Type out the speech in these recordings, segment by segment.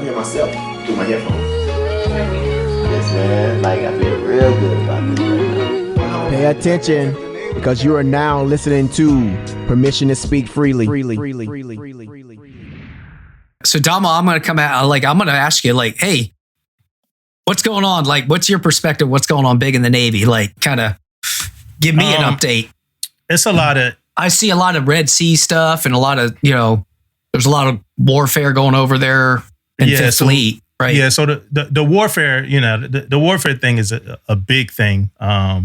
hear myself through my headphones. Yes, man. Like, I feel real good about this right now. Pay attention, because you are now listening to Permission to Speak Freely. So, Dama, I'm going to come out, like, I'm going to ask you, like, hey, what's going on? Like, what's your perspective? What's going on big in the Navy? Like, kind of give me an update. It's a lot of... I see a lot of Red Sea stuff and a lot of, there's a lot of warfare going over there in Fifth Fleet, right? Yeah, so the warfare, the warfare thing is a big thing, but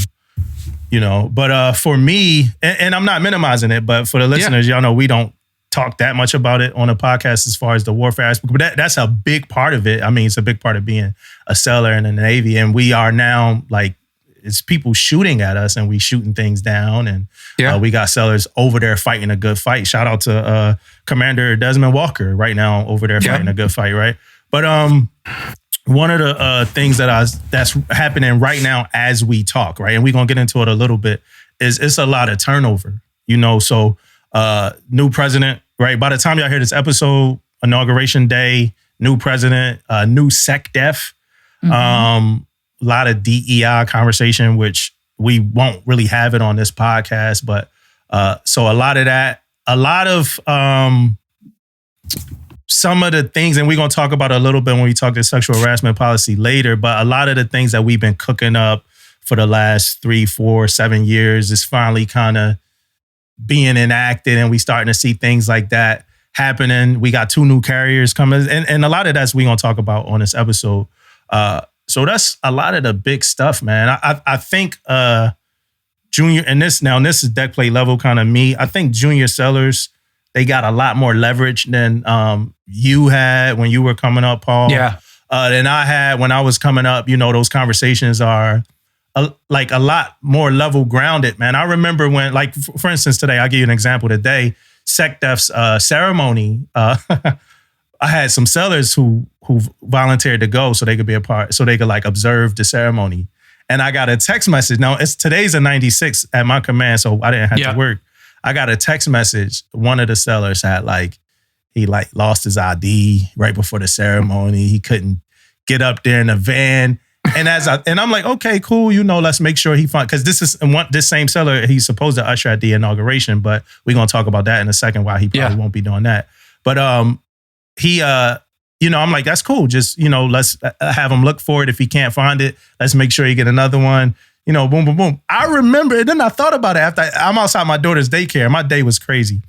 for me, and I'm not minimizing it, but for the listeners, y'all know we don't talk that much about it on a podcast as far as the warfare aspect, but that's a big part of it. I mean, it's a big part of being a sailor in the Navy, and we are now like, it's people shooting at us and we shooting things down, and we got sailors over there fighting a good fight. Shout out to Commander Desmond Walker right now over there fighting a good fight, right? But one of the things that's happening right now as we talk, right, and we're gonna get into it a little bit, is it's a lot of turnover, So new president, right? By the time y'all hear this episode, inauguration day, new president, new SecDef. A lot of DEI conversation, which we won't really have it on this podcast, but so a lot of that, some of the things, and we're going to talk about a little bit when we talk to sexual harassment policy later, but a lot of the things that we've been cooking up for the last 3, 4, 7 years is finally kind of being enacted, and we starting to see things like that happening. We got 2 new carriers coming, and a lot of that's we going to talk about on this episode. So that's a lot of the big stuff, man. I think junior, and this is deck plate level kind of me. I think junior sellers, they got a lot more leverage than you had when you were coming up, Paul. Than I had when I was coming up. Those conversations are a lot more level grounded, man. I remember when, like, for instance, today, I'll give you an example. Today, SecDef's ceremony, I had some sellers who volunteered to go so they could be a part, so they could like observe the ceremony. And I got a text message. Now today's a 96 at my command, so I didn't have to work. I got a text message. One of the sellers had he lost his ID right before the ceremony. He couldn't get up there in the van. And I'm like, okay, cool. Let's make sure he found, because this same seller, he's supposed to usher at the inauguration, but we're gonna talk about that in a second. Why he probably won't be doing that. But he, I'm like, that's cool. Just, let's have him look for it. If he can't find it, let's make sure he get another one. Boom, boom, boom. I remember, and then I thought about it after I'm outside my daughter's daycare. My day was crazy.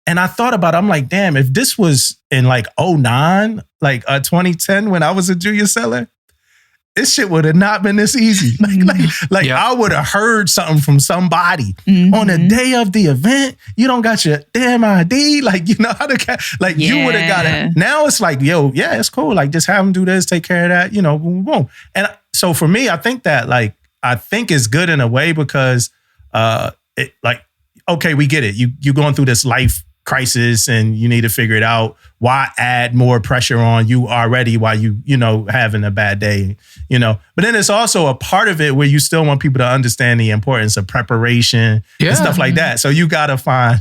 And I thought about it. I'm like, damn, if this was in 2009, 2010, when I was a junior seller, this shit would have not been this easy. I would have heard something from somebody on the day of the event. You don't got your damn ID. How to you would have got it. Now it's like, yo, yeah, it's cool. Just have them do this, take care of that, boom, boom, boom. And so for me, I think that I think it's good in a way because okay, we get it. You're going through this life crisis and you need to figure it out. Why add more pressure on you already while you having a bad day, But then it's also a part of it where you still want people to understand the importance of preparation and stuff like that. So you gotta try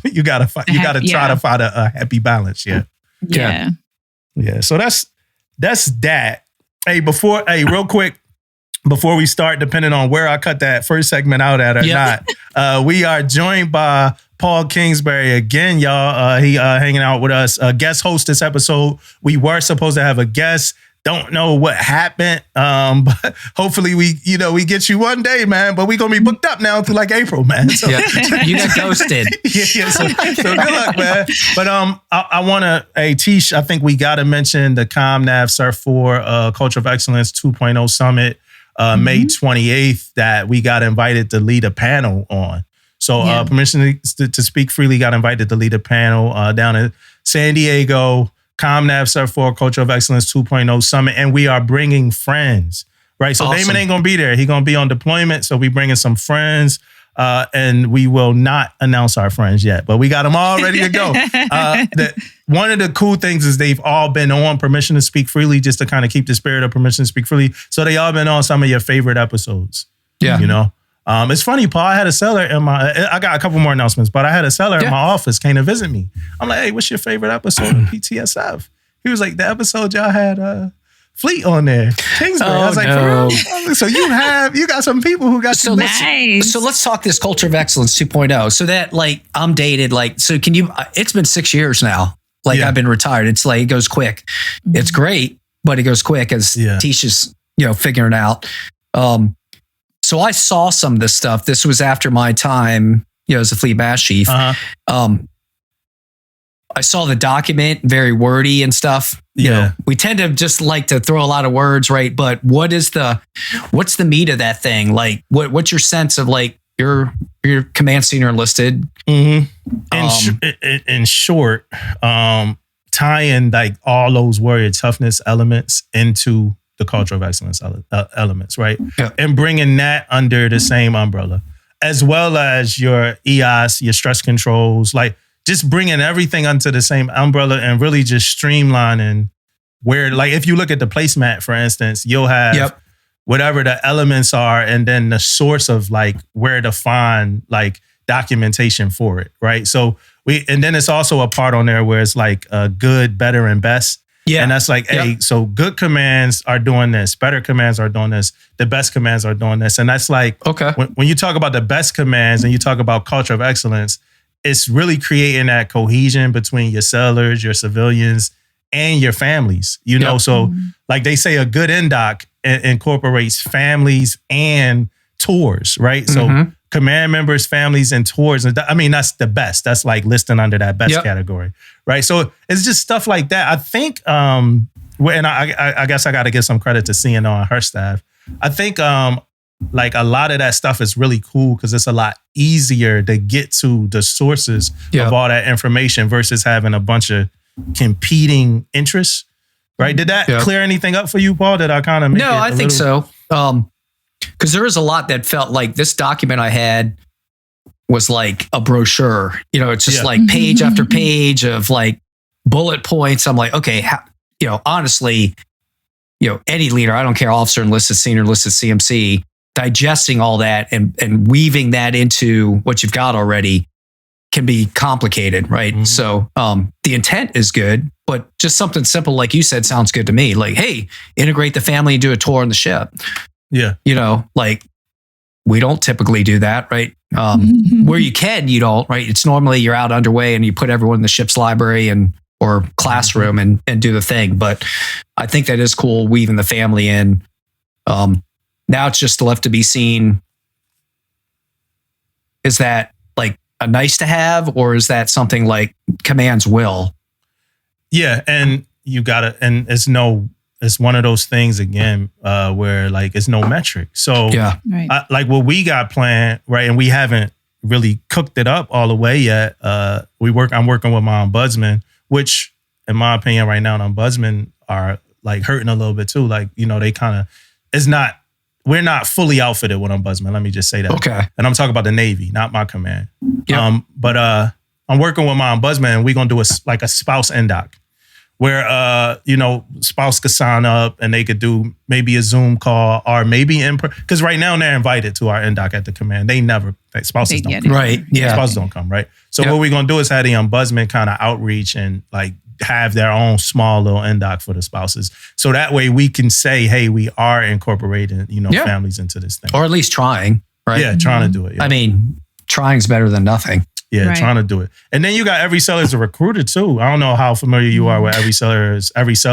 to find a happy balance. Yeah. So that's that. Hey, real quick, before we start, depending on where I cut that first segment out at or not, we are joined by Paul Kingsbury again, y'all. He hanging out with us. Guest host this episode. We were supposed to have a guest. Don't know what happened, but hopefully we get you one day, man. But we gonna be booked up now through April, man. So, you got ghosted. So good luck, man. But I want to, Tish, I think we got to mention the ComNav Surf 4 Culture of Excellence 2.0 Summit, May 28th, that we got invited to lead a panel on. So Permission to Speak Freely got invited to lead a panel down in San Diego, ComNav Surf 4 Culture of Excellence 2.0 Summit, and we are bringing friends, right? So Damon ain't going to be there. He's going to be on deployment, so we bringing some friends, and we will not announce our friends yet, but we got them all ready to go. One of the cool things is they've all been on Permission to Speak Freely, just to kind of keep the spirit of Permission to Speak Freely. So they all been on some of your favorite episodes. It's funny, Paul, I had a seller I got a couple more announcements, but I had a seller in my office came to visit me. I'm like, hey, what's your favorite episode of PTSF? He was like, the episode y'all had Fleet on there, Kingsbury. I was like, no. for real? So you got some people who got So Nice. So let's talk this culture of excellence 2.0. So that like I'm dated, like, so can you, it's been 6 years now. Like Yeah. I've been retired. It's like, it goes quick. It's great, but it goes quick as Tisha's, figuring out. So I saw some of this stuff. This was after my time, as a fleet bash chief. I saw the document, very wordy and stuff. You know, we tend to just like to throw a lot of words, right? But what's the meat of that thing? Like, what's your sense of like your command senior enlisted? Mm-hmm. In short, tying like all those warrior toughness elements into the culture of excellence elements, right? Yeah. And bringing that under the same umbrella, as well as your EOS, your stress controls, like just bringing everything under the same umbrella and really just streamlining where, like, if you look at the placemat, for instance, you'll have whatever the elements are and then the source of like where to find like documentation for it, right? So and then it's also a part on there where it's like good, better, and best. Yeah. And that's like, hey, so good commands are doing this, better commands are doing this, the best commands are doing this. And that's like, when you talk about the best commands and you talk about culture of excellence, it's really creating that cohesion between your sailors, your civilians, and your families. So like they say, a good NDOC incorporates families and tours, right? So command members, families, and tours. I mean, that's the best. That's like listing under that best category, right? So it's just stuff like that. I think, and I guess I got to give some credit to CNO and her staff. I think like a lot of that stuff is really cool because it's a lot easier to get to the sources of all that information versus having a bunch of competing interests, right? Did that clear anything up for you, Paul? Did I kind of make it I think so. Because there was a lot that felt like this document I had was like a brochure. It's just like page after page of like bullet points. I'm like, okay, honestly, any leader, I don't care, officer, enlisted, senior enlisted, CMC, digesting all that and weaving that into what you've got already can be complicated, right? Mm-hmm. So the intent is good, but just something simple, like you said, sounds good to me. Like, hey, integrate the family and do a tour on the ship. Yeah. Like we don't typically do that, right? Where you can, you don't, right? It's normally you're out underway and you put everyone in the ship's library or classroom and do the thing. But I think that is cool, weaving the family in. Now it's just left to be seen. Is that like a nice to have, or is that something like commands will? Yeah. And you gotta, and it's one of those things again, where like it's no metric. So like what we got planned, right? And we haven't really cooked it up all the way yet. I'm working with my ombudsman, which in my opinion right now, the ombudsman are like hurting a little bit too. Like, they kind of, we're not fully outfitted with ombudsman. Let me just say that. Okay. And I'm talking about the Navy, not my command. Yep. But I'm working with my ombudsman and we're going to do a spouse NDOC where, spouse could sign up and they could do maybe a Zoom call or maybe because right now they're invited to our NDOC at the command. Spouses don't come. Right. Yeah. Spouses don't come, right? So what we're going to do is have the ombudsman kind of outreach and like have their own small little NDOC for the spouses. So that way we can say, hey, we are incorporating, families into this thing. Or at least trying, right? Yeah, trying to do it. Yeah. I mean, trying's better than nothing. Yeah, trying to do it. And then you got every seller is a recruiter too. I don't know how familiar you are with every seller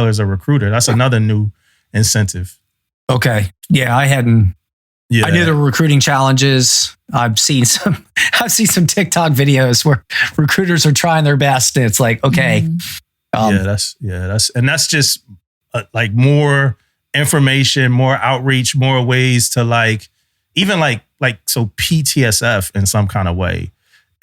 is a recruiter. That's another new incentive. Okay. Yeah, I hadn't. Yeah. I knew there were recruiting challenges. I've seen some TikTok videos where recruiters are trying their best. And it's like, okay. That's just like more information, more outreach, more ways to like, even like so PTSF in some kind of way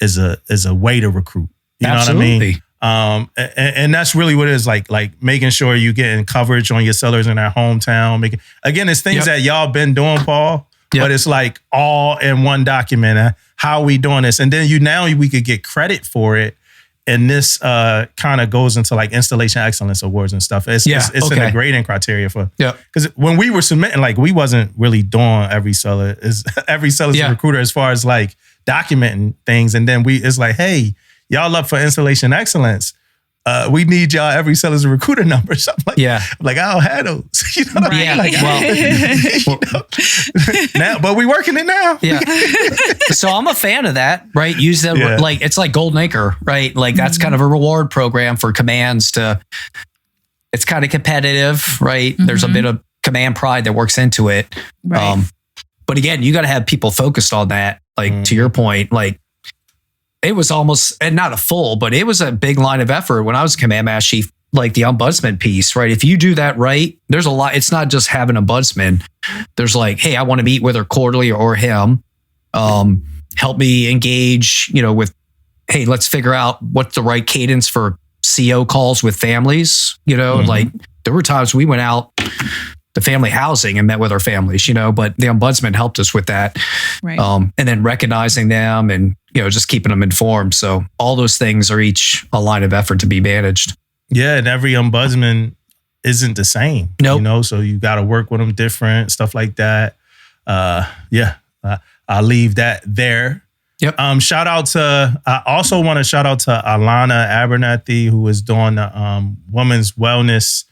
is a way to recruit. You Absolutely. Know what I mean? And that's really what it is, like making sure you're getting coverage on your sellers in their hometown. Again, it's things that y'all been doing, Paul. Yep. But it's like all in one document. How are we doing this? And then we could get credit for it. And this kind of goes into like installation excellence awards and stuff. It's in the grading criteria for. Yeah. Because when we were submitting, like we wasn't really doing every seller's a recruiter as far as like documenting things. And then it's like, hey, y'all up for installation excellence. we need y'all every seller's recruiter number. So I'm like, I don't have those. You know what I mean? Like, now, but we working it now. Yeah. So I'm a fan of that, right? Use that, like, it's like Golden Acre, right? Like that's kind of a reward program for commands it's kind of competitive, right? There's a bit of command pride that works into it. Right. But again, you got to have people focused on that. Like to your point, like it was almost, and not a full, but it was a big line of effort when I was command master chief, like the ombudsman piece, right? If you do that right, there's a lot. It's not just having an ombudsman. There's like, hey, I want to meet with her quarterly or him. Help me engage, with, hey, let's figure out what's the right cadence for CO calls with families. Like there were times we went out to family housing and met with our families, but the ombudsman helped us with that. Right. And then recognizing them and, just keeping them informed. So all those things are each a line of effort to be managed. Yeah. And every ombudsman isn't the same, Nope. So you got to work with them different, stuff like that. I'll leave that there. Yep. I also want to shout out to Alana Abernathy, who is doing the women's wellness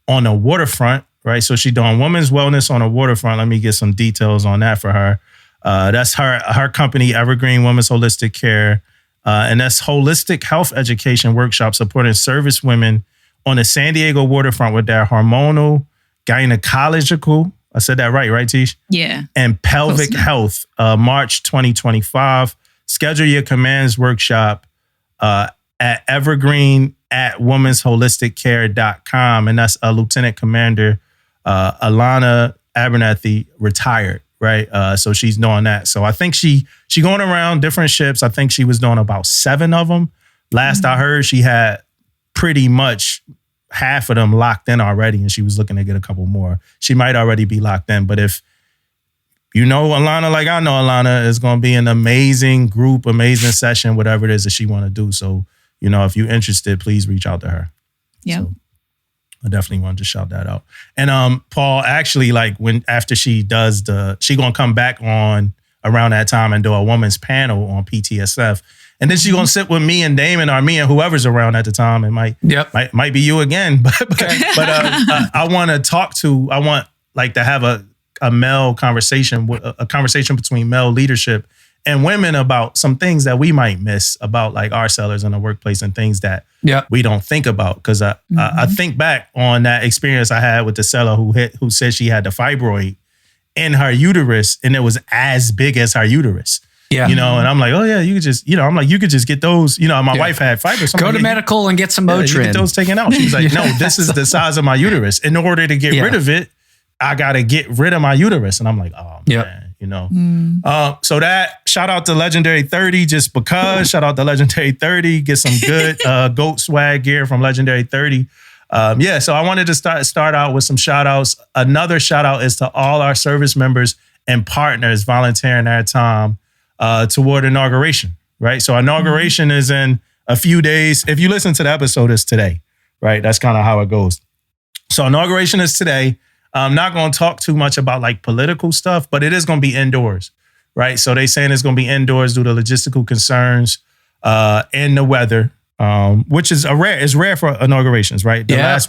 on the waterfront, right? So she's doing women's wellness on the waterfront. Let me get some details on that for her. That's her company, Evergreen Women's Holistic Care. And that's holistic health education workshop supporting service women on the San Diego waterfront with their hormonal, gynecological, I said that right, Tish? Yeah. And pelvic health, March 2025. Schedule your commands workshop at evergreen at womensholistic.care.com. And that's Lieutenant Commander Alana Abernathy, retired, right? So she's doing that. So I think she going around different ships. I think she was doing about 7 of them. Last I heard, she had pretty much half of them locked in already, and she was looking to get a couple more. She might already be locked in, but if you know Alana, like I know Alana, is going to be an amazing group, amazing session, whatever it is that she want to do. So, if you're interested, please reach out to her. Yeah. So I definitely wanted to shout that out. And Paul, actually, like after she does she going to come back on around that time and do a woman's panel on PTSF. And then she's going to sit with me and Damon or me and whoever's around at the time. It might be you again. But I want to have a male conversation, a conversation between male leadership and women about some things that we might miss about like our sellers in the workplace and things that we don't think about. Because I think back on that experience I had with the seller who said she had the fibroid in her uterus and it was as big as her uterus. Yeah. And I'm like, oh yeah, you could just, you could just get those, my wife had fibroids. Go to medical and get some Motrin. You get those taken out. She was like, no, this is the size of my uterus. In order to get rid of it, I got to get rid of my uterus. And I'm like, oh man, So that, shout out to Legendary 30 just because, shout out to Legendary 30, get some good GOAT swag gear from Legendary 30. So I wanted to start out with some shout outs. Another shout out is to all our service members and partners volunteering their time toward inauguration, right? So inauguration is in a few days. If you listen to the episode, it's today, right? That's kind of how it goes. So inauguration is today. I'm not going to talk too much about like political stuff, but it is going to be indoors, right? So they saying it's going to be indoors due to logistical concerns and the weather, which is rare for inaugurations, right? The last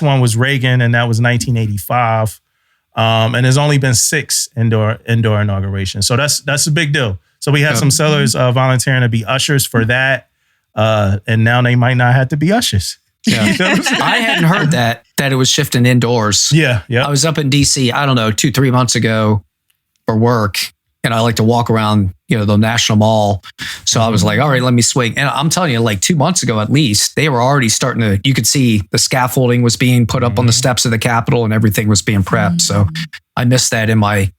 one was Reagan, and that was 1985. And there's only been 6 indoor inaugurations. So that's a big deal. So we have some sellers volunteering to be ushers for that. And now they might not have to be ushers. Yeah. I hadn't heard that it was shifting indoors. Yeah. I was up in DC, I don't know, 2-3 months ago for work. And I like to walk around, the National Mall. So I was like, all right, let me swing. And I'm telling you, like 2 months ago, at least, they were already starting to, you could see the scaffolding was being put up on the steps of the Capitol and everything was being prepped. So I missed that in my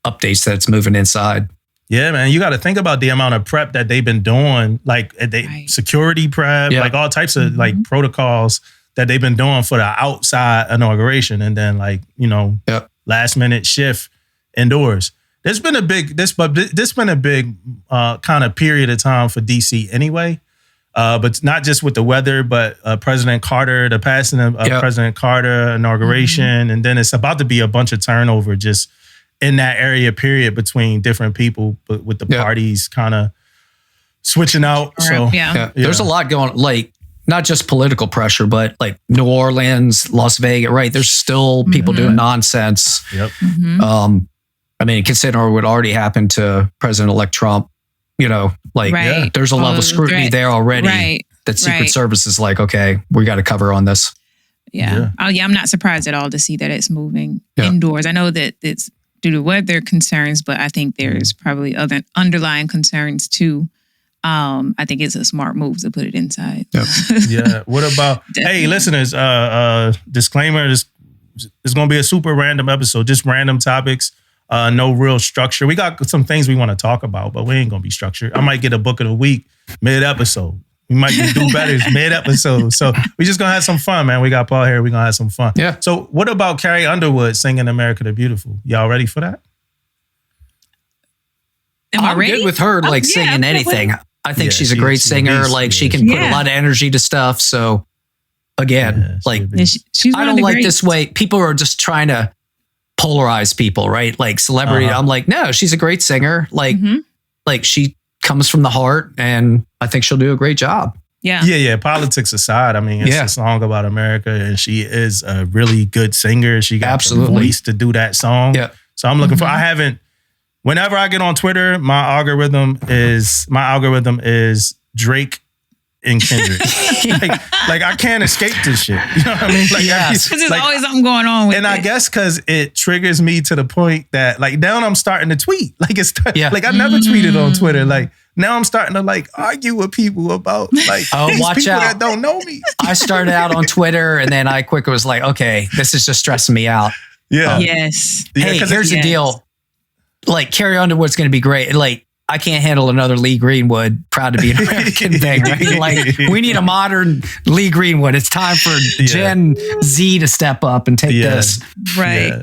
updates that it's moving inside. Yeah, man, you got to think about the amount of prep that they've been doing, like security prep, like all types of like protocols that they've been doing for the outside inauguration. And then like, last minute shift indoors. There's been a big kind of period of time for DC anyway, but not just with the weather, but President Carter, the passing of President Carter, inauguration, and then it's about to be a bunch of turnover just in that area period between different people, but with the parties kind of switching out. So there's a lot going. Like not just political pressure, but like New Orleans, Las Vegas, right? There's still people doing nonsense. Yep. I mean, considering what already happened to President-elect Trump, there's a level of scrutiny there already that Secret Service is like, okay, we got to cover on this. Yeah. Oh, yeah. I'm not surprised at all to see that it's moving indoors. I know that it's due to weather concerns, but I think there's probably other underlying concerns too. I think it's a smart move to put it inside. Yep. Yeah. What about, hey, listeners, disclaimer, this is going to be a super random episode, just random topics, no real structure. We got some things we want to talk about, but we ain't going to be structured. I might get a book of the week mid-episode. We might do better mid-episode. So we just going to have some fun, man. We got Paul here. We're going to have some fun. Yeah. So what about Carrie Underwood singing America the Beautiful? Y'all ready for that? I'm good with her singing anything. I think she's a great singer. She can put a lot of energy to stuff. So again, she's I don't like this way. People are just trying to polarize people, right? Like celebrity. I'm like, no, she's a great singer. Like she comes from the heart, and I think she'll do a great job. Yeah. Politics aside, I mean, it's a song about America, and she is a really good singer. She got the voice to do that song. Yeah. So I'm looking for. Whenever I get on Twitter, my algorithm is Drake and Kendrick. like I can't escape this shit. You know what I mean? Because there's always something going on with it. And I guess because it triggers me to the point that now I'm starting to tweet. I never tweeted on Twitter. Now I'm starting to argue with people about these watch people out. that don't know me. I started out on Twitter, and then I quickly was like, okay, this is just stressing me out. Yeah. Yes. Hey, here's the deal. Carrie Underwood's going to be great. I can't handle another Lee Greenwood, proud to be an American thing, right? We need a modern Lee Greenwood. It's time for Gen Z to step up and take this. Right.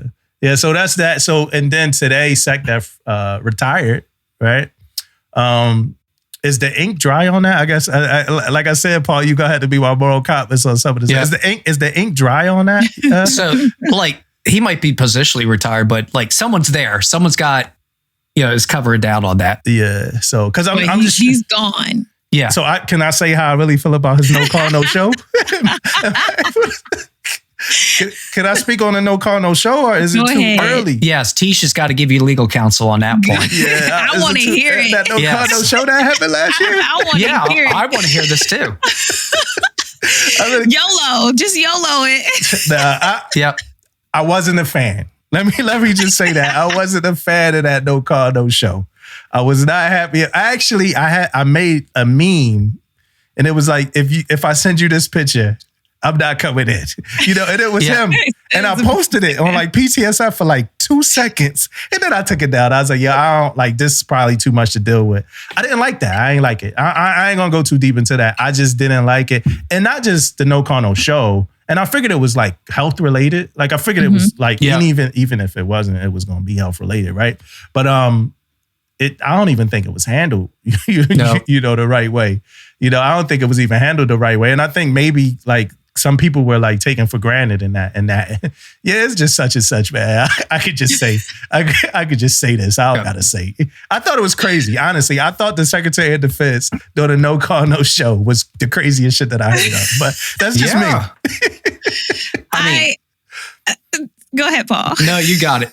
Yeah. So that's that. So, and then today, SecDef retired, right? Is the ink dry on that? I guess, like I said, Paul, you got to be my moral compass on some of this. Yeah. Is the ink dry on that? So, he might be positionally retired, but someone's there. Someone's got, is covering down on that. Yeah. So, because he's gone. Yeah. So can I say how I really feel about his no call, no show? Can I speak on a no call, no show, or is it too early? Yes, Tisha's got to give you legal counsel on that point. Yeah, I want to hear it. That no call, no show that happened last year. I want to hear it. I want to hear this too. YOLO, just YOLO it. I wasn't a fan. Let me just say that I wasn't a fan of that no call, no show. I was not happy. I made a meme, and it was like, if I send you this picture, I'm not coming in. And it was him. And I posted it on PTSF for 2 seconds. And then I took it down. I was like, I don't this is probably too much to deal with. I didn't like that. I ain't like it. I ain't gonna go too deep into that. I just didn't like it. And not just the no call, no show. And I figured it was health related. I figured it was even if it wasn't, it was gonna be health related, right? But I don't even think it was handled the right way. I don't think it was even handled the right way. And I think maybe some people were taken for granted in that. Yeah, it's just such and such, man. I could just say, I could just say this. I don't gotta say. I thought it was crazy. Honestly, I thought the Secretary of Defense doing a no call, no show was the craziest shit that I heard of. But that's just me. Go ahead, Paul. No, you got it.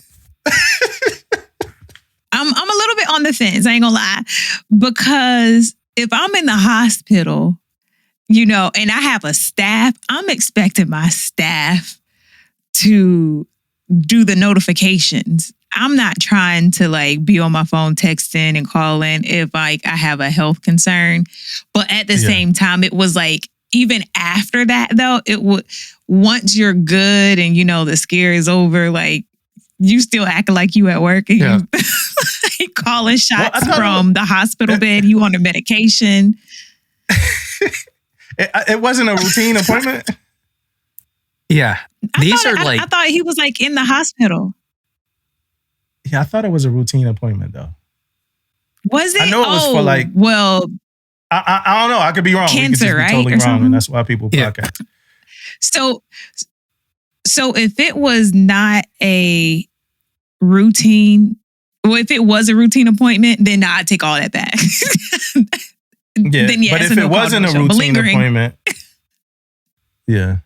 I'm a little bit on the fence. I ain't gonna lie, because if I'm in the hospital, and I have a staff, I'm expecting my staff to do the notifications. I'm not trying to be on my phone texting and calling if I have a health concern. But at the same time, it was even after that though, it would, once you're good and the scare is over, you still acting like you at work and you calling shots from the hospital bed, you on a medication. It wasn't a routine appointment? Yeah. I thought he was in the hospital. Yeah, I thought it was a routine appointment though. Was it? I know it was for well, I don't know. I could be wrong. Cancer, right? Totally wrong, and that's why people podcast. So if it was not a routine, if it was a routine appointment, then I'd take all that back. But if it wasn't a routine appointment, Yeah.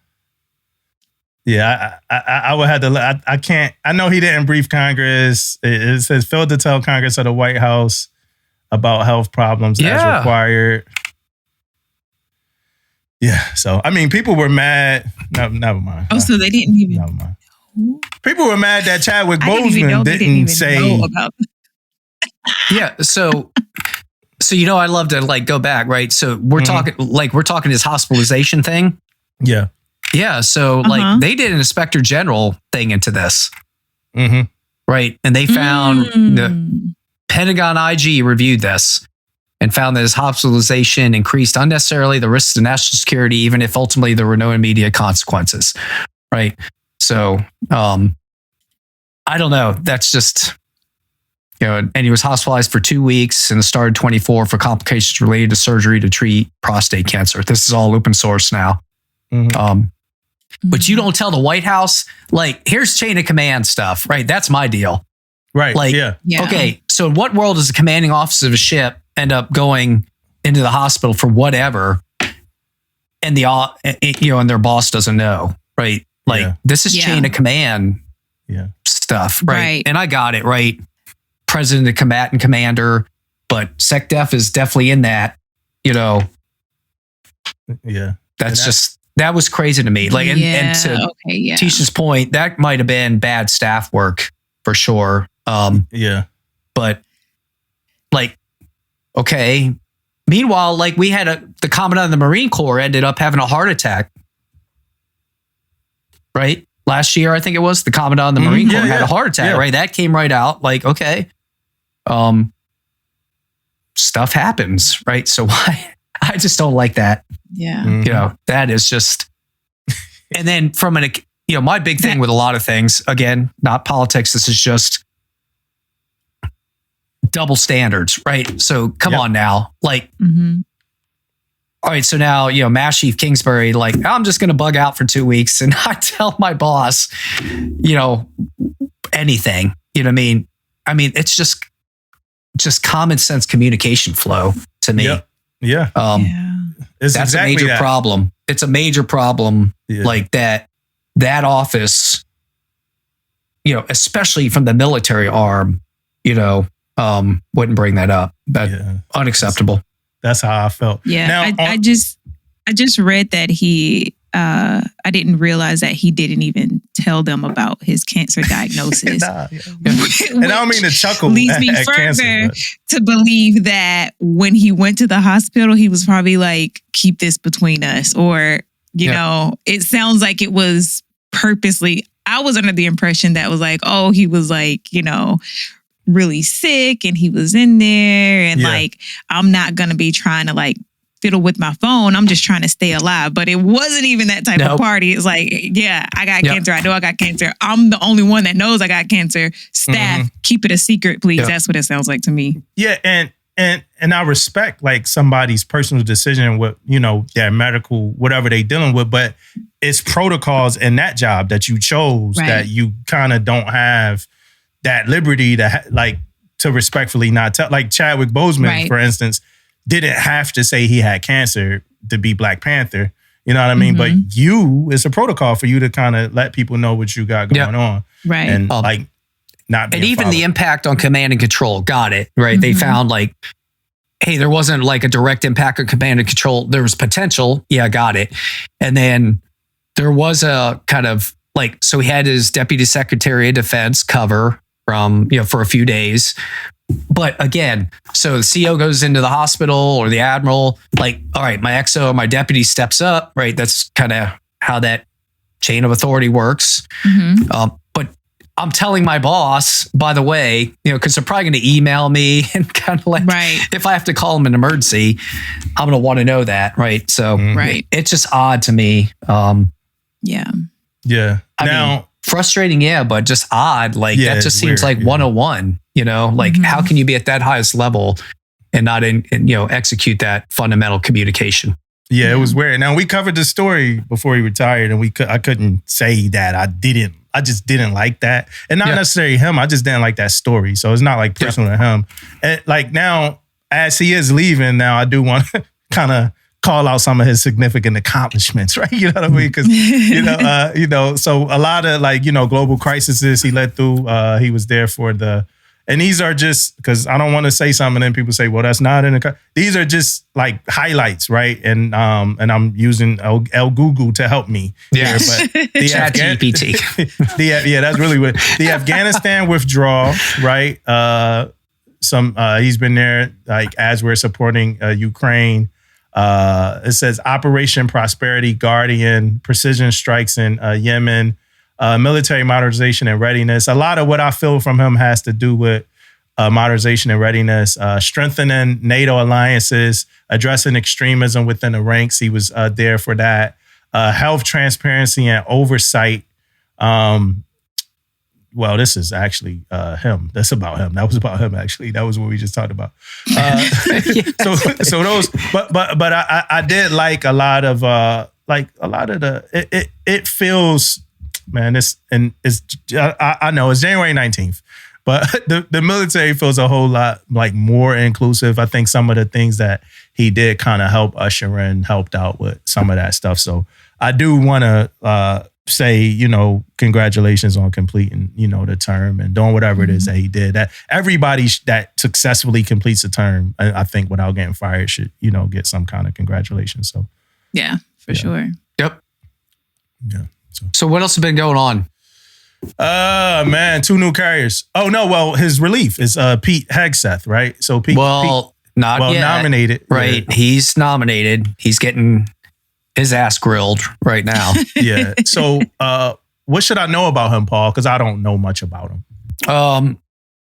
Yeah, I would have to. I can't. I know he didn't brief Congress. It says failed to tell Congress or the White House about health problems as required. Yeah. So I mean, people were mad. No, never mind. Oh, so they didn't even. Never mind. People were mad that Chadwick Boseman didn't say. About. Yeah. So I love to like go back, right? So we're talking his hospitalization thing. Yeah. Yeah, so like they did an inspector general thing into this, right? And they found the Pentagon IG reviewed this and found that his hospitalization increased unnecessarily the risks to national security, even if ultimately there were no immediate consequences, right? So I don't know. That's just, and he was hospitalized for 2 weeks and started 24 for complications related to surgery to treat prostate cancer. This is all open source now. But you don't tell the White House, like, here's chain of command stuff, right? That's my deal. Right. Like, okay, so in what world does the commanding officer of a ship end up going into the hospital for whatever and and their boss doesn't know, right? Like, this is chain of command stuff, right? And I got it, right? President of combatant commander, but SecDef is definitely in that, Yeah. That's just... That was crazy to me. Like, and to Tisha's point, that might have been bad staff work for sure. But like, okay. Meanwhile, like we had the commandant of the Marine Corps ended up having a heart attack. Right? Last year, I think it was the commandant of the Marine Corps had a heart attack, right? That came right out. Like, okay. Stuff happens, right? So why? I just don't like that. Yeah. That is just, and then from my big thing with a lot of things, again, not politics. This is just double standards, right? So come on now, like, all right. So now, Mass Chief Kingsbury, like, I'm just going to bug out for 2 weeks and I tell my boss, anything, you know what I mean? I mean, it's just common sense communication flow to me. Yeah. That's exactly a major problem. It's a major problem like that office, especially from the military arm, wouldn't bring that up. That's unacceptable. That's how I felt. Yeah. Now, I just read that I didn't realize that he didn't even tell them about his cancer diagnosis. And I don't mean to chuckle. Leads me further to believe that when he went to the hospital, he was probably like, keep this between us. Or, it sounds like it was purposely. I was under the impression that was like, oh, he was like, really sick and he was in there. And like, I'm not going to be trying to like fiddle with my phone. I'm just trying to stay alive. But it wasn't even that type of party. It's like, I got cancer. I know I got cancer. I'm the only one that knows I got cancer. Staff, keep it a secret, please. That's what it sounds like to me. Yeah, and I respect like somebody's personal decision with, their medical, whatever they dealing with, but it's protocols in that job that you chose that you kind of don't have that liberty to respectfully not tell. Like Chadwick Boseman, for instance, didn't have to say he had cancer to be Black Panther. You know what I mean? But it's a protocol for you to kind of let people know what you got going on. Right. And not being and even followed. the impact on command and control. Got it. Right. They found like, hey, there wasn't like a direct impact on command and control. There was potential. Yeah, got it. And then there was a kind of like, so he had his Deputy Secretary of Defense cover from, for a few days. But again, so the CO goes into the hospital or the admiral, like, all right, my XO, my deputy steps up, right? That's kind of how that chain of authority works. But I'm telling my boss, by the way, because they're probably going to email me and kind of like, if I have to call them an emergency, I'm going to want to know that, right? So it's just odd to me. Yeah. I mean, frustrating, but just odd. Like that just seems weird, like 101, like how can you be at that highest level and not execute that fundamental communication? Yeah, it was weird. Now we covered the story before he retired and I couldn't say that I just didn't like that. And not necessarily him, I just didn't like that story. So it's not like personal to him. And like now, as he is leaving now, I do want to kind of call out some of his significant accomplishments, right? You know what I mean? Because so a lot of global crises he led through. He was there for and these are just because I don't want to say something and then people say, well, that's not in the. These are just like highlights, right? And I'm using El Google to help me. Yes, but Chat GPT. That's really what the Afghanistan withdrawal, right? He's been there like as we're supporting Ukraine. It says Operation Prosperity Guardian, precision strikes in Yemen, military modernization and readiness. A lot of what I feel from him has to do with modernization and readiness, strengthening NATO alliances, addressing extremism within the ranks. He was there for that. Health transparency and oversight. Well, this is actually him. That's about him. That was about him, actually. That was what we just talked about. So those, but I did like a lot of it feels, man. I know it's January 19th, but the military feels a whole lot like more inclusive. I think some of the things that he did kind of helped out with some of that stuff. So I do want to say, congratulations on completing, the term and doing whatever it is that he did. That everybody that successfully completes a term, I think without getting fired should, get some kind of congratulations. So yeah, for sure. Yep. Yeah. So what else has been going on? Man, 2 new carriers. Oh no, well, his relief is Pete Hegseth, right? So Pete not yet. Nominated. Right. Yeah. He's nominated. He's getting his ass grilled right now. Yeah. So what should I know about him, Paul? Because I don't know much about him.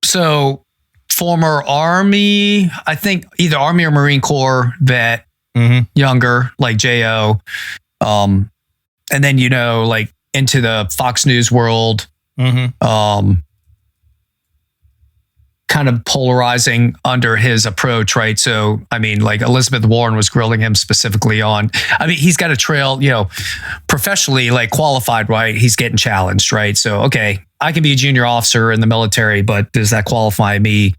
So former Army, I think either Army or Marine Corps vet, younger, like J.O. And then, like into the Fox News world, kind of polarizing under his approach, right? So, I mean, like Elizabeth Warren was grilling him specifically on, he's got a trail, professionally like qualified, right? He's getting challenged, right? So, okay, I can be a junior officer in the military, but does that qualify me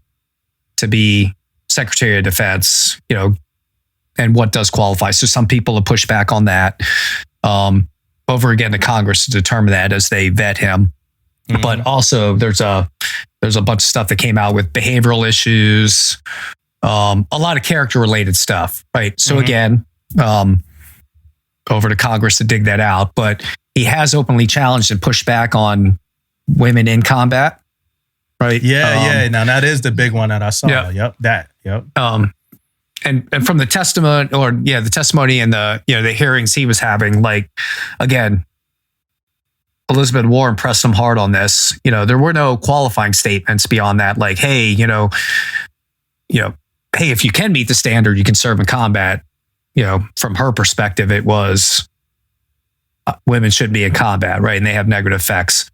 to be Secretary of Defense, and what does qualify? So some people have pushed back on that. Over again to Congress to determine that as they vet him. But also there's a bunch of stuff that came out with behavioral issues, a lot of character related stuff, right? So again, over to Congress to dig that out. But he has openly challenged and pushed back on women in combat, right? Yeah. Now that is the big one that I saw. Yep. And from the testimony and the hearings he was having, like, again, Elizabeth Warren pressed him hard on this. There were no qualifying statements beyond that. Like, hey, hey, if you can meet the standard, you can serve in combat. From her perspective, it was women shouldn't be in combat, right? And they have negative effects.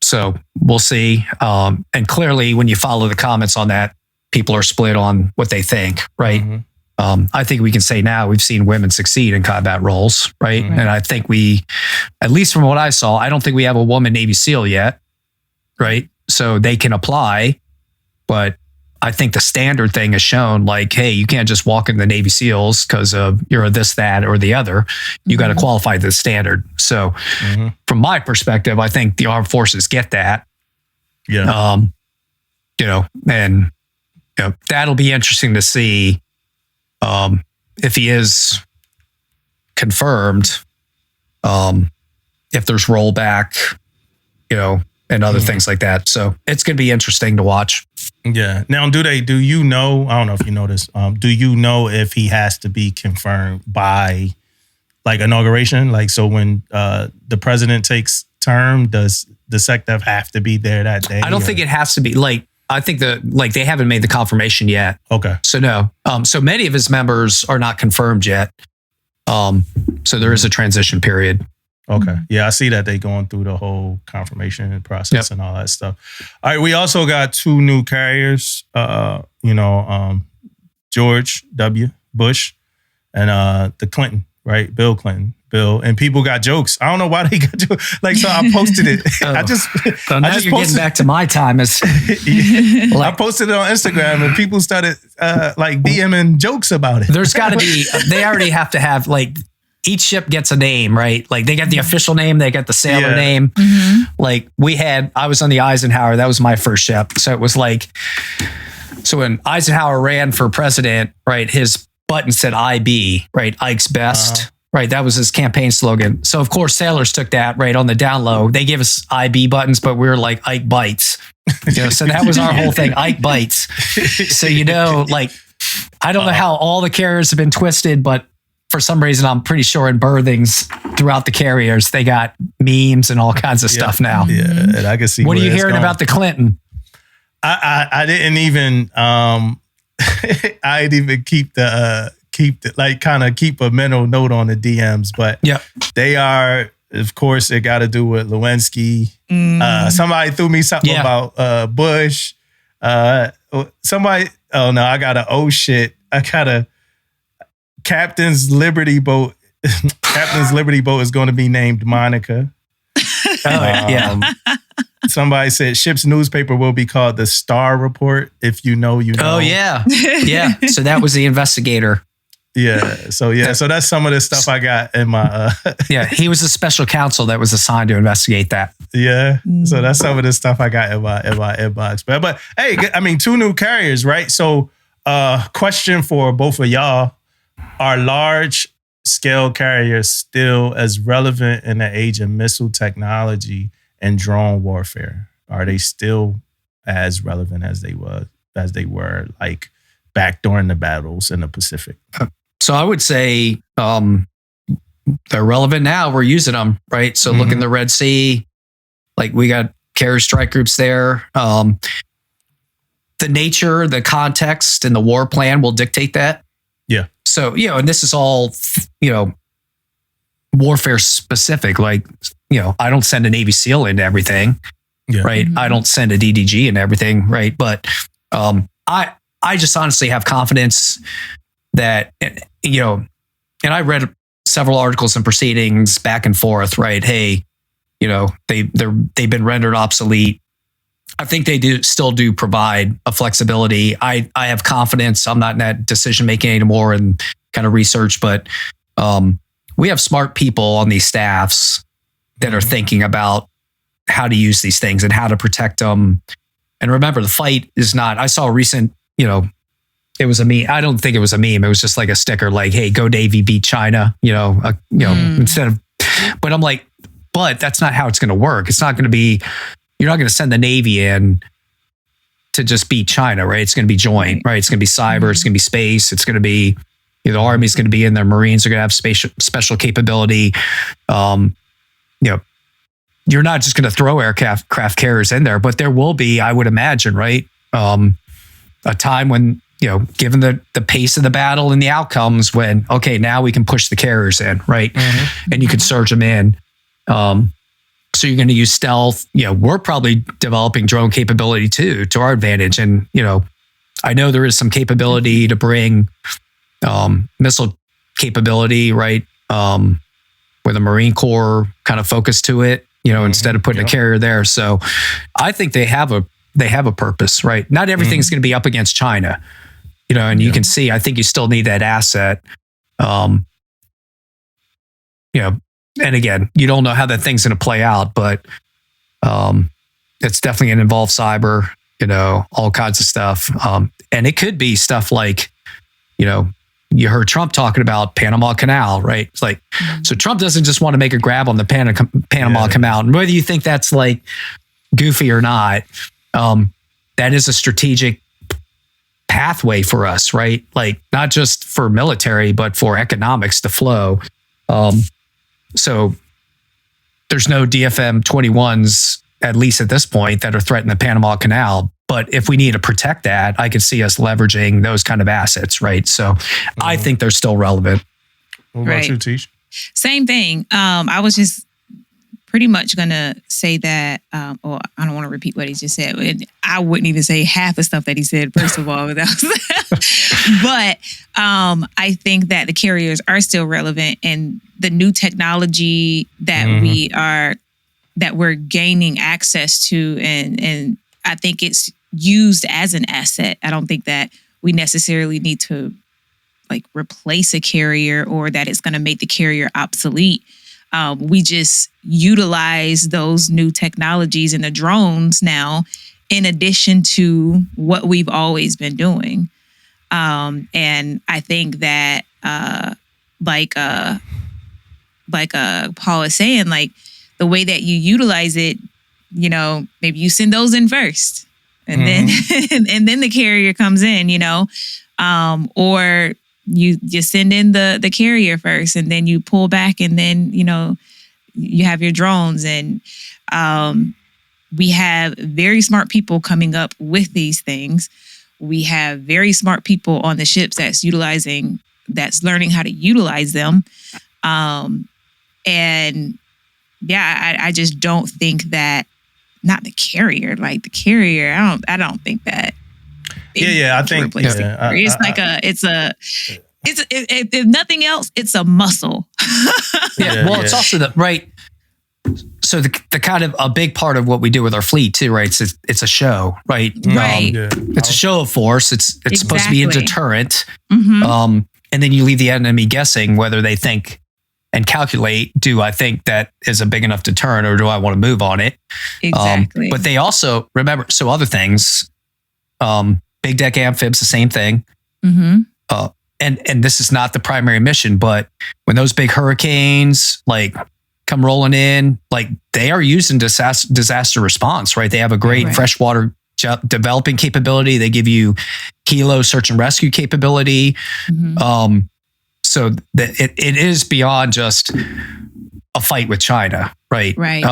So we'll see. And clearly, when you follow the comments on that, people are split on what they think, right? I think we can say now we've seen women succeed in combat roles, right? And I think at least from what I saw, I don't think we have a woman Navy SEAL yet, right? So they can apply, but I think the standard thing is shown like, hey, you can't just walk in the Navy SEALs because you're a this, that, or the other. You got to qualify the standard. So from my perspective, I think the armed forces get that. Yeah. And that'll be interesting to see if he is confirmed, if there's rollback, and other things like that. So it's going to be interesting to watch. Yeah. Now, do you know, I don't know if you know this, do you know if he has to be confirmed by like inauguration? Like, so when the president takes term, does the SecDef have to be there that day? I don't think it has to be. Like, I think they haven't made the confirmation yet. Okay. So no. So many of his members are not confirmed yet. So there is a transition period. Okay. Yeah, I see that they going through the whole confirmation process and all that stuff. All right, we also got 2 new carriers. George W. Bush and the Clinton right? Bill Clinton. And people got jokes. I don't know why they got jokes. Like, so I posted it. So I just you're getting back to my time. I posted it on Instagram and people started like DMing jokes about it. There's got to be, they already have to have like, each ship gets a name, right? Like they got the official name, they got the sailor name. Like I was on the Eisenhower, that was my first ship. So it was like, so when Eisenhower ran for president, right, his button said IB, right? Ike's best. Right, that was his campaign slogan. So of course, sailors took that right on the down low. They gave us IB buttons, but we were like Ike bites. So that was our whole thing, Ike bites. So like I don't know how all the carriers have been twisted, but for some reason, I'm pretty sure in berthings throughout the carriers, they got memes and all kinds of stuff now. Yeah, and I can see. What are you hearing about the Clinton? I didn't even I didn't even keep the keep a mental note on the DMs, but they are, of course, it got to do with Lewinsky. Somebody threw me something about Bush. Somebody, oh no, I got a Captain's Liberty boat. Captain's Liberty boat is going to be named Monica. Somebody said ship's newspaper will be called the Star Report. If you know, you know. Oh yeah. So that was the investigator. So that's some of the stuff I got in my. He was a special counsel that was assigned to investigate that. So that's some of the stuff I got in my inbox. But hey, I mean, 2 new carriers, right? So, question for both of y'all: are large scale carriers still as relevant in the age of missile technology and drone warfare? Are they still as relevant as they were like back during the battles in the Pacific? So I would say they're relevant now. We're using them, right? So look in the Red Sea, like we got carrier strike groups there. The nature, the context, and the war plan will dictate that. Yeah. So, and this is all, warfare specific. Like, I don't send a Navy SEAL into everything, right? I don't send a DDG into everything, right? But I just honestly have confidence that, and I read several articles and proceedings back and forth, right? Hey, they've been rendered obsolete. I think they still do provide a flexibility. I have confidence. I'm not in that decision making anymore and kind of research, but we have smart people on these staffs that are thinking about how to use these things and how to protect them. And remember, the fight is not. I saw a recent, it was a meme. I don't think it was a meme. It was just like a sticker, like, "Hey, go Navy, beat China." Instead of. But I'm like, but that's not how it's going to work. It's not going to be. You're not going to send the Navy in to just beat China, right? It's going to be joint, right? It's going to be cyber. It's going to be space. It's going to be. The Army's going to be in there. Marines are going to have special capability. You're not just going to throw aircraft carriers in there, but there will be, I would imagine, right? A time when, given the pace of the battle and the outcomes, when, okay, now we can push the carriers in, right? And you can surge them in. So you're going to use stealth. We're probably developing drone capability too, to our advantage. And, I know there is some capability to bring missile capability, right? With a Marine Corps kind of focus to it, instead of putting a carrier there. So I think they have a purpose, right? Not everything's going to be up against China, and you can see, I think you still need that asset. And again, you don't know how that thing's going to play out, but it's definitely going to involve cyber, all kinds of stuff. And it could be stuff like, you heard Trump talking about Panama Canal, right? It's like, so Trump doesn't just want to make a grab on the Panama Canal. And whether you think that's like goofy or not, that is a strategic pathway for us, right? Like not just for military, but for economics to flow. So there's no DFM 21s, at least at this point, that are threatening the Panama Canal. But if we need to protect that, I could see us leveraging those kind of assets, right? So I think they're still relevant. What about you, Tish? Same thing. I was just pretty much gonna say that, or I don't want to repeat what he just said. I wouldn't even say half the stuff that he said, first of all. But I think that the carriers are still relevant, and the new technology that we're gaining access to, and I think it's used as an asset. I don't think that we necessarily need to like replace a carrier or that it's going to make the carrier obsolete. We just utilize those new technologies and the drones now in addition to what we've always been doing. And I think that like Paul is saying, like the way that you utilize it, you know, maybe you send those in first and then and then the carrier comes in, you know, or you send in the carrier first and then you pull back and then, you know, you have your drones. And we have very smart people coming up with these things. We have very smart people on the ships that's learning how to utilize them. And yeah, I just don't think that, not the carrier, like the carrier, I don't think that. I think if nothing else, it's a muscle. It's also the right. So the kind of a big part of what we do with our fleet too, right? It's a show, right? Right. It's a show of force. It's supposed to be a deterrent. Mm-hmm. And then you leave the enemy guessing whether they think and calculate, do I think that is a big enough deterrent or do I want to move on it? Exactly. But they also, remember, so other things, big deck amphibs, the same thing. Mm-hmm. And this is not the primary mission, but when those big hurricanes like come rolling in, like they are used in disaster response, right? They have a great freshwater developing capability. They give you helo search and rescue capability. Mm-hmm. So that it is beyond just a fight with China, right? Right.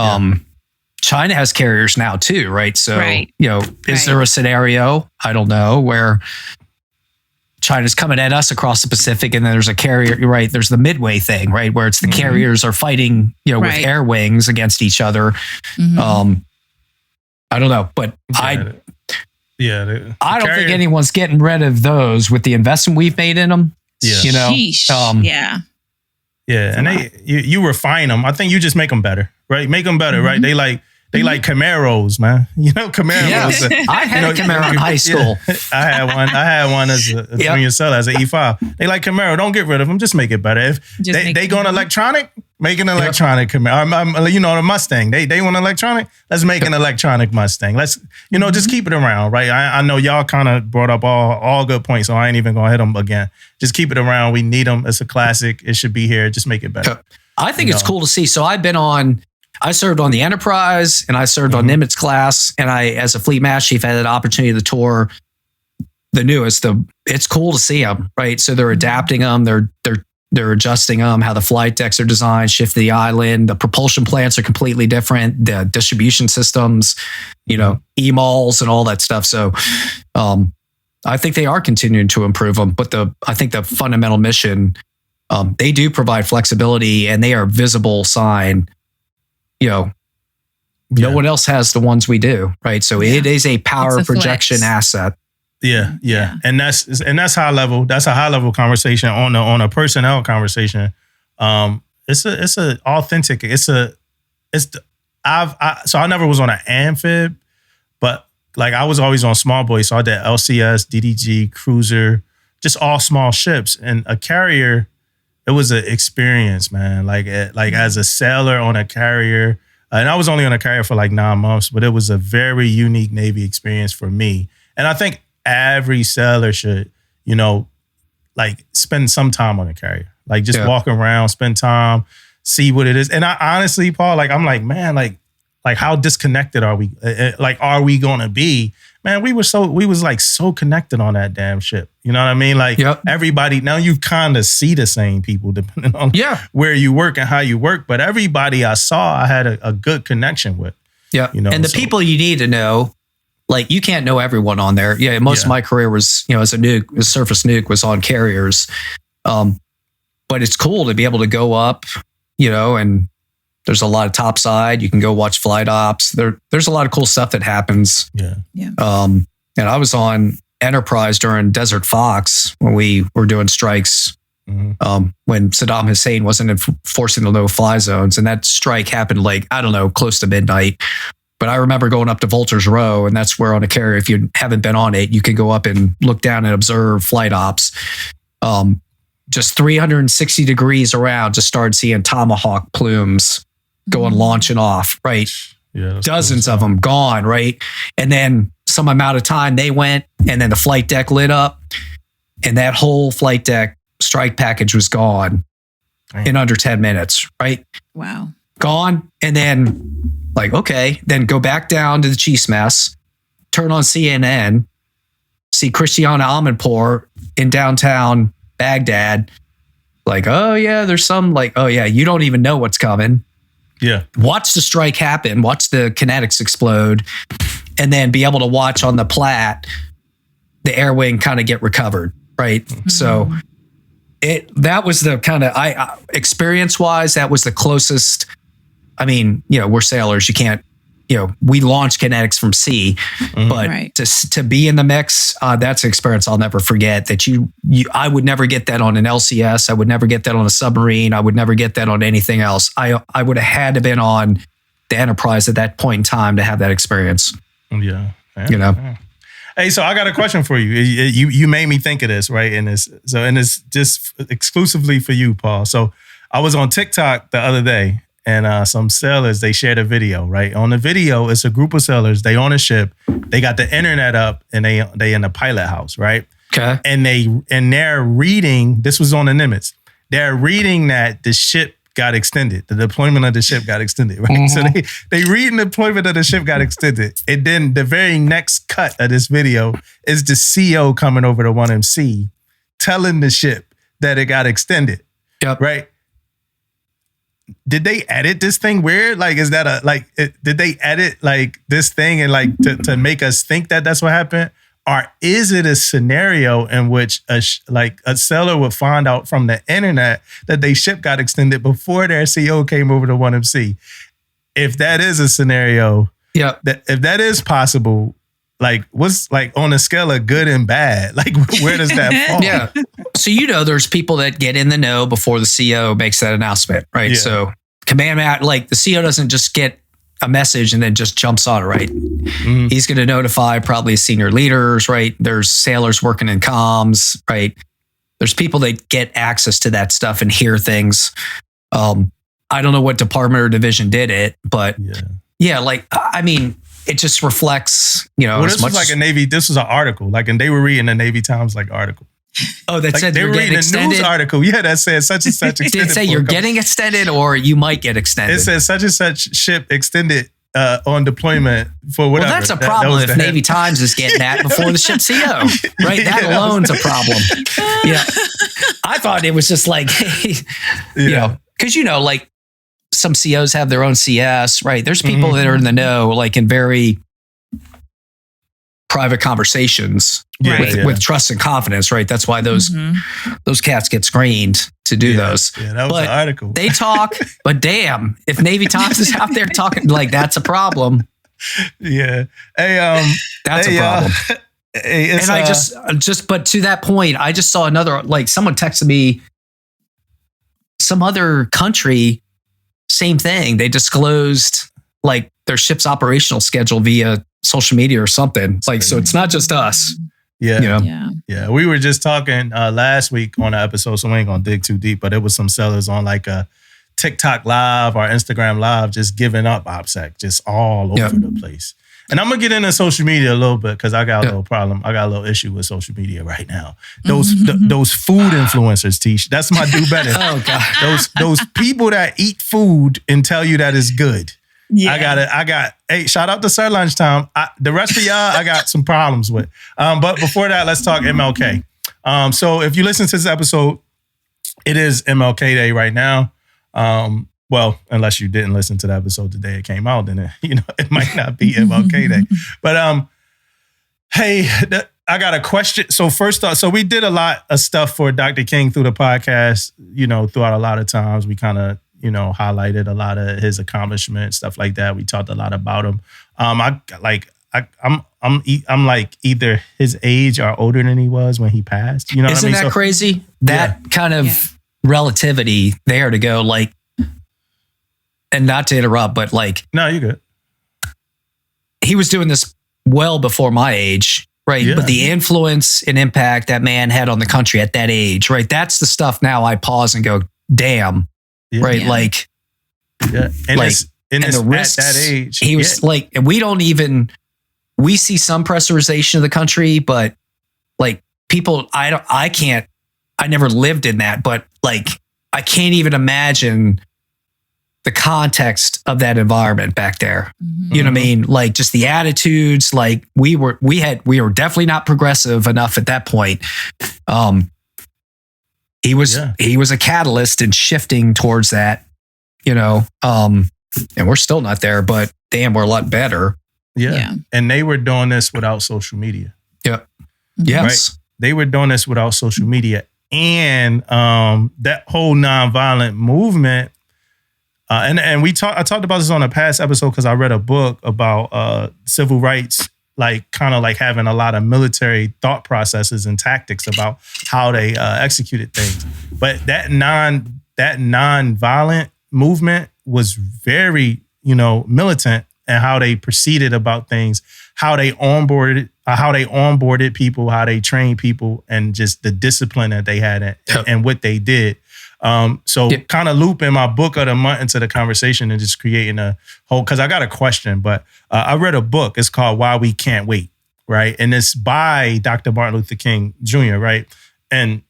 China has carriers now too, right? So, you know, is there a scenario, I don't know, where China's coming at us across the Pacific and then there's a carrier, right? There's the Midway thing, right? Where it's the carriers are fighting, you know, with air wings against each other. Mm-hmm. I don't know, but I don't think anyone's getting rid of those with the investment we've made in them. Yeah. You know, and you refine them. I think you just make them better, right? Make them better, right? They like Camaros, man. You know, Camaros. Yeah. I had a Camaro in high school. Yeah. I had one as a junior seller, as an E5. They like Camaro. Don't get rid of them. Just make it better. If they going electronic, make an electronic Camaro. You know, the Mustang. They want electronic. Let's make an electronic Mustang. Let's, you know, just keep it around, right? I know y'all kind of brought up all good points, so I ain't even gonna hit them again. Just keep it around. We need them. It's a classic. It should be here. Just make it better. I think it's cool to see. So I served on the Enterprise and I served on Nimitz class, and I, as a fleet master chief, had an opportunity to tour the newest. It's cool to see them, right? So they're adapting them, they're adjusting them, how the flight decks are designed, shift the island, the propulsion plants are completely different, the distribution systems, you know, EMALs and all that stuff. So I think they are continuing to improve them, but I think the fundamental mission, they do provide flexibility and they are a visible sign. You know, no one else has the ones we do, right? So it is a power projection asset. Yeah. And that's high level. That's a high level conversation on a personnel conversation. It's a authentic. So I never was on an amphib, but like I was always on small boys. So I did LCS, DDG, cruiser, just all small ships, and a carrier. It was an experience, man. Like as a sailor on a carrier, and I was only on a carrier for like 9 months, but it was a very unique Navy experience for me. And I think every sailor should, you know, like spend some time on a carrier, like just walk around, spend time, see what it is. And I honestly, Paul, like I'm like, man, like how disconnected are we? Like, are we gonna be? Man, we was so connected on that damn ship. You know what I mean? Like everybody, now you kind of see the same people depending on where you work and how you work. But everybody I saw, I had a good connection with. Yeah. You know, and the people you need to know, like you can't know everyone on there. Yeah. Most of my career was, you know, as a surface nuke was on carriers. But it's cool to be able to go up, you know, and There's a lot of topside. You can go watch flight ops. There's a lot of cool stuff that happens. Yeah. And I was on Enterprise during Desert Fox when we were doing strikes. When Saddam Hussein wasn't enforcing the no-fly zones, and that strike happened like, I don't know, close to midnight. But I remember going up to Vulture's Row, and that's where on a carrier, if you haven't been on it, you can go up and look down and observe flight ops. Just 360 degrees around, just started seeing Tomahawk plumes going launching off, right? Yeah, dozens of them gone, right? And then some amount of time they went, and then the flight deck lit up, and that whole flight deck strike package was gone in under 10 minutes, right? Wow. Gone. And then like, okay, then go back down to the Chiefs mess, turn on CNN, see Christiana Amanpour in downtown Baghdad. Like, oh yeah, there's some like, oh yeah, you don't even know what's coming. Yeah. Watch the strike happen, watch the kinetics explode, and then be able to watch on the plat, the air wing kind of get recovered, right? So that was the kind of, experience wise, that was the closest. I mean, we're sailors. You can't, we launch kinetics from sea, but to be in the mix, that's an experience I'll never forget. That I would never get that on an LCS. I would never get that on a submarine. I would never get that on anything else. I would have had to been on the Enterprise at that point in time to have that experience. Yeah. Yeah. Hey, so I got a question for you. You made me think of this, right? And it's just exclusively for you, Paul. So I was on TikTok the other day, and some sailors, they shared a video, right? On the video, it's a group of sailors. They on a ship. They got the internet up, and they in the pilot house, right? Okay. And they're reading. This was on the Nimitz. They're reading that the ship got extended. The deployment of the ship got extended, right? So they read the deployment of the ship got extended. And then the very next cut of this video is the CO coming over to 1MC telling the ship that it got extended. Yep. Right? Did they edit this thing weird? Like, is that did they edit like this thing and like to make us think that that's what happened? Or is it a scenario in which a seller would find out from the internet that their ship got extended before their CO came over to 1MC? If that is a scenario, if that is possible, like what's like on a scale of good and bad, like where does that fall? Yeah. So there's people that get in the know before the CO makes that announcement, right? Yeah. So command like the CO doesn't just get a message and then just jumps on it, right? He's going to notify probably senior leaders, right? There's sailors working in comms, right? There's people that get access to that stuff and hear things. I don't know what department or division did it, but it just reflects, Well, this was like a Navy. This was an article, like, and they were reading the Navy Times like article. Oh, that like said they were reading a news article. Yeah, that said such and such extended. Did it say you're getting extended or you might get extended? It says such and such ship extended on deployment for whatever. Well, that's a problem if Navy Times is getting that before the ship CO, right? That alone's a problem. Yeah. I thought it was just like, because like some COs have their own CS, right? There's people that are in the know, like in very private conversations with trust and confidence, right? That's why those cats get screened to do those. Yeah, that was an article. They talk, but damn, if Navy Times is out there talking, like that's a problem. Yeah. Hey, that's a problem. And I just, but to that point, I just saw another, like someone texted me, some other country, same thing. They disclosed like their ship's operational schedule via social media or something. Like, so it's not just us. Yeah. We were just talking last week on an episode, so we ain't gonna dig too deep, but it was some sellers on like a TikTok live or Instagram live just giving up OPSEC just all over the place. And I'm gonna get into social media a little bit because I got a little problem. I got a little issue with social media right now. Those food influencers, Tish. That's my do better. Oh God. Those people that eat food and tell you that it's good. Yeah. I got. Hey, shout out to Sir Lunchtime. The rest of y'all, I got some problems with. But before that, let's talk MLK. So if you listen to this episode, it is MLK Day right now. Well, unless you didn't listen to the episode the day it came out, then it might not be MLK Day. But hey, I got a question. So first off, so we did a lot of stuff for Dr. King through the podcast. Throughout a lot of times, we kind of highlighted a lot of his accomplishments, stuff like that. We talked a lot about him. I'm like either his age or older than he was when he passed. You know Isn't what I mean? that crazy? That kind of relativity there to go like, and not to interrupt, but like, no, you're good. He was doing this well before my age, right? Yeah. But the influence and impact that man had on the country at that age, right? That's the stuff now I pause and go, damn, right? Yeah. Like, And like, and the risks at that age, he was like, and we see some pressurization of the country, but like people, I never lived in that, but like, I can't even imagine the context of that environment back there. Mm-hmm. You know what I mean? Like just the attitudes, like we were definitely not progressive enough at that point. He was a catalyst in shifting towards that, and we're still not there, but damn, we're a lot better. Yeah. And they were doing this without social media. Yep. Mm-hmm. Yes. Right? They were doing this without social media. And that whole nonviolent movement, and I talked about this on a past episode because I read a book about civil rights, like kind of like having a lot of military thought processes and tactics about how they executed things. But that nonviolent movement was very, militant and how they proceeded about things, how they onboarded people, how they trained people, and just the discipline that they had and what they did. Kind of looping my book of the month into the conversation and just creating a whole, because I got a question, but I read a book. It's called Why We Can't Wait, right? And it's by Dr. Martin Luther King Jr., right? And,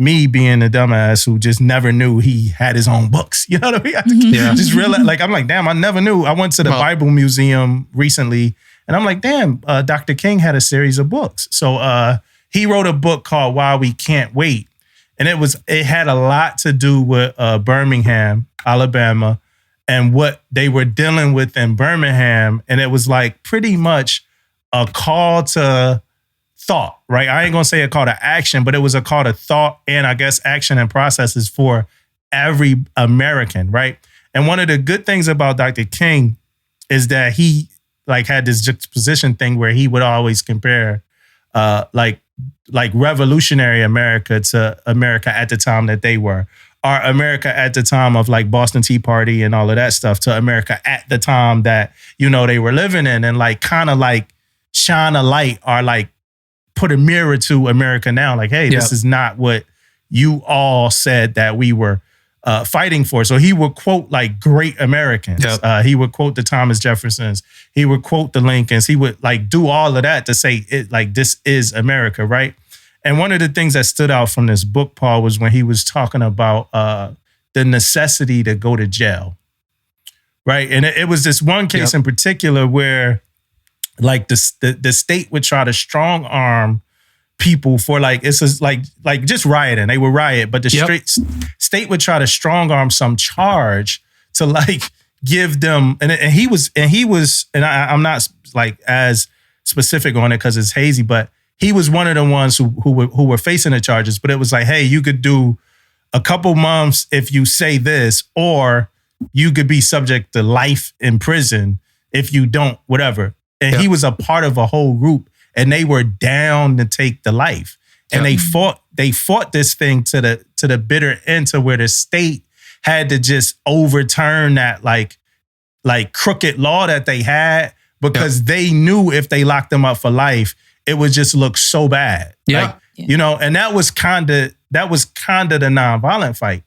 me being a dumbass who just never knew he had his own books. You know what I mean? Yeah. Just realize, like, I'm like, damn, I never knew. I went to the Bible Museum recently and I'm like, damn, Dr. King had a series of books. So he wrote a book called Why We Can't Wait. And it had a lot to do with Birmingham, Alabama, and what they were dealing with in Birmingham. And it was like pretty much a call to thought, right? I ain't gonna say a call to action, but it was a call to thought and I guess action and processes for every American, right? And one of the good things about Dr. King is that he like had this juxtaposition thing where he would always compare like revolutionary America to America at the time that they were, or America at the time of like Boston Tea Party and all of that stuff to America at the time that, they were living in, and like kind of like shine a light or like put a mirror to America now. Like, hey, this is not what you all said that we were fighting for. So he would quote like great Americans. Yep. He would quote the Thomas Jeffersons. He would quote the Lincolns. He would like do all of that to say it like this is America, right? And one of the things that stood out from this book, Paul, was when he was talking about the necessity to go to jail, right? And it was this one case in particular where like the state would try to strong arm people for like, it's just like just rioting. They would riot, but the state would try to strong arm some charge to like give them, and he was, and I'm not like as specific on it because it's hazy, but he was one of the ones who were facing the charges. But it was like, hey, you could do a couple months if you say this, or you could be subject to life in prison if you don't, whatever. And he was a part of a whole group, and they were down to take the life. And they fought this thing to the bitter end, to where the state had to just overturn that like crooked law that they had, because they knew if they locked them up for life, it would just look so bad. And that was kind of the nonviolent fight.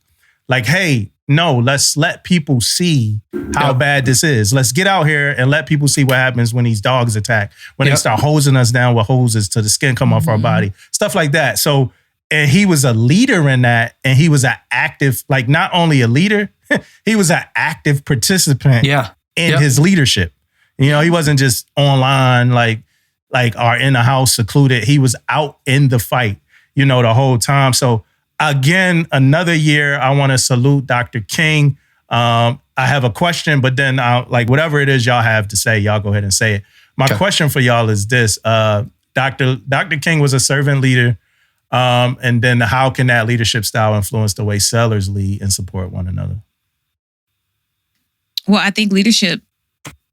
Like, hey, no, let's let people see how bad this is. Let's get out here and let people see what happens when these dogs attack, when they start hosing us down with hoses till the skin come off our body, stuff like that. So, and he was a leader in that, and he was an active, like not only a leader, he was an active participant in his leadership. He wasn't just online, like or in the house secluded. He was out in the fight, the whole time. So again, another year, I want to salute Dr. King. I have a question, but then like whatever it is y'all have to say, y'all go ahead and say it. My question for y'all is this. Dr. King was a servant leader. And then how can that leadership style influence the way sellers lead and support one another? Well, I think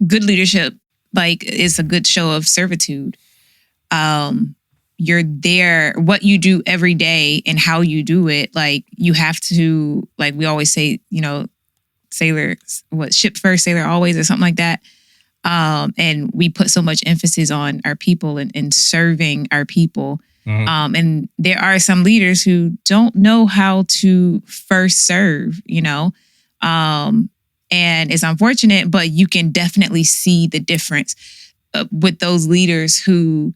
good leadership, like, is a good show of servitude. You're there, what you do every day and how you do it. Like, you have to, like we always say, ship first, sailor always, or something like that. And we put so much emphasis on our people and serving our people. Mm-hmm. And there are some leaders who don't know how to first serve, and it's unfortunate, but you can definitely see the difference with those leaders who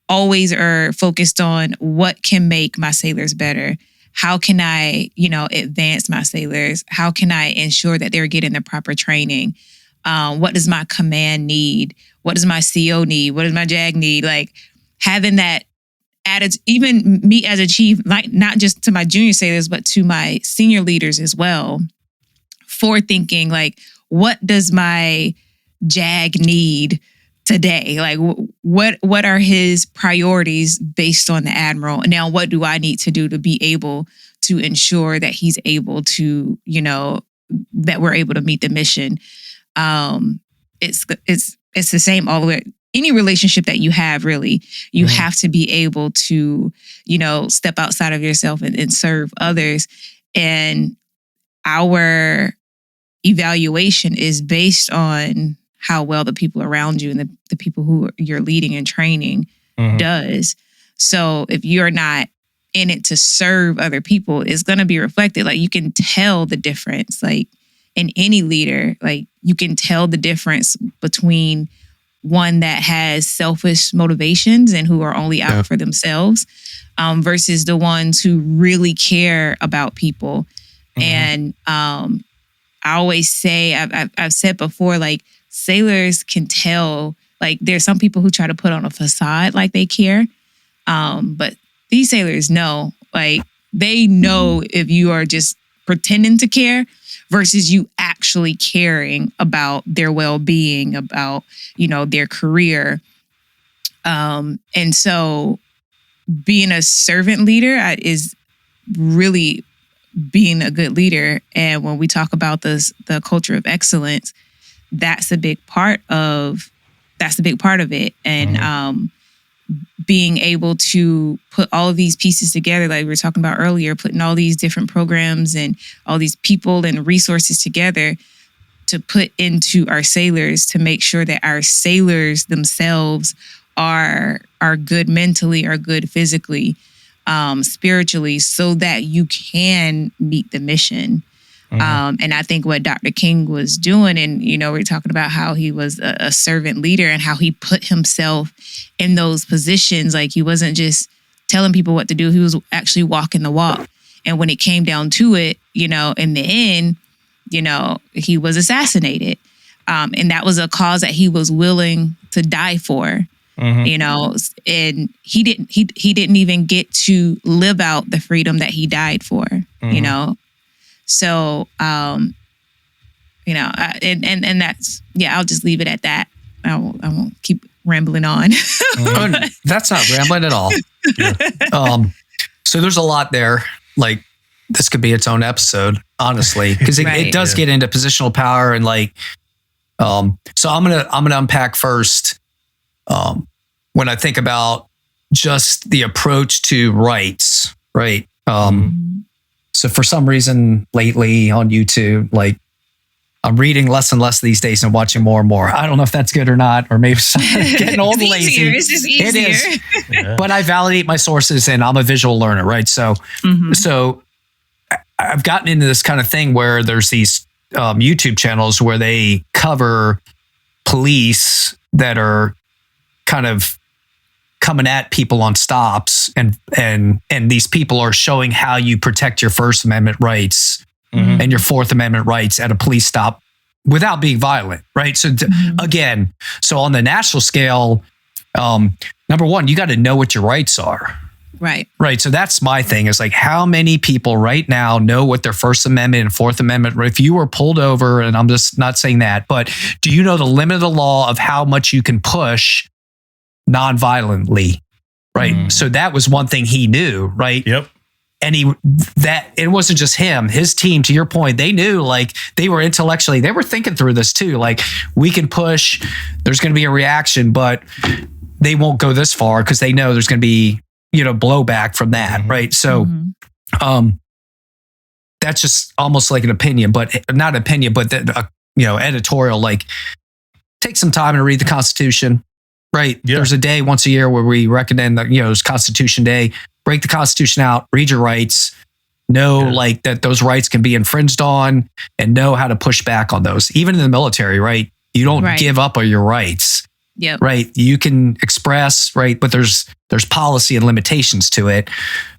always are focused on what can make my sailors better. How can I, advance my sailors? How can I ensure that they're getting the proper training? What does my command need? What does my CO need? What does my JAG need? Like, having that attitude, even me as a chief, like, not just to my junior sailors, but to my senior leaders as well, for thinking, like, what does my JAG need today? Like, what are his priorities based on the admiral? And now what do I need to do to be able to ensure that he's able to, that we're able to meet the mission? It's the same all the way. Any relationship that you have, really, you have to be able to, step outside of yourself and serve others. And our evaluation is based on how well the people around you and the people who you're leading and training does. So if you're not in it to serve other people, it's going to be reflected. Like, you can tell the difference, like, in any leader. Like, you can tell the difference between one that has selfish motivations and who are only out for themselves, versus the ones who really care about people. And I always say, I've said before, like, sailors can tell, like, there's some people who try to put on a facade like they care. But these sailors know, like, they know if you are just pretending to care versus you actually caring about their well-being, about, their career. And so being a servant leader is really being a good leader. And when we talk about the culture of excellence, that's a big part of it. And being able to put all of these pieces together, like we were talking about earlier, putting all these different programs and all these people and resources together to put into our sailors, to make sure that our sailors themselves are good mentally, are good physically, spiritually, so that you can meet the mission. And I think what Dr. King was doing, and, we're talking about how he was a servant leader and how he put himself in those positions. Like, he wasn't just telling people what to do. He was actually walking the walk. And when it came down to it, in the end, he was assassinated. And that was a cause that he was willing to die for. And he didn't even get to live out the freedom that he died for, So, and that's, I'll just leave it at that. I won't keep rambling on. That's not rambling at all. So there's a lot there. Like, this could be its own episode, honestly, because it does get into positional power and, like, so I'm gonna unpack first. When I think about just the approach to rights, right? So for some reason lately on YouTube, like, I'm reading less and less these days and watching more and more. I don't know if that's good or not, or maybe getting old and lazy. It's just easier. It is. But I validate my sources and I'm a visual learner, right? So, so I've gotten into this kind of thing where there's these YouTube channels where they cover police that are kind of coming at people on stops, and these people are showing how you protect your First Amendment rights and your Fourth Amendment rights at a police stop without being violent, right? So again, so on the national scale, number one, you got to know what your rights are. Right. So that's my thing, is like, how many people right now know what their First Amendment and Fourth Amendment, if you were pulled over, and I'm just not saying that, but do you know the limit of the law of how much you can push non-violently, right? So that was one thing he knew, right? Yep. And it wasn't just him, his team, to your point, they knew, like, they were thinking through this too. Like, we can push, there's going to be a reaction, but they won't go this far because they know there's going to be, blowback from that. Right. So, that's just almost like an opinion, but not opinion, but editorial, like, take some time to read the Constitution. Right. Yeah. There's a day once a year where we recommend that, it's Constitution Day. Break the Constitution out, read your rights, know like that those rights can be infringed on, and know how to push back on those. Even in the military, right? You don't give up on your rights. Yep. Right. You can express, right, but there's policy and limitations to it.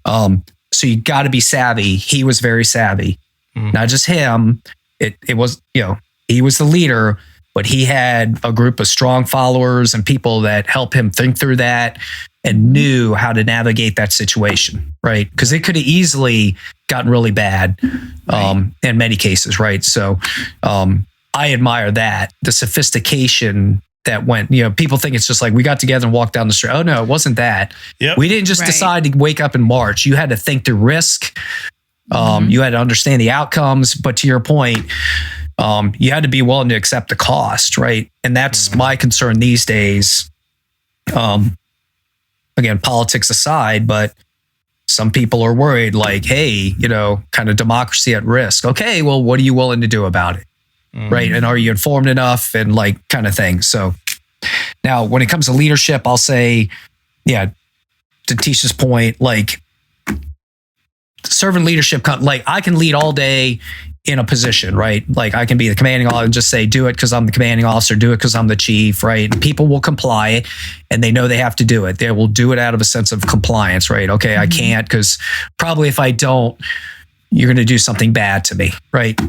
So you got to be savvy. He was very savvy. Not just him. It was, he was the leader, but he had a group of strong followers and people that helped him think through that and knew how to navigate that situation, right? Because it could have easily gotten really bad in many cases, right? So I admire that, the sophistication that went, people think it's just like we got together and walked down the street. Oh no, it wasn't that. Yep. We didn't just decide to wake up in March. You had to think through risk. You had to understand the outcomes, but to your point, you had to be willing to accept the cost, right? And that's my concern these days. Again, politics aside, but some people are worried, like, hey, kind of democracy at risk. Okay, well, what are you willing to do about it? Right? And are you informed enough and like kind of thing? So now when it comes to leadership, I'll say, to Tisha's point, like servant leadership, like I can lead all day in a position, right? Like I can be the commanding officer and just say, do it because I'm the commanding officer, do it because I'm the chief, right? And people will comply and they know they have to do it. They will do it out of a sense of compliance, right? Okay, I can't because probably if I don't, you're going to do something bad to me, right?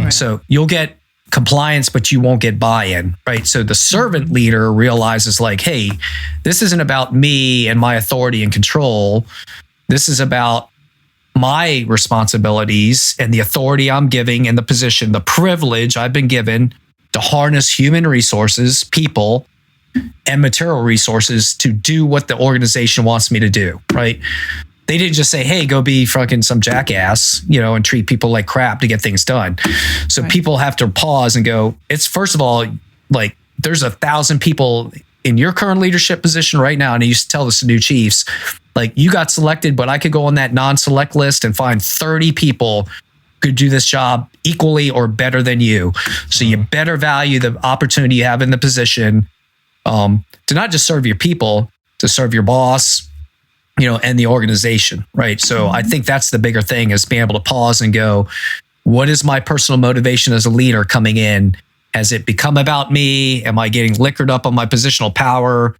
So you'll get compliance, but you won't get buy-in, right? So the servant leader realizes like, hey, this isn't about me and my authority and control. This is about my responsibilities and the authority I'm giving and the position, the privilege I've been given to harness human resources, people, and material resources to do what the organization wants me to do, right? They didn't just say, hey, go be fucking some jackass, and treat people like crap to get things done. So people have to pause and go, it's first of all, like there's 1,000 people in your current leadership position right now. And I used to tell this to new chiefs, like you got selected, but I could go on that non-select list and find 30 people could do this job equally or better than you. So you better value the opportunity you have in the position to not just serve your people, to serve your boss, and the organization, right? So I think that's the bigger thing is being able to pause and go, what is my personal motivation as a leader coming in? Has it become about me? Am I getting liquored up on my positional power?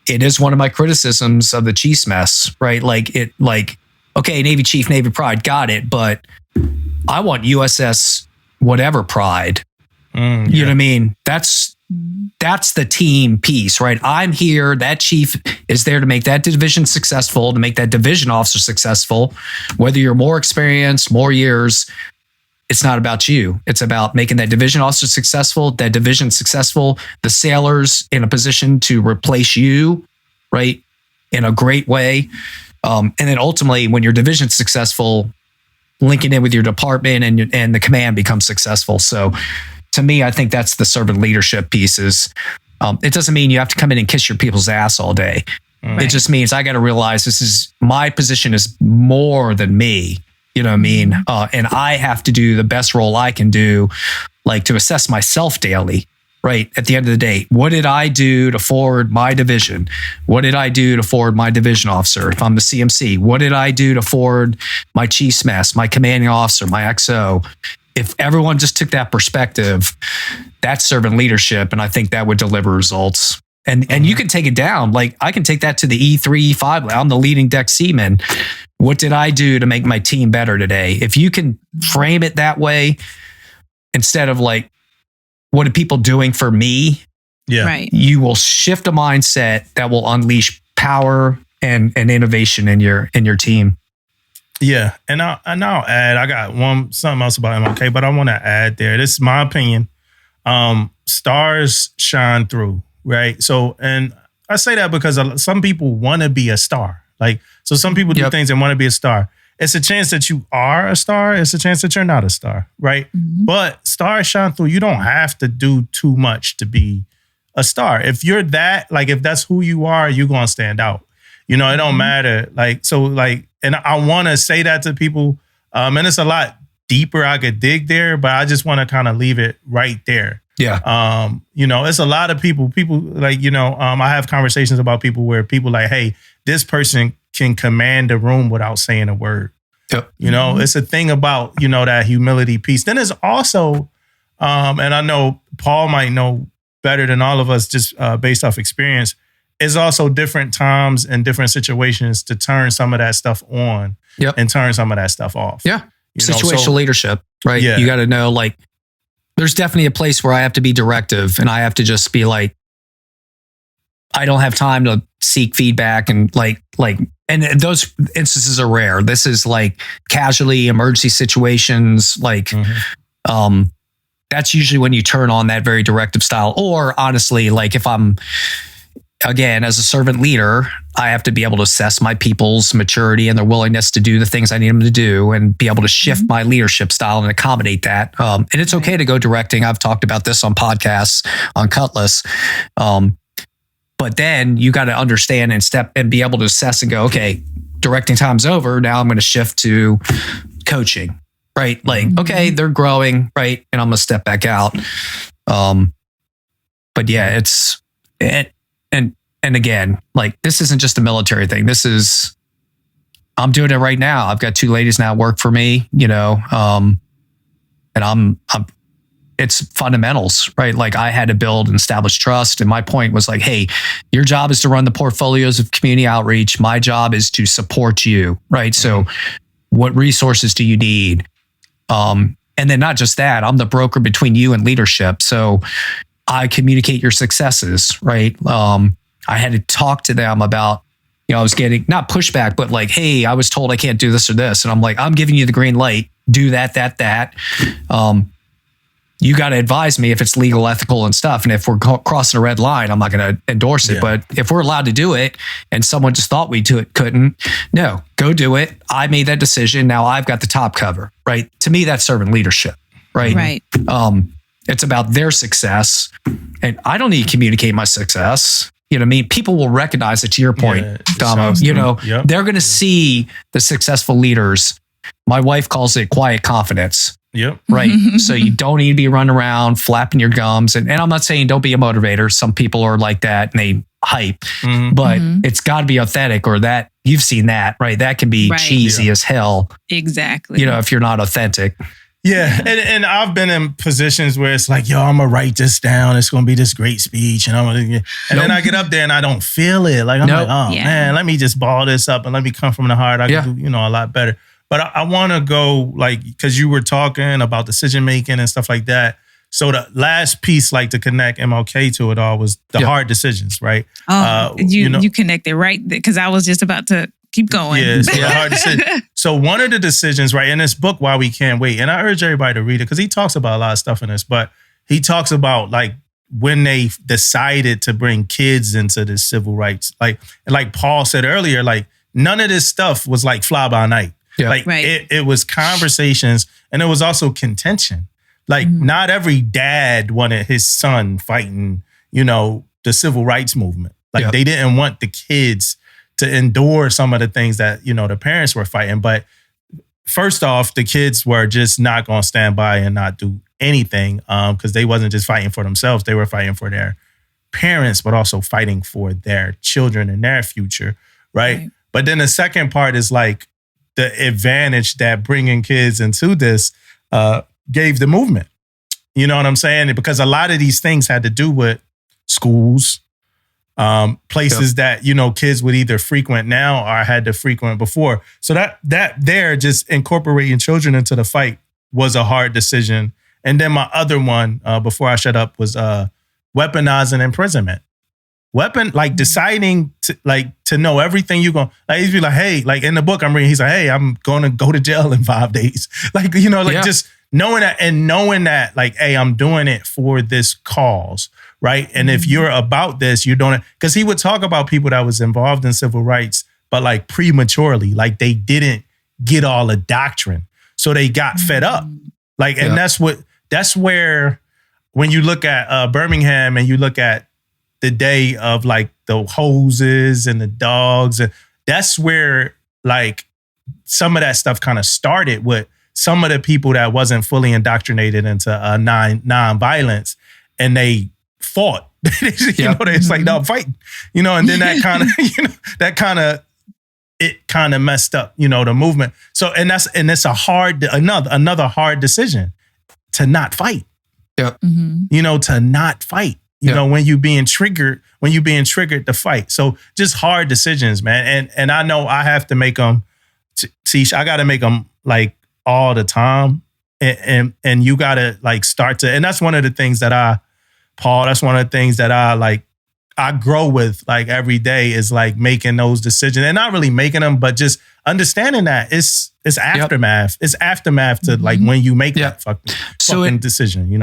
It is one of my criticisms of the Chiefs mess, right? Okay, Navy Chief, Navy Pride, got it. But I want USS whatever Pride. You know what I mean? That's the team piece, right? I'm here. That chief is there to make that division successful, to make that division officer successful. Whether you're more experienced, more years, it's not about you. It's about making that division officer successful, that division successful, the sailors in a position to replace you, right? In a great way. And then ultimately, when your division's successful, linking in with your department and the command becomes successful. So to me, I think that's the servant leadership pieces. It doesn't mean you have to come in and kiss your people's ass all day. It just means I got to realize my position is more than me. You know what I mean? And I have to do the best role I can do, like to assess myself daily, right? At the end of the day, what did I do to forward my division? What did I do to forward my division officer? If I'm the CMC, what did I do to forward my chief's mess, my commanding officer, my XO? If everyone just took that perspective, that's servant leadership. And I think that would deliver results. And you can take it down. Like I can take that to the E3, E5. I'm the leading deck seaman. What did I do to make my team better today? If you can frame it that way, instead of like, what are people doing for me? Yeah. Right. You will shift a mindset that will unleash power and innovation in your team. Yeah, and I'll add. I got something else about MLK, but I want to add there. This is my opinion. Stars shine through, right? So, and I say that because some people want to be a star. Like, so some people do things and want to be a star. It's a chance that you are a star. It's a chance that you're not a star, right? Mm-hmm. But stars shine through. You don't have to do too much to be a star. If you're that, like, if that's who you are, you're going to stand out. You know, it don't matter. Like, so like, and I want to say that to people. And it's a lot deeper I could dig there, but I just want to kind of leave it right there. Yeah. You know, it's a lot of people like, you know, I have conversations about people where people like, hey, this person can command a room without saying a word. Yep. You know, it's a thing about, you know, that humility piece. Then there's also, and I know Paul might know better than all of us just based off experience, is also different times and different situations to turn some of that stuff on and turn some of that stuff off. Yeah. You know, Situational leadership, right? Yeah. You got to know, like, there's definitely a place where I have to be directive and I have to just be like, I don't have time to seek feedback and and those instances are rare. This is like casualty, emergency situations, like, that's usually when you turn on that very directive style. Or honestly, like if I'm, again, as a servant leader, I have to be able to assess my people's maturity and their willingness to do the things I need them to do and be able to shift my leadership style and accommodate that. And it's okay to go directing. I've talked about this on podcasts on Cutlass. But then you got to understand and be able to assess and go, okay, directing time's over. Now I'm going to shift to coaching, right? Like, okay, they're growing, right? And I'm going to step back out. But yeah, it's, and again, like, this isn't just a military thing. This is, I'm doing it right now. I've got 2 ladies now work for me, you know, and it's fundamentals, right? Like, I had to build and establish trust. And my point was like, hey, your job is to run the portfolios of community outreach. My job is to support you, right? So what resources do you need? And then not just that, I'm the broker between you and leadership. So I communicate your successes, right? I had to talk to them about, you know, I was getting not pushback, but like, hey, I was told I can't do this or this. And I'm like, I'm giving you the green light. Do that. You got to advise me if it's legal, ethical and stuff. And if we're crossing a red line, I'm not going to endorse it. Yeah. But if we're allowed to do it and someone just thought we couldn't, no, go do it. I made that decision. Now I've got the top cover, right? To me, that's servant leadership, right? Right. It's about their success. And I don't need to communicate my success. You know what I mean? People will recognize it, to your point, Damo. You know, they're going to see the successful leaders. My wife calls it quiet confidence. Yep. Right. So you don't need to be running around flapping your gums. And I'm not saying don't be a motivator. Some people are like that and they hype, but it's got to be authentic, or that you've seen that, right? That can be cheesy as hell. Exactly. You know, if you're not authentic. Yeah. And I've been in positions where it's like, yo, I'm going to write this down. It's going to be this great speech. And then I get up there and I don't feel it. Like, I'm like, oh man, let me just ball this up and let me come from the heart. I can do, you know, a lot better. But I want to go, like, because you were talking about decision making and stuff like that. So the last piece, like, to connect MLK to it all was the hard decisions, right? Oh, you connected right, because I was just about to keep going. Yeah, so the hard decision. So one of the decisions, right, in this book, Why We Can't Wait, and I urge everybody to read it because he talks about a lot of stuff in this, but he talks about, like, when they decided to bring kids into the civil rights, like Paul said earlier, like, none of this stuff was like fly by night. Yeah. Like, it was conversations, and it was also contention. Like, not every dad wanted his son fighting, you know, the civil rights movement. Like, they didn't want the kids to endure some of the things that, you know, the parents were fighting. But first off, the kids were just not going to stand by and not do anything, because they wasn't just fighting for themselves. They were fighting for their parents, but also fighting for their children and their future, right? But then the second part is, like, the advantage that bringing kids into this gave the movement. You know what I'm saying? Because a lot of these things had to do with schools, places that, you know, kids would either frequent now or had to frequent before. So that there, just incorporating children into the fight was a hard decision. And then my other one, before I shut up, was weaponizing imprisonment. Deciding to know everything you're going, like, he'd be like, hey, like, in the book I'm reading, he's like, hey, I'm going to go to jail in 5 days. Like, you know, like, just knowing that, like, hey, I'm doing it for this cause, right? And if you're about this, you're doing it. Because he would talk about people that was involved in civil rights but like prematurely. Like they didn't get all the doctrine. So they got fed up. Like, and that's where, when you look at Birmingham and you look at the day of like the hoses and the dogs, and that's where like some of that stuff kind of started with some of the people that wasn't fully indoctrinated into non-violence, and they fought. It's like, no, I'm fighting. And then that kind of, it kind of messed up, the movement. So, and it's another hard decision to not fight. Yeah. To not fight. When you being triggered to fight. So just hard decisions, man. And I know I have to make them. I got to make them like all the time, and you got to like start to. And that's one of the things that I grow with like every day, is like making those decisions, and not really making them, but just understanding that it's aftermath. It's aftermath to like when you make that fucking decision.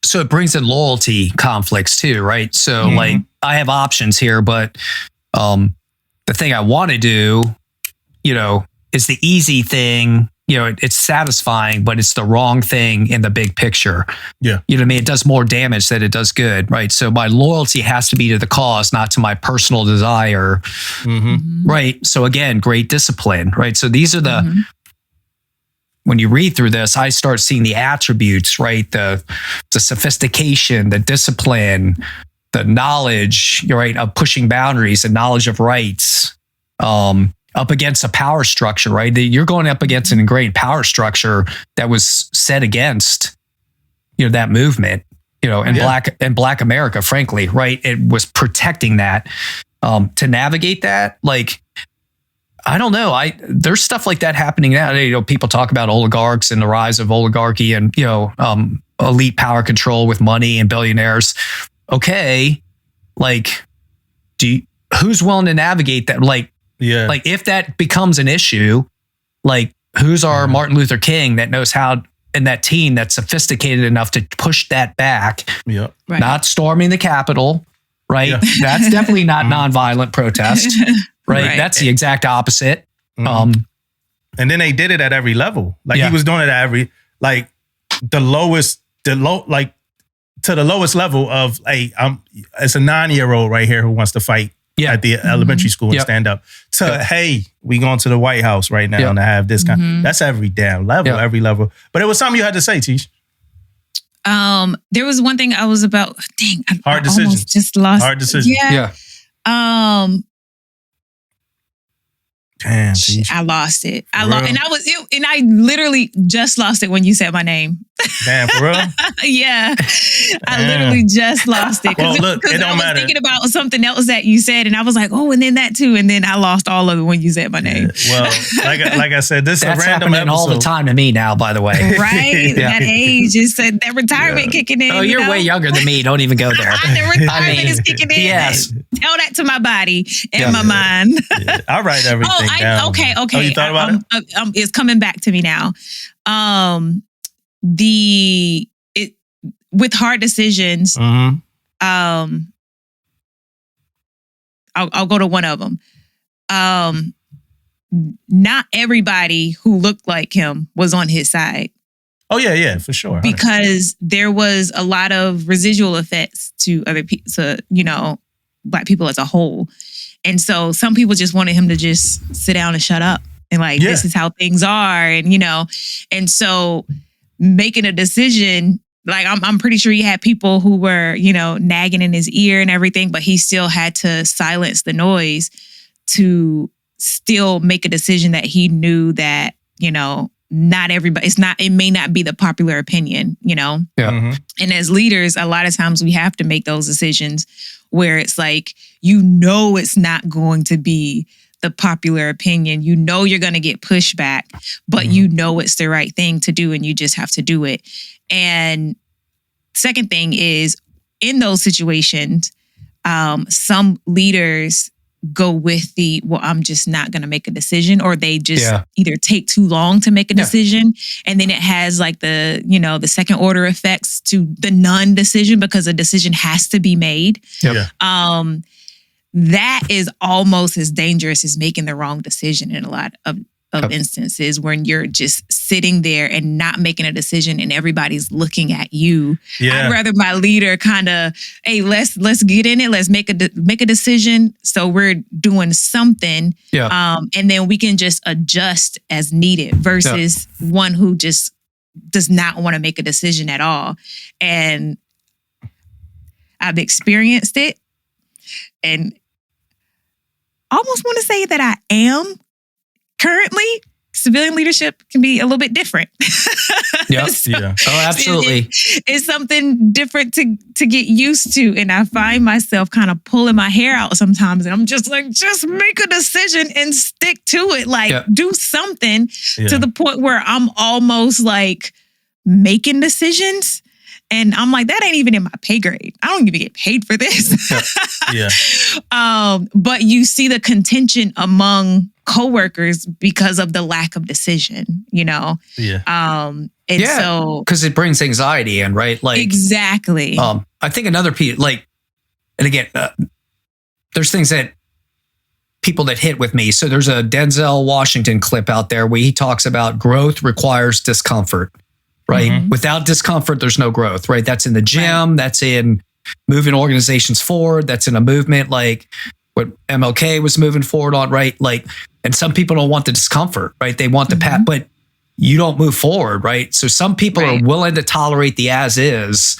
So it brings in loyalty conflicts too, right? So like I have options here, but the thing I want to do, is the easy thing. It's satisfying, but it's the wrong thing in the big picture. Yeah. You know what I mean? It does more damage than it does good, right? So my loyalty has to be to the cause, not to my personal desire. Right. So again, great discipline, right? So these are when you read through this, I start seeing the attributes, right? The sophistication, the discipline, the knowledge, right, of pushing boundaries, the knowledge of rights, up against a power structure, right? You're going up against an ingrained power structure that was set against, that movement, and Black America, frankly, right? It was protecting that. To navigate that, like, I don't know. There's stuff like that happening now. People talk about oligarchs and the rise of oligarchy and, elite power control with money and billionaires. Okay. Like, who's willing to navigate that? Like, like if that becomes an issue, like who's our Martin Luther King that knows how, and that team that's sophisticated enough to push that back, right. Not storming the Capitol, right? Yeah. That's definitely not nonviolent protest, right? That's the exact opposite. And then they did it at every level. Like he was doing it at every, like to the lowest level of it's a 9-year-old right here who wants to fight at the elementary school and stand up to, hey, we going to the White House right now to have this kind. That's every damn level, every level. But it was something you had to say, Tish. There was one thing I was about. Dang, hard decision. Almost just lost. Hard decision. Yeah. Damn, Tish. I lost it. And I literally just lost it when you said my name. Damn, for real? Yeah. I literally just lost it. Well, look, it don't I was matter. thinking about something else that you said, and I was like, oh, and then that too. And then I lost all of it when you said my name. Well, like I said, this is a That's random happening episode. all the time to me now, by the way. Right? That age is that retirement kicking in. Oh, you're way younger than me. Don't even go there. The retirement is kicking in. Yes. Tell that to my body and my mind. I write everything down. Okay. Oh, you thought about it? It's coming back to me now. With hard decisions, I'll go to one of them. Not everybody who looked like him was on his side. Oh yeah, for sure. Because there was a lot of residual effects to other people, to Black people as a whole, and so some people just wanted him to just sit down and shut up and this is how things are, and so making a decision. Like, I'm pretty sure he had people who were, nagging in his ear and everything, but he still had to silence the noise to still make a decision that he knew that, not everybody, it may not be the popular opinion, Yeah. And as leaders, a lot of times we have to make those decisions where it's like, it's not going to be the popular opinion. You're going to get pushback, but it's the right thing to do and you just have to do it. And second thing is, in those situations, some leaders go with I'm just not going to make a decision, or they just either take too long to make a decision. And then it has like the second order effects to the non-decision because a decision has to be made. Yeah. that is almost as dangerous as making the wrong decision in a lot of instances, when you're just sitting there and not making a decision and everybody's looking at you. I'd rather my leader kind of, hey, let's get in it. Let's make a decision. So we're doing something. And then we can just adjust as needed versus one who just does not want to make a decision at all. And I've experienced it, and almost want to say that I am currently. Civilian leadership can be a little bit different. Oh, absolutely. It's something different to get used to. And I find myself kind of pulling my hair out sometimes. And I'm just like, just make a decision and stick to it. Like, do something to the point where I'm almost like making decisions. And I'm like, that ain't even in my pay grade. I don't even get paid for this. But you see the contention among coworkers because of the lack of decision, you know? So because it brings anxiety in, right? Like exactly. I think another piece, like, and again, there's things that people that hit with me. So there's a Denzel Washington clip out there where he talks about growth requires discomfort. Right? Without discomfort, there's no growth, right? That's in the gym. That's in moving organizations forward. That's in a movement like what MLK was moving forward on, right? Like, and some people don't want the discomfort, right? They want the path, but you don't move forward, right? So some people are willing to tolerate the as is,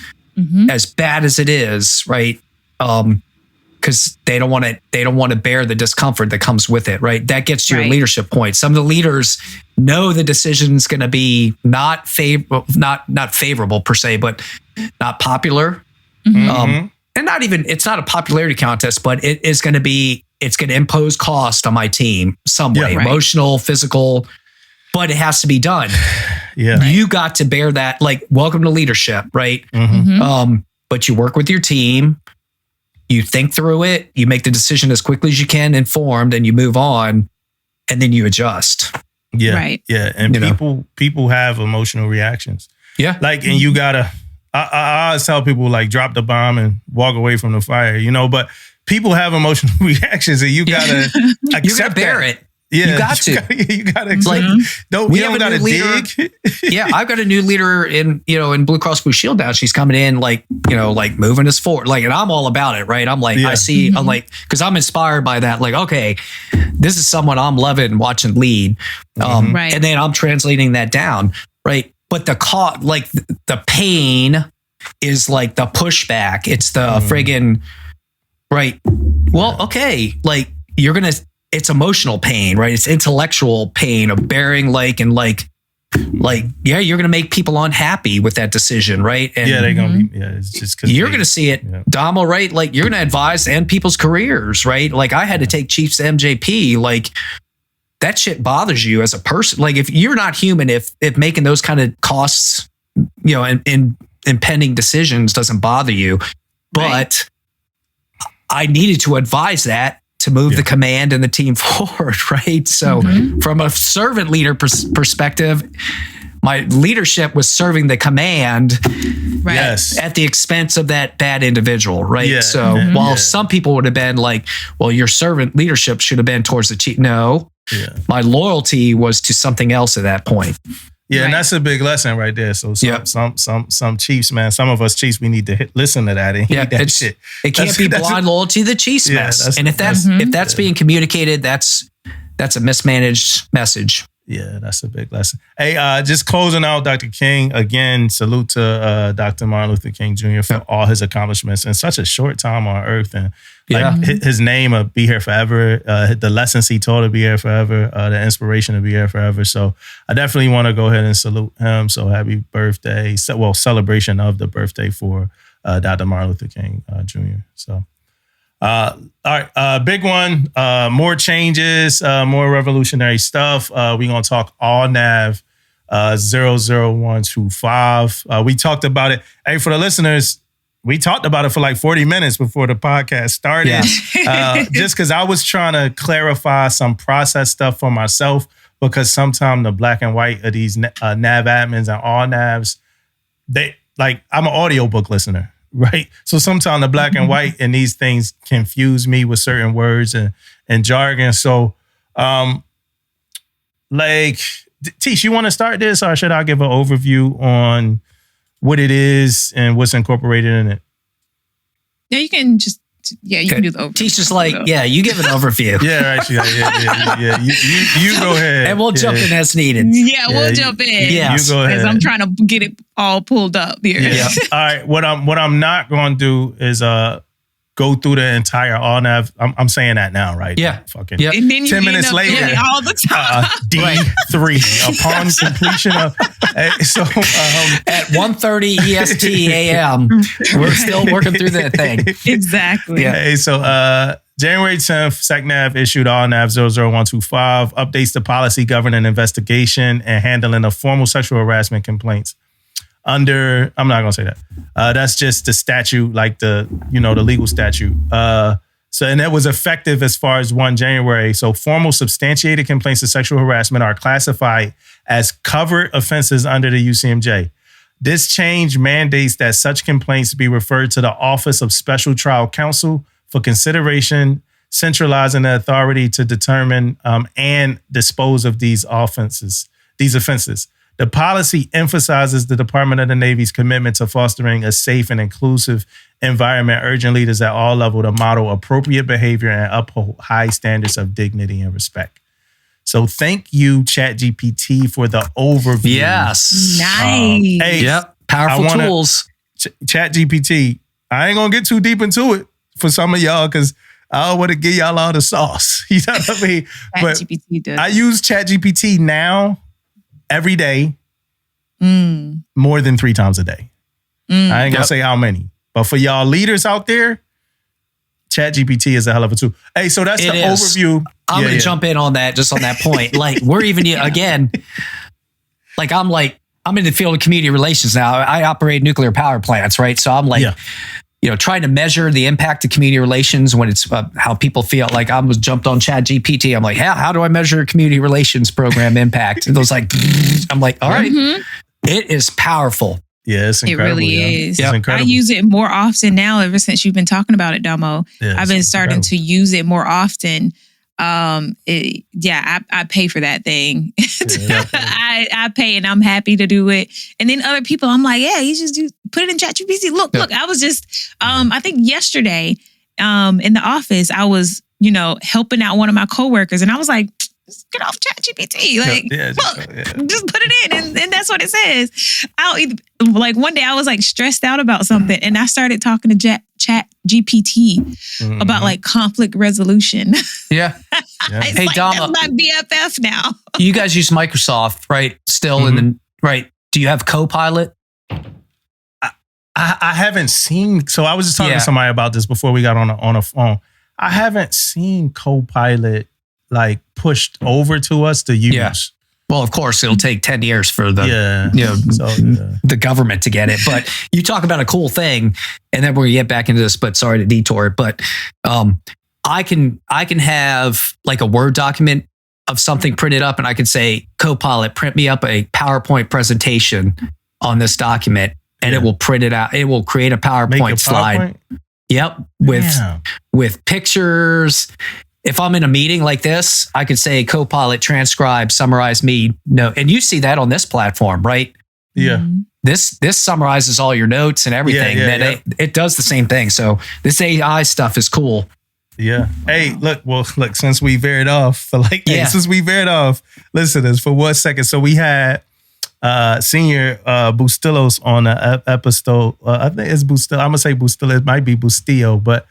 as bad as it is, right? Because they don't want to bear the discomfort that comes with it, right? That gets to your leadership point. Some of the leaders know the decision's going to be not favorable per se, but not popular. And not even, it's not a popularity contest, but it's going to impose cost on my team some way, emotional, physical, but it has to be done. You got to bear that, like, welcome to leadership, right? But you work with your team. You think through it, you make the decision as quickly as you can, informed, and you move on, and then you adjust. And people have emotional reactions. Like, and you gotta, I always tell people, like, drop the bomb and walk away from the fire, you know, but people have emotional reactions, and you gotta accept you gotta bear it. You got to. You got to. Like, we don't got to dig. I've got a new leader in Blue Cross Blue Shield now. She's coming in, like, like moving us forward. Like, and I'm all about it, right? I'm like, I see, I'm like, because I'm inspired by that. Like, okay, this is someone I'm loving and watching lead. And then I'm translating that down, right? But the pain is like the pushback. It's the friggin', right? Well, okay, like, you're going to, it's emotional pain, right? It's intellectual pain of bearing, you're going to make people unhappy with that decision, right? And they're going to be, it's just because you're going to see it, Damo, right? Like, you're going to advise and people's careers, right? Like, I had to take chiefs to MJP, like, that shit bothers you as a person. Like, if you're not human, if making those kind of costs, and impending decisions doesn't bother you, but I needed to advise that to move the command and the team forward, right? So from a servant leader perspective, my leadership was serving the command at the expense of that bad individual, right? So while some people would have been like, well, your servant leadership should have been towards the chief. No, my loyalty was to something else at that point. And that's a big lesson right there. So some chiefs, man, some of us chiefs, we need to listen to that and hear that shit. It can't be blind loyalty to the chiefs mess. And if that's being communicated, that's a mismanaged message. Yeah, that's a big lesson. Hey, just closing out, Dr. King, again, salute to Dr. Martin Luther King Jr. for all his accomplishments in such a short time on earth. And his name will be here forever. The lessons he taught will be here forever. The inspiration will be here forever. So I definitely want to go ahead and salute him. So happy birthday. Well, celebration of the birthday for Dr. Martin Luther King Jr. So. All right, big one, more changes, more revolutionary stuff. We're going to talk all nav 00125. We talked about it. Hey, for the listeners, we talked about it for like 40 minutes before the podcast started. Just because I was trying to clarify some process stuff for myself, because sometimes the black and white of these nav admins and all navs, I'm an audiobook listener. right? So sometimes the black and white and these things confuse me with certain words and jargon. So, like, Tish, you want to start this, or should I give an overview on what it is and what's incorporated in it? Yeah, you can just, you can do the overview. Tish is like, you give an overview. Yeah, actually, yeah. You go ahead. And we'll jump in as needed. Yeah, we'll jump in. Yes. You go ahead. Because I'm trying to get it all pulled up here. Yeah. All right. What I'm not going to do is go through the entire RNAV. I'm saying that now, right? Yeah. Fucking. Yep. And then you 10 end minutes up later, doing it all the time. D3 upon completion of. So At 1:30 EST AM, we're still working through that thing. Exactly. Yeah. Hey, so January 10th, SecNav issued RNAV 00125, updates the policy governing investigation and handling of formal sexual harassment complaints. I'm not going to say that. That's just the statute, like the legal statute. And that was effective as far as 1 January. So formal substantiated complaints of sexual harassment are classified as covered offenses under the UCMJ. This change mandates that such complaints be referred to the Office of Special Trial Counsel for consideration, centralizing the authority to determine and dispose of these offenses. The policy emphasizes the Department of the Navy's commitment to fostering a safe and inclusive environment, urging leaders at all levels to model appropriate behavior and uphold high standards of dignity and respect. So thank you, ChatGPT, for the overview. Yes. Nice. Hey, Yep. Powerful tools. ChatGPT, I ain't going to get too deep into it for some of y'all because I don't want to give y'all all the sauce. You know what I mean? But ChatGPT does. I use ChatGPT now every day, more than 3 times a day. I ain't going to say how many. But for y'all leaders out there, ChatGPT is a hell of a tool. Hey, so that's overview. I'm going to jump in on that, just on that point. Like, we're even, again, like, I'm in the field of community relations now. I operate nuclear power plants, right? So I'm like, trying to measure the impact of community relations when it's how people feel. Like, I was jumped on ChatGPT. I'm like, how do I measure community relations program impact? And it was like, I'm like, all right, it is powerful. Yeah, it's incredible. It really is. It's incredible. I use it more often now ever since you've been talking about it, Domo. Yeah, I've been starting to use it more often. I pay for that thing. I pay and I'm happy to do it. And then other people, I'm like, yeah, you just put it in ChatGPT. Look, I was just, I think yesterday in the office, I was, helping out one of my coworkers and I was like, just get off ChatGPT. Like, just put it in and that's what it says. One day I was like stressed out about something and I started talking to ChatGPT about like conflict resolution. Yeah. It's Hey, like, Dama, that's my BFF now. you guys use Microsoft, right? Still right? Do you have Copilot? I haven't seen. So I was just talking to somebody about this before we got on a phone. I haven't seen Copilot like pushed over to us to use. Yeah. Well, of course, it'll take 10 years for the the government to get it. But you talk about a cool thing, and then we're gonna get back into this. But sorry to detour. But I can have like a Word document of something printed up, and I can say, Copilot, print me up a PowerPoint presentation on this document, and it will print it out. It will create a PowerPoint slide. Yep, with pictures. If I'm in a meeting like this, I could say Copilot transcribe, summarize me. No, and you see that on this platform, right? Yeah. This summarizes all your notes and everything. It does the same thing. So this AI stuff is cool. Yeah. Hey, look, since we veered off, listeners, for 1 second. So we had Senior Bustillos on the episode. I think it's Bustillo. I'm going to say Bustillo. It might be Bustillo, but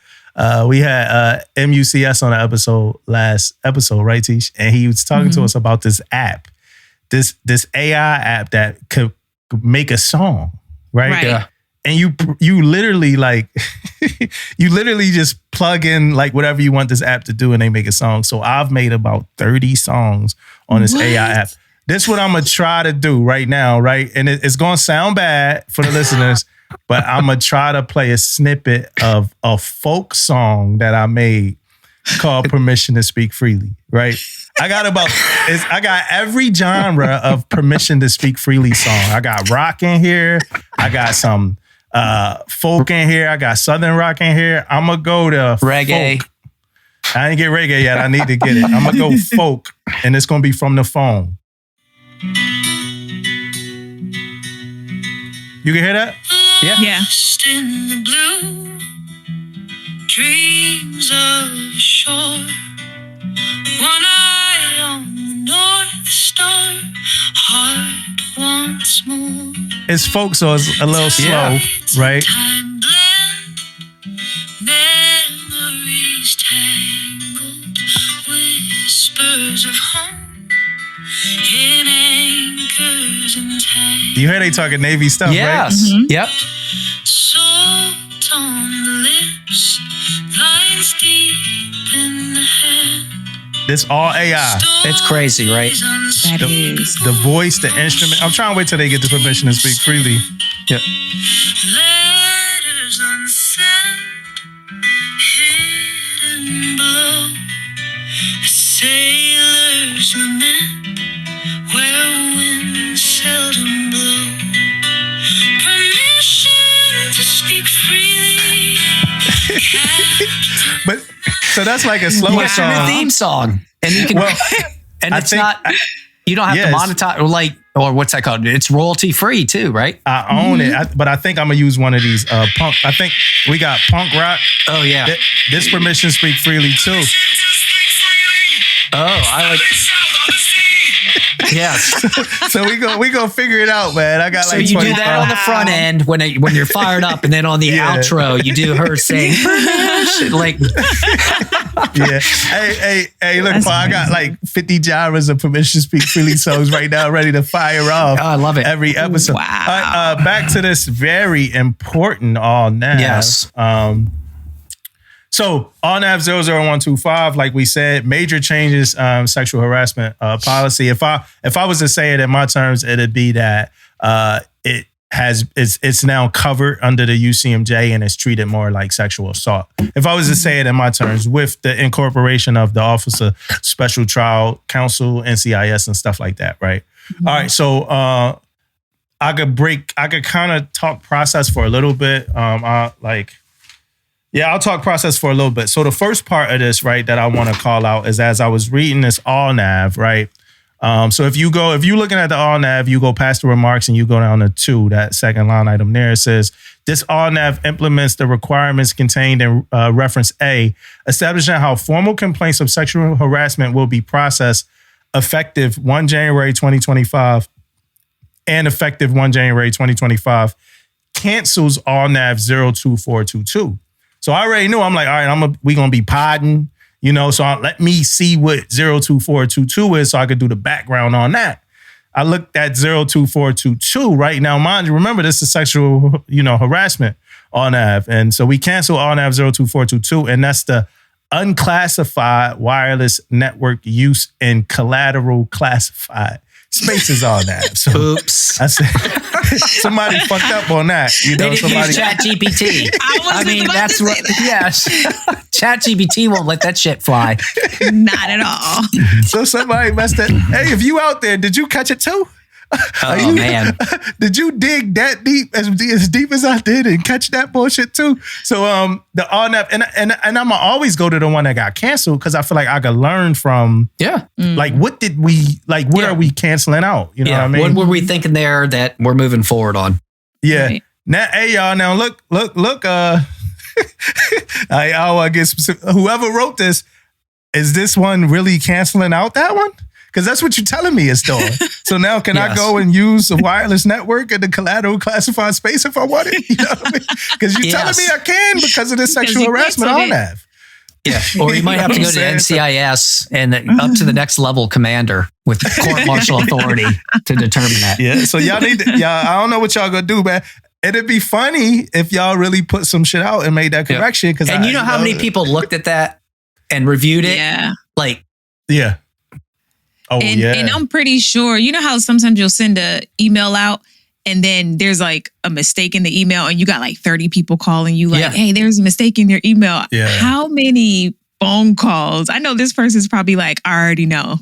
we had MUCS on the last episode, right, Tish? And he was talking to us about this app, this AI app that could make a song, right? Yeah. And you literally like, you literally just plug in like whatever you want this app to do and they make a song. So I've made about 30 songs on this AI app. This is what I'm going to try to do right now, right? And it's going to sound bad for the listeners, but I'm going to try to play a snippet of a folk song that I made called Permission to Speak Freely, right? I got every genre of Permission to Speak Freely song. I got rock in here. I got some folk in here. I got Southern rock in here. I'm going to go to reggae. Folk. I didn't get reggae yet. I need to get it. I'm going to go folk, and it's going to be from the phone. You can hear that? Yeah. Yeah. In the blue, dreams of shore, one eye on the North Star, heart once more. It's folk, so it's a little slow, right? Time blend, memories tangled, whispers of home in anchors and tangled. You hear they talking Navy stuff, Yes. right? Mm-hmm. Yep. Salt on the lips, lines deep in the hand. This all AI. It's crazy, right? That is. The voice, the instrument. I'm trying to wait till they get the permission to speak freely. Yep. Letters unsent, hidden below. A sailor's lament, where winds seldom blow. Permission to speak freely. But so that's like a slower It's your song. theme song, and you can. And I it's think- not. You don't have Yes. to monetize or what's that called? It's royalty free too, right? I own it, but I think I'm gonna use one of these punk. I think we got punk rock. Oh yeah. This permission speak freely too. Oh, I like. Yes. So we go figure it out, man. I got So like you do 25. that on the front end when you're fired up, and then on the Yeah. outro you do her saying like. Yeah. Hey, look, Paul, I got like 50 genres of permission speak freely songs right now ready to fire off. Oh, I love it. Every episode. Wow. All right, back to this very important all nav. Yes. So all nav 00125, like we said, major changes, sexual harassment policy. If I was to say it in my terms, it'd be that it's now covered under the UCMJ and it's treated more like sexual assault. If I was to say it in my terms, with the incorporation of the Office of Special Trial Counsel, NCIS, and stuff like that, right? Mm-hmm. All right, so I could kind of talk process for a little bit. I'll talk process for a little bit. So the first part of this, right, that I want to call out is as I was reading this all nav, right? So if you're looking at the all nav, you go past the remarks and you go down to 2, that second line item there, it says, this all nav implements the requirements contained in reference A, establishing how formal complaints of sexual harassment will be processed effective 1 January 2025 and effective 1 January 2025, cancels all nav 02422. So I already knew, I'm like, all right, we going to be podding. You know, so let me see what 02422 is so I could do the background on that. I looked at 02422 right now. Mind you, remember, this is sexual, harassment on nav. And so we cancel on nav 02422, and that's the unclassified wireless network use and collateral classified spaces on nav. So Oops. I said, somebody fucked up on that. They didn't use ChatGPT. That's what. Yes, ChatGPT won't let that shit fly. Not at all. So somebody messed up. Hey, if you out there, did you catch it too? Oh man, did you dig that deep, as deep as I did, and catch that bullshit too? So the all nav, and I'm gonna always go to the one that got canceled because I feel like I could learn from. Yeah. Like, what did we like? What are we canceling out? You know what I mean? What were we thinking there that we're moving forward on? Yeah. Right. Now, hey y'all, now look. I guess whoever wrote this, is this one really canceling out that one? Because that's what you're telling me it's doing. So now can I go and use a wireless network in the collateral classified space if I want it? You know what I mean? Because you're telling me I can because of this sexual harassment on nav. Yeah, or you might have to go to NCIS and up to the next level commander with court martial authority to determine that. Yeah, so y'all need to, I don't know what y'all gonna do, man. It'd be funny if y'all really put some shit out and made that correction. Because and you know how many people looked at that and reviewed it? Yeah. Like, yeah. Oh, And I'm pretty sure, you know how sometimes you'll send an email out and then there's like a mistake in the email and you got like 30 people calling you like, hey, there's a mistake in your email. Yeah. How many phone calls. I know this person's probably like, I already know.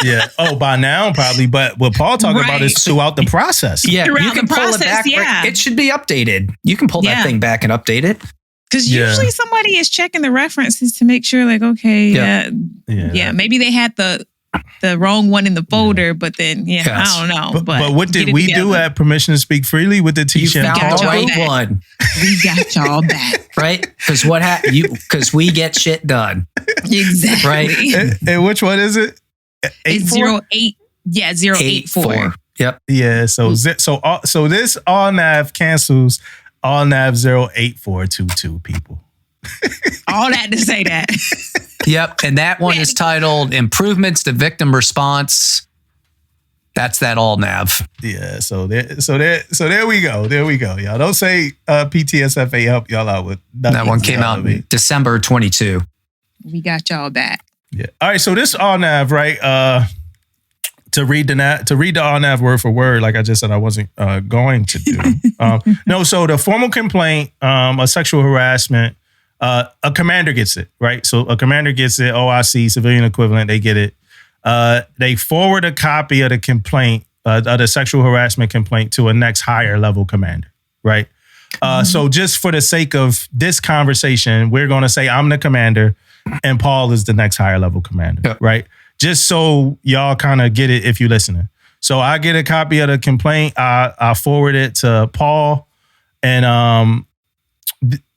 Yeah. Oh, by now probably. But what Paul talking about is throughout the process. Yeah, Throughout you can the pull process, it back. yeah. It should be updated. You can pull that thing back and update it. Because usually somebody is checking the references to make sure, like, okay, maybe they had the wrong one in the folder, but then, I don't know. But what did we do at Permission to Speak Freely with the Tisha and found Paul? the right one. We got y'all back. Right? Because what happened? Because we get shit done. Exactly. Right? And which one is it? It's 08. Yeah, 084. Yep. Yeah. So this all nav cancels all nav 08422 people. All that to say that. Yep. And that one is titled Improvements to Victim Response. That's that all nav. Yeah. So there we go. There we go. Y'all don't say PTSF ain't help y'all out with nothing. That one came out in December 22. We got y'all back. Yeah. All right. So this all nav, right? To read the all nav word for word, like I just said, I wasn't going to do. No. So the formal complaint, a sexual harassment. A commander gets it, right? So a commander gets it, OIC, civilian equivalent, they get it. They forward a copy of the complaint, of the sexual harassment complaint to a next higher level commander, right? So just for the sake of this conversation, we're going to say I'm the commander and Paul is the next higher level commander, right? Just so y'all kind of get it if you're listening. So I get a copy of the complaint, I forward it to Paul, and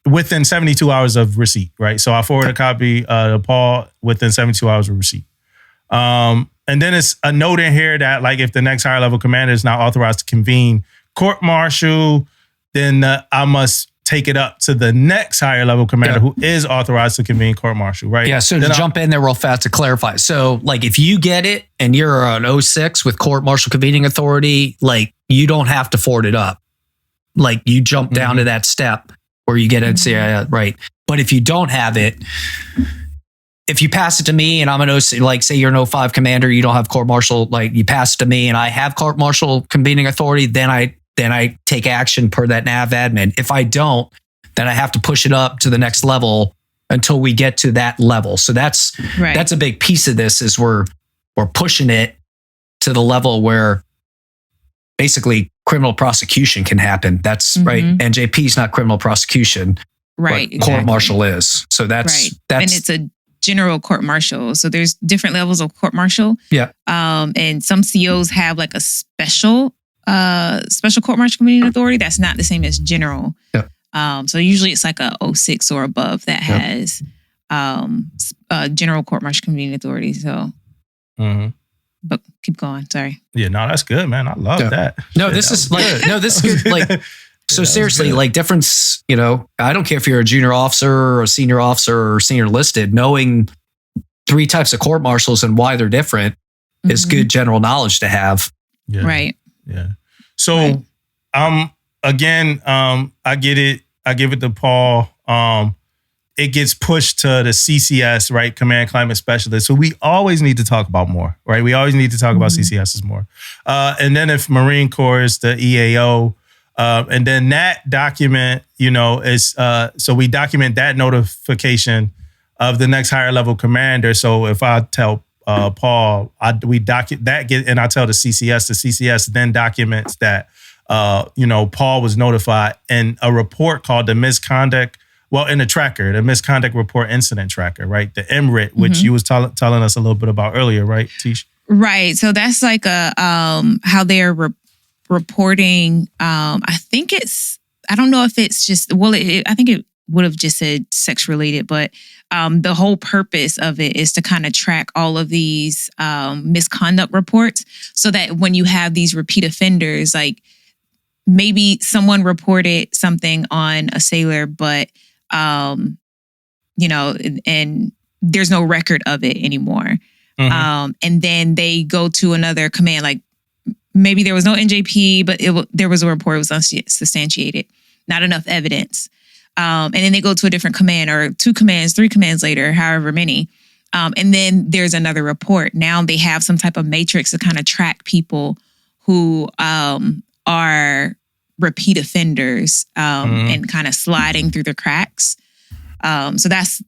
within 72 hours of receipt, right? So I forward a copy to Paul within 72 hours of receipt. And then it's a note in here that, like, if the next higher level commander is not authorized to convene court-martial, then I must take it up to the next higher level commander who is authorized to convene court-martial, right? Yeah, so to jump in there real fast to clarify. So, like, if you get it and you're an 06 with court-martial convening authority, like, you don't have to forward it up. Like, you jump down to that step where you get it and say, right. But if you don't have it, if you pass it to me and I'm an OC, like say you're an 05 commander, you don't have court-martial, like you pass it to me and I have court-martial convening authority, then I take action per that NAV admin. If I don't, then I have to push it up to the next level until we get to that level. So that's a big piece of this is we're pushing it to the level where basically criminal prosecution can happen. That's right. NJP is not criminal prosecution. Right. But court-martial is. So that's and it's a general court-martial. So there's different levels of court-martial. Yeah. And some COs have like a special court-martial convening authority. That's not the same as general. Yeah. So usually it's like a 06 or above that has general court-martial convening authority. So but keep going. Sorry. Yeah, no, that's good, man. I love that. No, Shit, this is like, no, this is good. Like, so seriously, like difference, I don't care if you're a junior officer or a senior officer or senior listed, knowing 3 types of court martials and why they're different is good general knowledge to have. Yeah. Right. Yeah. So, again, I get it. I give it to Paul. It gets pushed to the CCS, right? Command Climate Specialist. So we always need to talk about more, right? We always need to talk about CCSs more. And then if Marine Corps is the EAO, and then that document, is, so we document that notification of the next higher level commander. So if I tell Paul, we document that, and I tell the CCS then documents that, Paul was notified, and a report called the misconduct. Well, in the tracker, the misconduct report incident tracker, right? The MRIT, which you was telling us a little bit about earlier, right, Tish? Right. So that's like a how they're reporting. I think I don't know if it's just, I think it would have just said sex related, but the whole purpose of it is to kind of track all of these misconduct reports so that when you have these repeat offenders, like maybe someone reported something on a sailor, but and there's no record of it anymore. And then they go to another command, like maybe there was no NJP, but there was a report, it was unsubstantiated, not enough evidence. And then they go to a different command or 2 commands, 3 commands later, however many. And then there's another report. Now they have some type of matrix to kind of track people who are repeat offenders and kind of sliding through the cracks. So that's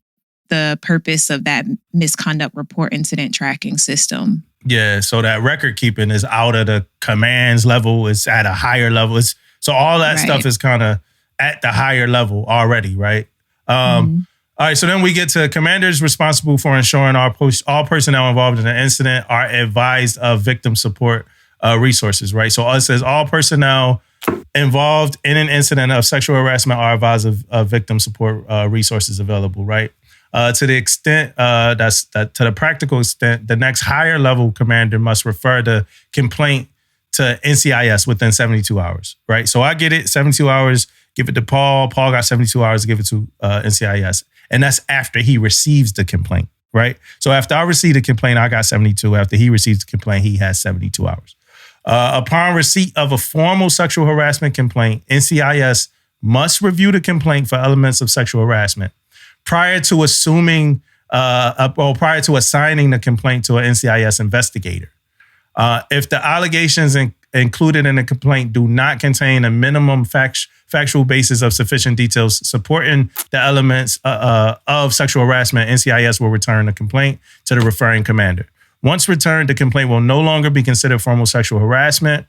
the purpose of that misconduct report incident tracking system. Yeah, so that record keeping is out of the commands level. It's at a higher level. So all that stuff is kind of at the higher level already, right? All right, so then we get to commanders responsible for ensuring all personnel involved in the incident are advised of victim support resources, right? So it says all personnel involved in an incident of sexual harassment are advised of victim support resources available, right? To the extent to the practical extent, the next higher level commander must refer the complaint to NCIS within 72 hours, right? So I get it, 72 hours, give it to Paul. Paul got 72 hours to give it to NCIS. And that's after he receives the complaint, right? So after I receive the complaint, I got 72. After he receives the complaint, he has 72 hours. Upon receipt of a formal sexual harassment complaint, NCIS must review the complaint for elements of sexual harassment prior to assigning the complaint to an NCIS investigator. If the allegations included in the complaint do not contain a minimum factual basis of sufficient details supporting the elements of sexual harassment, NCIS will return the complaint to the referring commander. Once returned, the complaint will no longer be considered formal sexual harassment,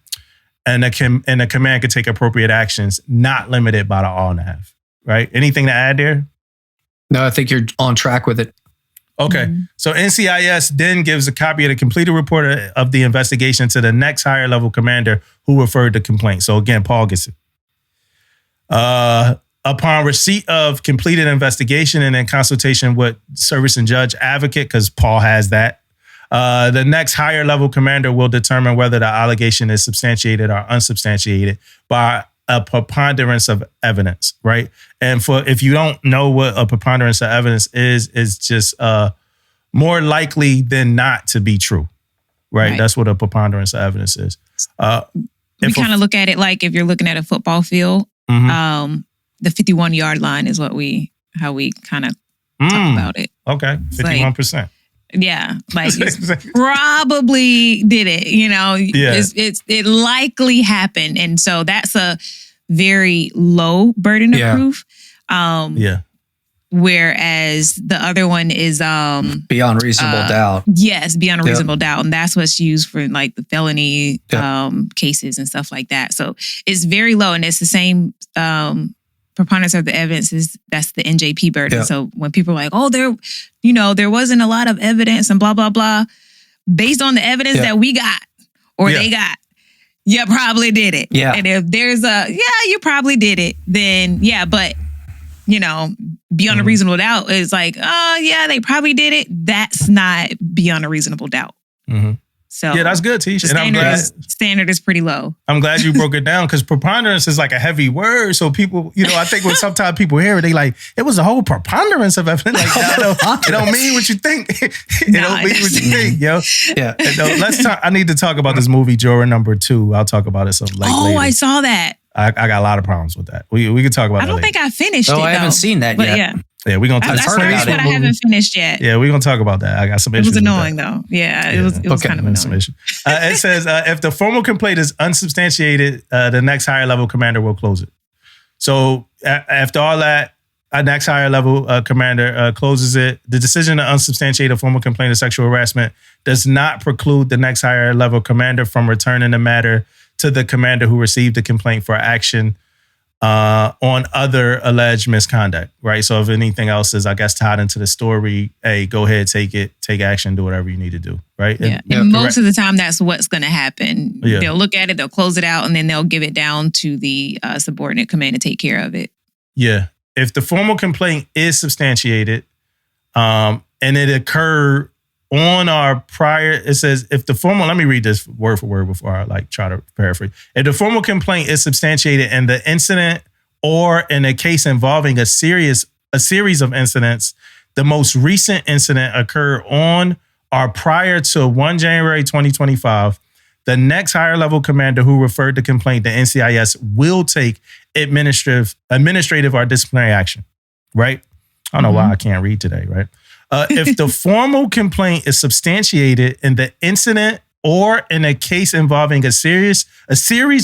and the command can take appropriate actions not limited by the all and a half. Right? Anything to add there? No, I think you're on track with it. Okay. So NCIS then gives a copy of the completed report of the investigation to the next higher level commander who referred the complaint. So again, Paul gets it. Upon receipt of completed investigation and in consultation with service and judge advocate, because Paul has that, the next higher level commander will determine whether the allegation is substantiated or unsubstantiated by a preponderance of evidence, right? And if you don't know what a preponderance of evidence is just more likely than not to be true, right? That's what a preponderance of evidence is. We kind of look at it like if you're looking at a football field, the 51-yard line is how we kind of talk about it. Okay, 51%. Yeah, like you probably did it, it likely happened. And so that's a very low burden of proof. Whereas the other one is beyond reasonable doubt. Yes, beyond a reasonable doubt. And that's what's used for like the felony cases and stuff like that. So it's very low, and it's the same preponderance of the evidence that's the NJP burden. So when people are like, oh, there wasn't a lot of evidence and blah, blah, blah, based on the evidence that we got or they got, you probably did it. Yeah. And if there's you probably did it, then but beyond a reasonable doubt is like, they probably did it. That's not beyond a reasonable doubt. So that's good, Tish. And standard is pretty low. I'm glad you broke it down, because preponderance is like a heavy word. So people, I think when sometimes people hear it, they like, it was a whole preponderance of evidence. Like, it don't mean what you think. It don't mean what you think, yo. Yeah. Let's talk. I need to talk about this movie, Juror Number 2. I'll talk about it some later. I saw that. I got a lot of problems with that. We can talk about it. I don't think I finished it. I haven't seen that yet. Yeah, we're going to talk about it. But I haven't finished yet. Yeah, we're going to talk about that. I got some issues. It was annoying, though. Yeah, it was kind of annoying. It says, if the formal complaint is unsubstantiated, the next higher level commander will close it. So after all that, our next higher level commander closes it. The decision to unsubstantiate a formal complaint of sexual harassment does not preclude the next higher level commander from returning the matter to the commander who received the complaint for action on other alleged misconduct, right? So if anything else is, I guess, tied into the story, hey, go ahead, take action, do whatever you need to do, right? Yeah. And most of the time, that's what's going to happen. Yeah. They'll look at it, they'll close it out, and then they'll give it down to the subordinate command to take care of it. Yeah. If the formal complaint is substantiated and it occurred on our prior, it says, if the formal, let me read this word for word before I try to paraphrase. If the formal complaint is substantiated and the incident or in a case involving a series of incidents, the most recent incident occurred on or prior to 1 January 2025, the next higher level commander who referred the complaint to NCIS will take administrative or disciplinary action, right? I don't know why I can't read today, right? If the formal complaint is substantiated in the incident or in a case involving a series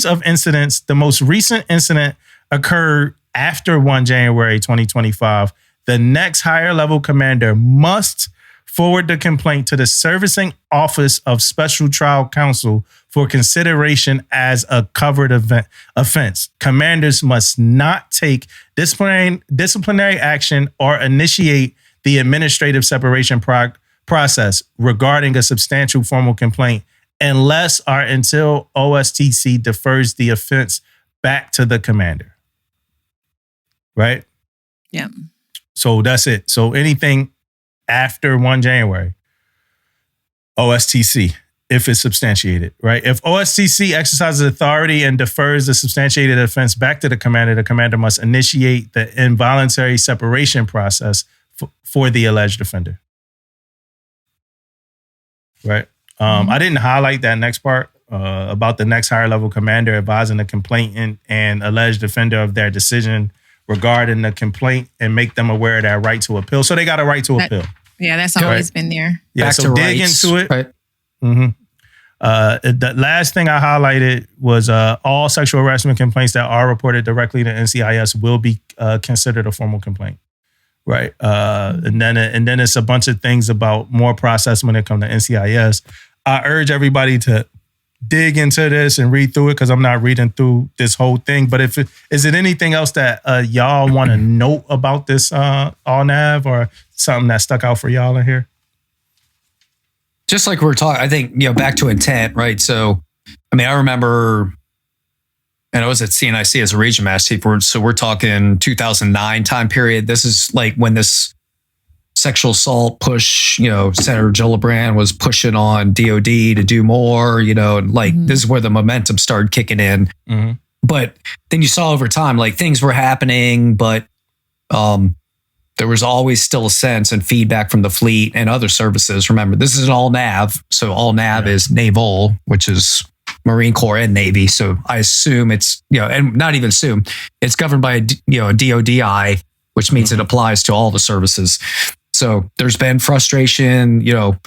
of incidents, the most recent incident occurred after 1 January 2025, the next higher level commander must forward the complaint to the servicing office of special trial counsel for consideration as a covered offense. Commanders must not take disciplinary action or initiate the administrative separation process regarding a substantial formal complaint unless or until OSTC defers the offense back to the commander. Right? Yeah. So that's it. So anything after 1 January, OSTC, if it's substantiated, right? If OSTC exercises authority and defers the substantiated offense back to the commander must initiate the involuntary separation process for the alleged offender. Right? I didn't highlight that next part about the next higher level commander advising the complainant and alleged offender of their decision regarding the complaint and make them aware of their right to appeal. So they got a right to appeal. Yeah, that's always been there. Yeah, Back so to dig rights, into it. right? The last thing I highlighted was all sexual harassment complaints that are reported directly to NCIS will be considered a formal complaint. Right. And then it's a bunch of things about more process when it comes to NCIS. I urge everybody to dig into this and read through it because I'm not reading through this whole thing. But is it anything else that y'all want to note about this all-nav or something that stuck out for y'all in here? Just like we're talking, I think, back to intent, right? So, I mean, I remember, and I was at CNIC as a region master chief. So we're talking 2009 time period. This is like when this sexual assault push, Senator Gillibrand was pushing on DOD to do more, and this is where the momentum started kicking in. Mm-hmm. But then you saw over time, like things were happening, but there was always still a sense and feedback from the fleet and other services. Remember, this is an all nav. So all nav is naval, which is Marine Corps and Navy. So I assume it's, and not even assume, it's governed by a DODI, which means it applies to all the services. So there's been frustration, Lloyd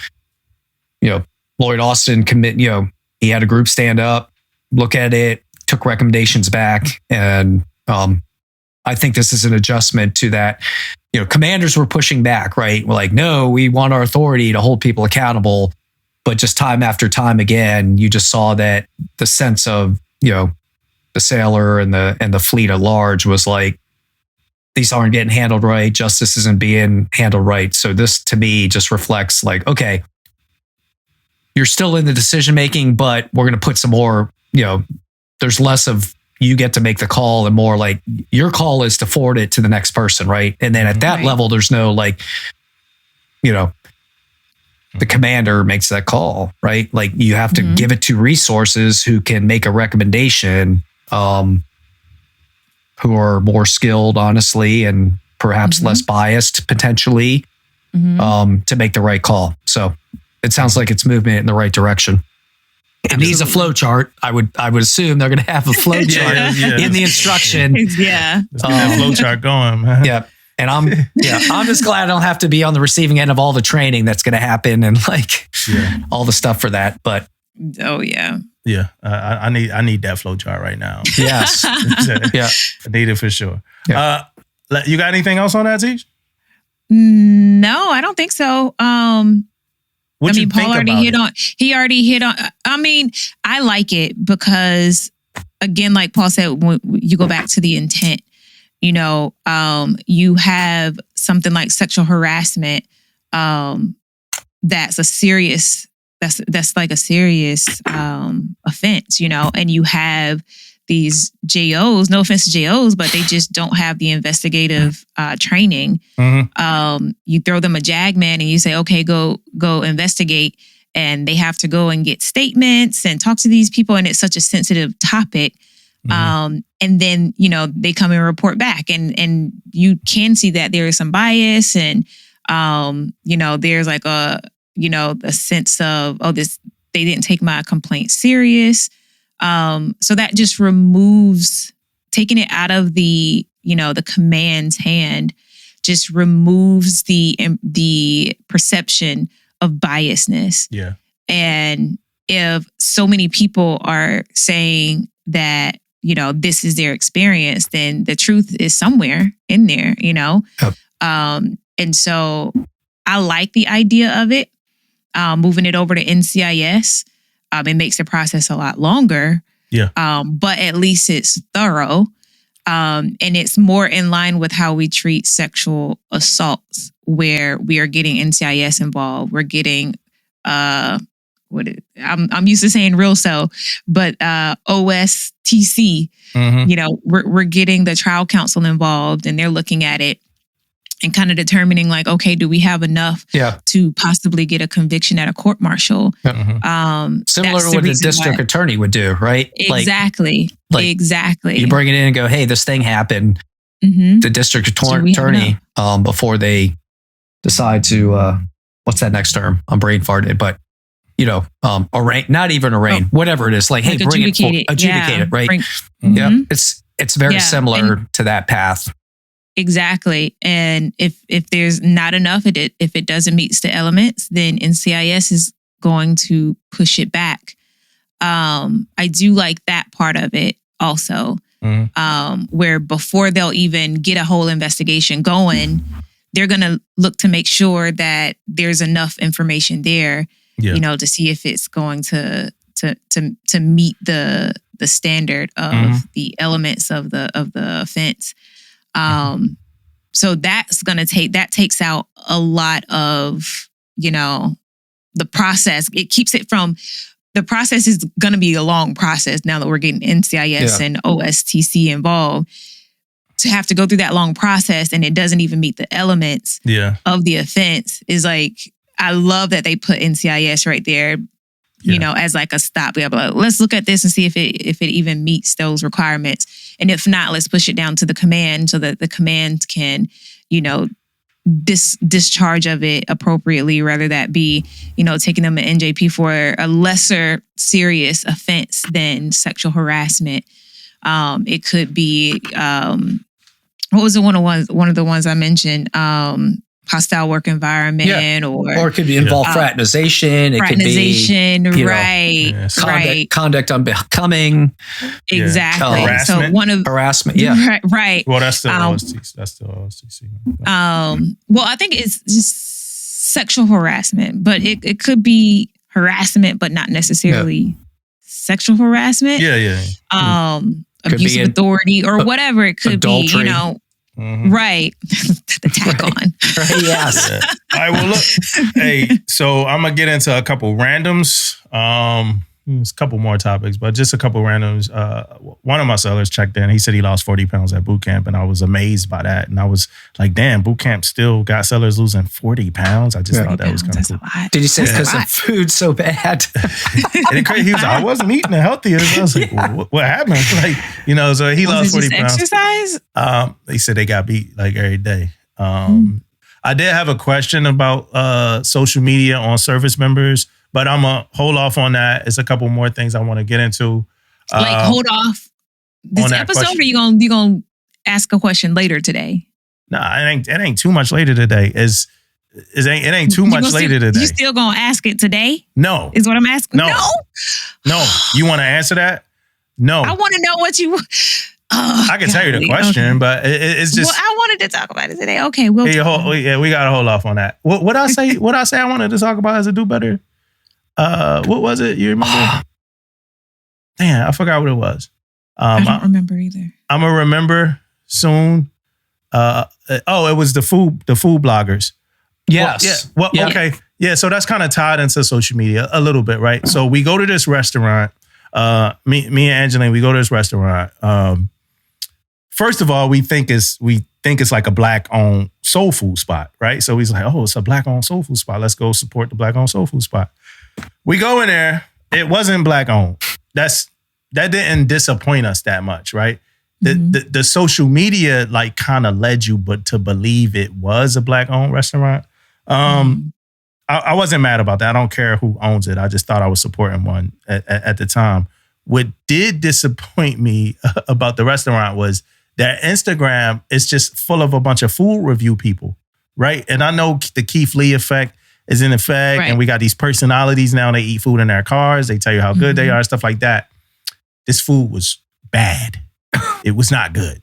Austin he had a group stand up, look at it, took recommendations back. And I think this is an adjustment to that. Commanders were pushing back, right? We're like, no, we want our authority to hold people accountable. But just time after time again, you just saw that the sense of, the sailor and the fleet at large was like, these aren't getting handled right. Justice isn't being handled right. So this to me just reflects like, okay, you're still in the decision making, but we're going to put some more, there's less of you get to make the call and more like your call is to forward it to the next person. Right. And then at that level, there's no like, the commander makes that call, right? Like you have to give it to resources who can make a recommendation, who are more skilled, honestly, and perhaps less biased potentially, to make the right call. So it sounds like it's movement in the right direction. It needs a flow chart. I would assume they're going to have a flow chart in the instruction. Let's get that flow chart going, man. Yeah. And I'm just glad I don't have to be on the receiving end of all the training that's going to happen and all the stuff for that. But yeah, I need that flow chart right now. Yes, I need it for sure. Yeah. You got anything else on that, Teach? No, I don't think so. Paul already hit on. He already hit on. I mean, I like it because, again, like Paul said, when you go back to the intent. You have something like sexual harassment. That's a serious. That's like a serious offense, and you have these JOs. No offense to JOs, but they just don't have the investigative training. You throw them a JAG man and you say, "Okay, go investigate," and they have to go and get statements and talk to these people, and it's such a sensitive topic. And then, they come and report back and you can see that there is some bias and, there's like a sense of, they didn't take my complaint serious. So that just removes, taking it out of the command's hand, just removes the perception of biasness. Yeah. And if so many people are saying that, this is their experience, then the truth is somewhere in there, And so I like the idea of it. Moving it over to NCIS, it makes the process a lot longer. Yeah. But at least it's thorough. And it's more in line with how we treat sexual assaults, where we are getting NCIS involved. We're getting I'm used to saying real cell, but OSTC. Mhm. You know, we're getting the trial counsel involved, and they're looking at it and kind of determining, like, okay, do we have enough to possibly get a conviction at a court martial? Similar to what the district attorney would do, right? Exactly. Exactly. You bring it in and go, hey, this thing happened. Mhm. The district So we have attorney, before they decide to, what's that next term? I'm brain farted, but arraign, not even arraign, whatever it is. Like, hey, bring it, adjudicate it, right? Yeah. It's very similar to that path. Exactly. And if there's not enough, if it doesn't meet the elements, then NCIS is going to push it back. I do like that part of it also, where before they'll even get a whole investigation going, they're going to look to make sure that there's enough information there, to see if it's going to meet the standard of the elements of the offense. So that takes out a lot of, the process. It keeps it from, the process is going to be a long process now that we're getting NCIS and OSTC involved. To have to go through that long process and it doesn't even meet the elements of the offense is like, I love that they put NCIS right there, as like a stop. We're like, let's look at this and see if it even meets those requirements. And if not, let's push it down to the command so that the command can, discharge of it appropriately, rather that be, taking them to NJP for a lesser serious offense than sexual harassment. It could be, what was one of the ones I mentioned? Hostile work environment, or it could be involve fraternization. It could be, right. Conduct unbecoming. Exactly. Harassment. So one of harassment. Right. Well, that's the OSTC. That's the OSTC. Well, I think it's just sexual harassment, but it could be harassment, but not necessarily sexual harassment. Abuse of authority or whatever it could adultery. Be. Right. The tack on. Yes. All right, well, look. Hey, so I'm going to get into a couple randoms. There's a couple more topics, but just a couple randoms. One of my sellers checked in. He said he lost 40 pounds at boot camp, and I was amazed by that. And I was like, damn, boot camp still got sellers losing 40 pounds. I just thought that was kind of cool. Did you say it's because the food's so bad? And he was like, I wasn't eating the healthiest. I was like, what happened? Like, so he lost 40 pounds. Exercise? They said they got beat like every day. I did have a question about social media on service members, but I'm going to hold off on that. It's a couple more things I want to get into. Hold off this episode, question. Or you gonna ask a question later today? Nah, it ain't too much later today. It ain't too much later today. You still gonna ask it today? No. Is what I'm asking? No. You want to answer that? No. I want to know what you... I can tell you the question, but it's just... Well, I wanted to talk about it today. Okay, we'll... we got to hold off on that. What I say? What I say I wanted to talk about as a do better? What was it? You remember? Damn, I forgot what it was. I don't remember either. I'm gonna remember soon. It was the food bloggers. Yes. Okay. Yeah. So that's kind of tied into social media a little bit, right? So we go to this restaurant. Me and Angeline, we go to this restaurant. First of all, we think it's like a Black-owned soul food spot, right? So he's like, oh, it's a Black-owned soul food spot. Let's go support the Black-owned soul food spot. We go in there. It wasn't Black-owned. That didn't disappoint us that much, right? The social media like kind of led you to believe it was a Black-owned restaurant. I wasn't mad about that. I don't care who owns it. I just thought I was supporting one at the time. What did disappoint me about the restaurant was that Instagram is just full of a bunch of food review people, right? And I know the Keith Lee effect is in effect, and we got these personalities now. They eat food in their cars. They tell you how good they are, stuff like that. This food was bad. It was not good,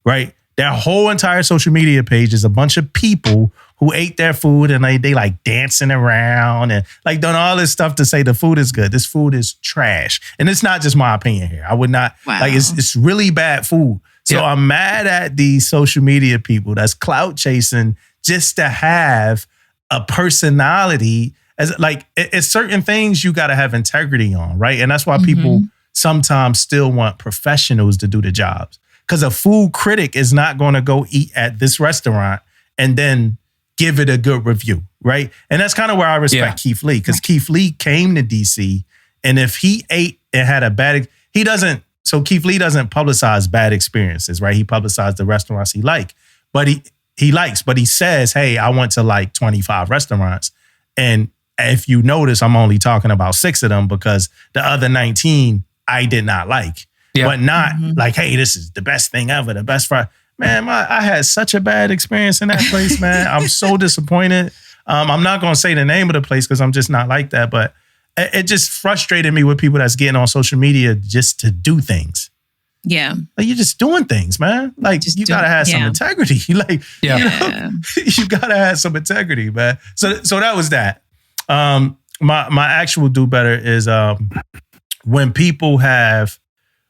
right? Their whole entire social media page is a bunch of people who ate their food and they like dancing around and like doing all this stuff to say the food is good. This food is trash. And it's not just my opinion here. I would not, like it's really bad food. So I'm mad at these social media people that's clout chasing just to have a personality. As like, it's certain things you got to have integrity on, right? And that's why people sometimes still want professionals to do the jobs. Because a food critic is not going to go eat at this restaurant and then give it a good review, right? And that's kind of where I respect Keith Lee, because Keith Lee came to DC, and if he ate and had a bad, so Keith Lee doesn't publicize bad experiences, right? He publicized the restaurants he likes, but he says, hey, I went to like 25 restaurants, and if you notice, I'm only talking about 6 of them because the other 19 I did not like. But not like, hey, this is the best thing ever, the best fry. Man, I had such a bad experience in that place, man. I'm so disappointed. I'm not going to say the name of the place because I'm just not like that. But it just frustrated me with people that's getting on social media just to do things. Yeah. Like, you're just doing things, man. Like, you got to have some integrity. Like, you know, you got to have some integrity, man. So that was that. My actual do better is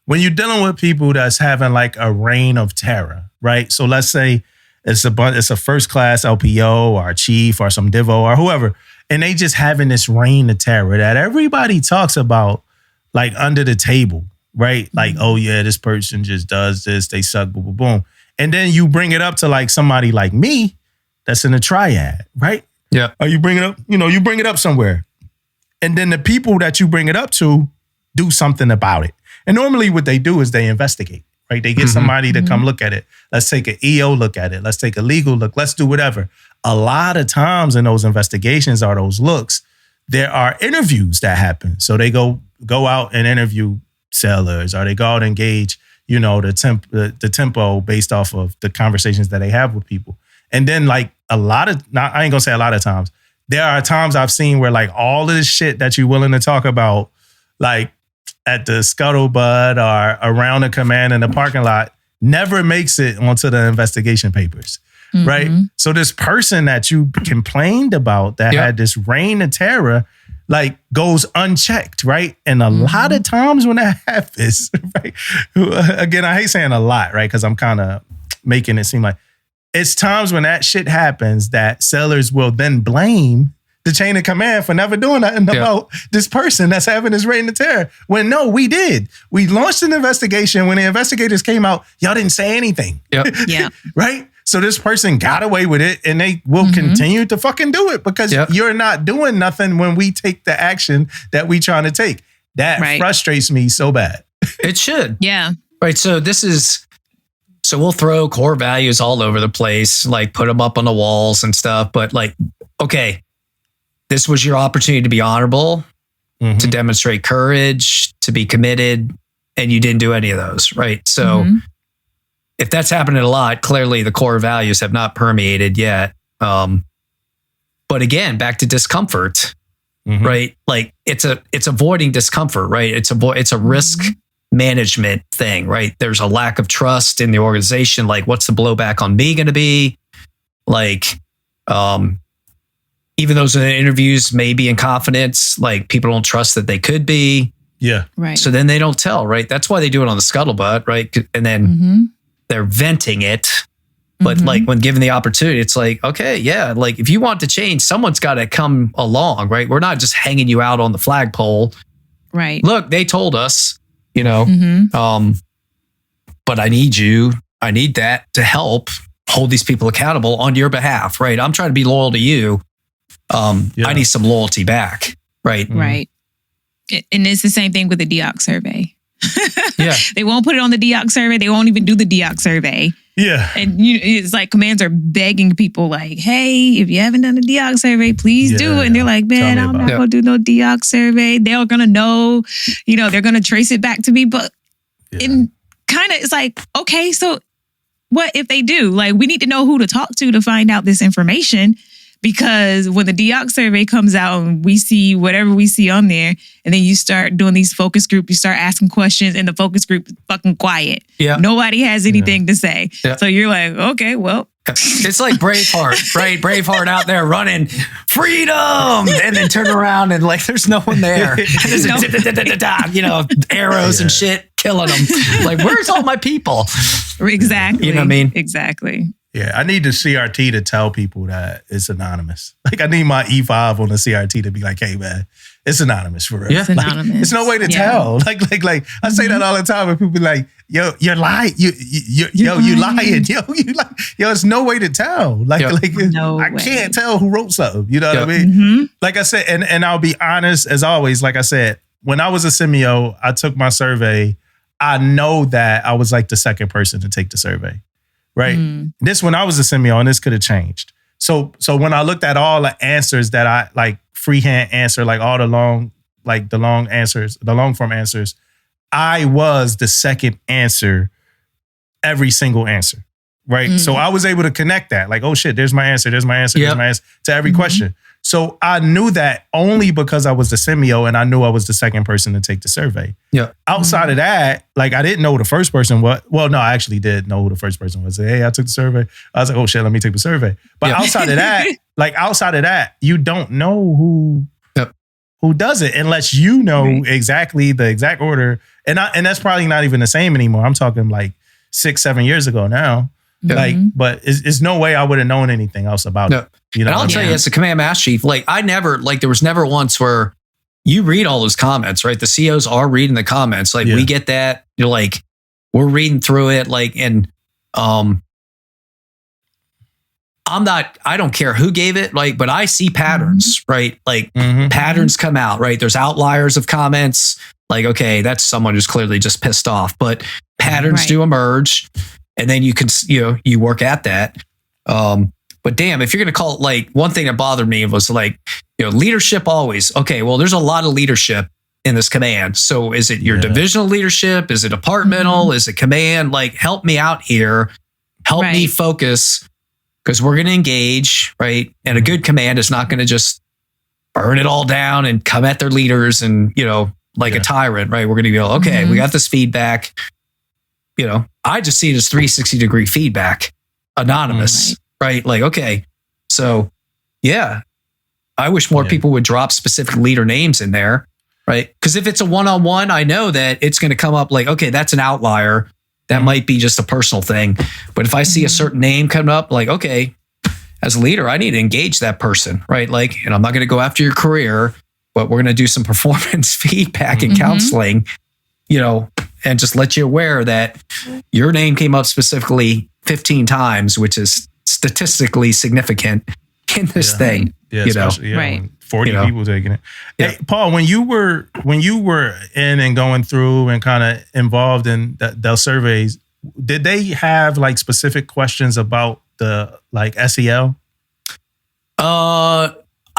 when you're dealing with people that's having like a reign of terror, right? So let's say it's a first class LPO or a chief or some divo or whoever, and they just having this reign of terror that everybody talks about like under the table, right? Like, oh yeah, this person just does this, they suck, boom, boom, boom. And then you bring it up to like somebody like me that's in a triad, right? Yeah. Or you bring it up somewhere. And then the people that you bring it up to do something about it. And normally what they do is they investigate, right? They get somebody to come look at it. Let's take an EO look at it. Let's take a legal look. Let's do whatever. A lot of times in those investigations or those looks, there are interviews that happen. So they go out and interview sellers, or they go out and engage, the tempo based off of the conversations that they have with people. And then like I ain't gonna say a lot of times, there are times I've seen where like all of this shit that you're willing to talk about, like at the scuttlebutt or around the command in the parking lot, never makes it onto the investigation papers, right? So this person that you complained about that had this reign of terror, like goes unchecked, right? And a lot of times when that happens, right? Again, I hate saying a lot, right? Because I'm kind of making it seem like it's times when that shit happens that sellers will then blame the chain of command for never doing nothing about this person that's having this reign of terror. When no, we did. We launched an investigation. When the investigators came out, y'all didn't say anything. Right? So this person got away with it, and they will continue to fucking do it because you're not doing nothing when we take the action that we trying to take. That frustrates me so bad. It should. Yeah. Right. So we'll throw core values all over the place, like put them up on the walls and stuff. But like, okay, this was your opportunity to be honorable, to demonstrate courage, to be committed, and you didn't do any of those, right? So if that's happening a lot, clearly the core values have not permeated yet. But again, back to discomfort, right? Like it's avoiding discomfort, right? It's a risk management thing, right? There's a lack of trust in the organization. Like, what's the blowback on me going to be? Like, even those interviews may be in confidence, like people don't trust that they could be. Yeah. Right. So then they don't tell, right? That's why they do it on the scuttlebutt, right? And then they're venting it. But like when given the opportunity, it's like, okay, yeah, like if you want to change, someone's got to come along, right? We're not just hanging you out on the flagpole. Right. Look, they told us, but I need that to help hold these people accountable on your behalf, right? I'm trying to be loyal to you. I need some loyalty back, right? Right. And it's the same thing with the DEOC survey. Yeah. They won't put it on the DEOC survey. They won't even do the DEOC survey. Yeah. And it's like commands are begging people like, hey, if you haven't done a DEOC survey, please do it. And they're like, man, I'm not going to do no DEOC survey. They're going to know, they're going to trace it back to me. But it kind of, it's like, okay, so what if they do? Like, we need to know who to talk to find out this information. Because when the deox survey comes out and we see whatever we see on there, and then you start doing these focus group, you start asking questions, and the focus group is fucking quiet. Yeah. Nobody has anything to say. Yeah. So you're like, okay, well. It's like Braveheart, right? Braveheart out there running, freedom, and then turn around and like there's no one there. And there's arrows and shit killing them. Like, where's all my people? Exactly. You know what I mean? Exactly. Yeah, I need the CRT to tell people that it's anonymous. Like, I need my E5 on the CRT to be like, hey, man, it's anonymous for real. Yeah. It's anonymous. There's no way to tell. Like I say that all the time, and people be like, yo, you're lying. You lying. Yo, there's no way to tell. No I way. can't tell who wrote something. You know what I mean? Mm-hmm. Like I said, and I'll be honest, as always, like I said, when I was a semio, I took my survey. I know that I was like the second person to take the survey. Right. This when I was a semio, and this could have changed. So when I looked at all the answers that I like freehand answer, like all the long form answers, I was the second answer, every single answer. Right. So I was able to connect that. Like, oh shit, there's my answer, there's my answer, there's my answer to every question. So I knew that only because I was the semio and I knew I was the second person to take the survey. Yeah. Outside of that, like I didn't know who the first person was. Well, no, I actually did know who the first person was. Hey, I took the survey. I was like, oh shit, let me take the survey. But outside of that, you don't know who does it unless you know exactly the exact order. And that's probably not even the same anymore. I'm talking like 6-7 years ago now. Like, but it's no way I would have known anything else about it. You know, and I'll tell you, as a command master chief, like there was never once where you read all those comments, right? The COs are reading the comments. Like we get that. You're like, we're reading through it. Like, and I don't care who gave it, like, but I see patterns, right? Like patterns come out, right? There's outliers of comments. Like, okay, that's someone who's clearly just pissed off, but patterns do emerge. And then you can, you work at that. But damn, if you're going to call it, like, one thing that bothered me was like, leadership always. Okay, well, there's a lot of leadership in this command. So is it your divisional leadership? Is it departmental? Is it command? Like, help me out here. Help me focus, because we're going to engage, right? And a good command is not going to just burn it all down and come at their leaders and, like a tyrant, right? We're going to go, okay, we got this feedback. I just see it as 360-degree feedback, anonymous, right? Like, okay, so yeah, I wish more people would drop specific leader names in there, right? Because if it's a one-on-one, I know that it's going to come up like, okay, that's an outlier. That might be just a personal thing. But if I see a certain name coming up, like, okay, as a leader, I need to engage that person, right? Like, and I'm not going to go after your career, but we're going to do some performance feedback and counseling, and just let you aware that your name came up specifically 15 times, which is statistically significant in this thing. Yeah, especially 40 people taking it. Yeah. Hey, Paul, when you were in and going through and kind of involved in those surveys, did they have like specific questions about the like SEL? I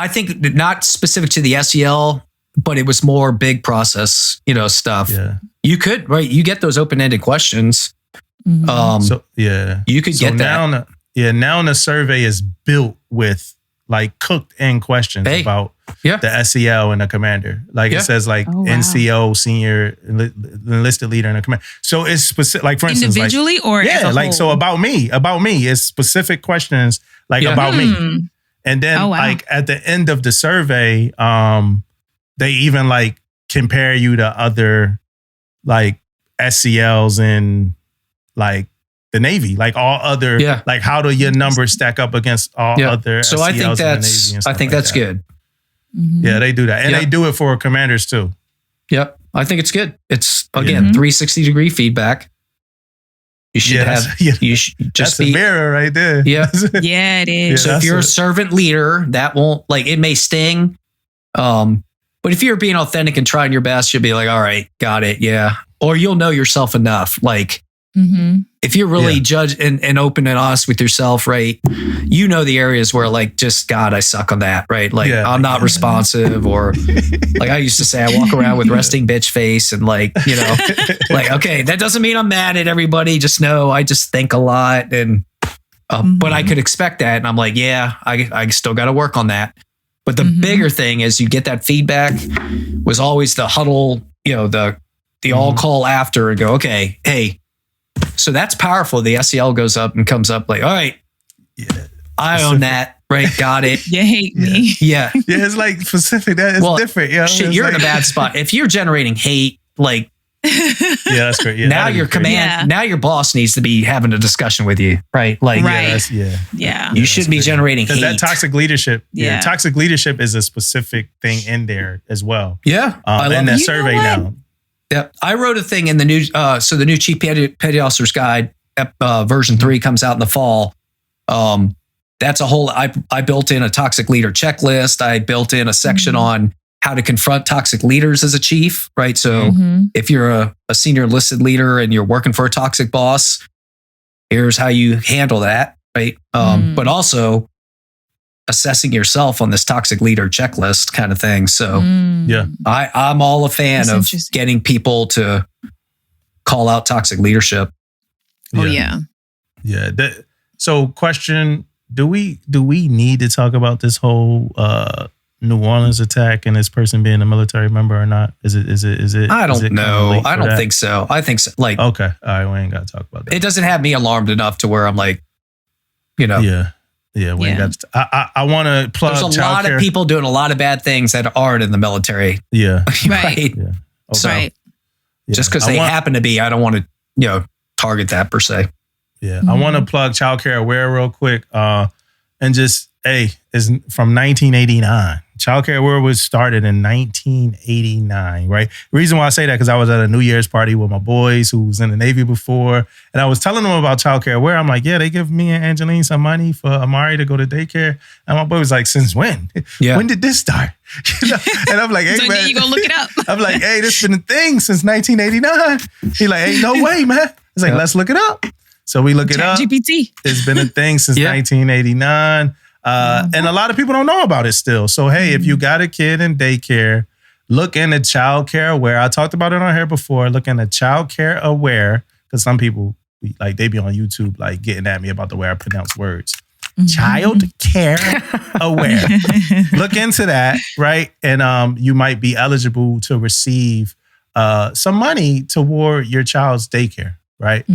think not specific to the SEL, but it was more big process, stuff. Yeah. You could, you get those open-ended questions. You could get that. Now the survey is built with like cooked in questions about the SEL and the commander. Like it says like NCO, senior enlisted leader in the command. So it's specific, like for instance, individually or as a whole? So about me is specific questions like about me. And then like at the end of the survey, they even like compare you to other like SCLs in like the Navy, like all other, like how do your numbers stack up against all other so SCLs I think in the that's, Navy and stuff I think like that's that. good. Yeah, they do that. And they do it for commanders too. Yep. I think it's good. It's again, 360-degree feedback. You should you should just that's a mirror right there. Yeah. Yeah, it is. So if you're a servant leader, that won't, like, it may sting. But if you're being authentic and trying your best, you'll be like, all right, got it. Yeah. Or you'll know yourself enough. Like, if you're really judge and open and honest with yourself, right? You know the areas where like, just God, I suck on that, right? Like I'm not responsive, or like I used to say, I walk around with resting bitch face and like, like, okay, that doesn't mean I'm mad at everybody. Just know I just think a lot and But I could expect that. And I'm like, yeah, I still got to work on that. But the bigger thing is you get that feedback was always the huddle, the all call after and go, okay, hey, so that's powerful. The SEL goes up and comes up like, all right, I own that. Right. Got it. You hate me. Yeah. Yeah. It's like specific. That is different. Shit, you're in a bad spot. If you're generating hate, like, yeah, that's great. Yeah, now your now your boss needs to be having a discussion with you. Right. Like, you shouldn't be generating hate. Because that toxic leadership, toxic leadership is a specific thing in there as well. Yeah. I love that survey now. Yep. I wrote a thing in the new, so the new Chief Petty Officer's Guide, version 3 comes out in the fall. That's a whole, I built in a toxic leader checklist. I built in a section on how to confront toxic leaders as a chief, right? So if you're a senior enlisted leader and you're working for a toxic boss, here's how you handle that, right? But also assessing yourself on this toxic leader checklist kind of thing. So I'm all a fan of getting people to call out toxic leadership. Yeah. So question, do we need to talk about this whole New Orleans attack and this person being a military member or not? Is it? I don't know. I don't think so. I think so. Like, okay, all right, we ain't got to talk about that. It doesn't have me alarmed enough to where I'm like, Yeah, we ain't got to. I want to plug. There's a lot of people doing a lot of bad things that aren't in the military. Yeah, right. Yeah. Okay. So just because they happen to be, I don't want to target that per se. Yeah, I want to plug Child Care Aware real quick, and just is from 1989. Child Care Aware was started in 1989, right? The reason why I say that because I was at a New Year's party with my boys who was in the Navy before, and I was telling them about Child Care Aware. I'm like, yeah, they give me and Angeline some money for Amari to go to daycare, and my boy was like, since when? Yeah. When did this start? And I'm like, hey, so man, you go look it up. I'm like, hey, this been a thing since 1989. He like, ain't no way, man. He's like, let's look it up. So we look it up. GPT. It's been a thing since 1989. And a lot of people don't know about it still. So, hey, if you got a kid in daycare, look into Child Care Aware. I talked about it on here before. Look into Child Care Aware, because some people, they be on YouTube, like, getting at me about the way I pronounce words. Child Care Aware. Look into that, right? And you might be eligible to receive some money toward your child's daycare, right?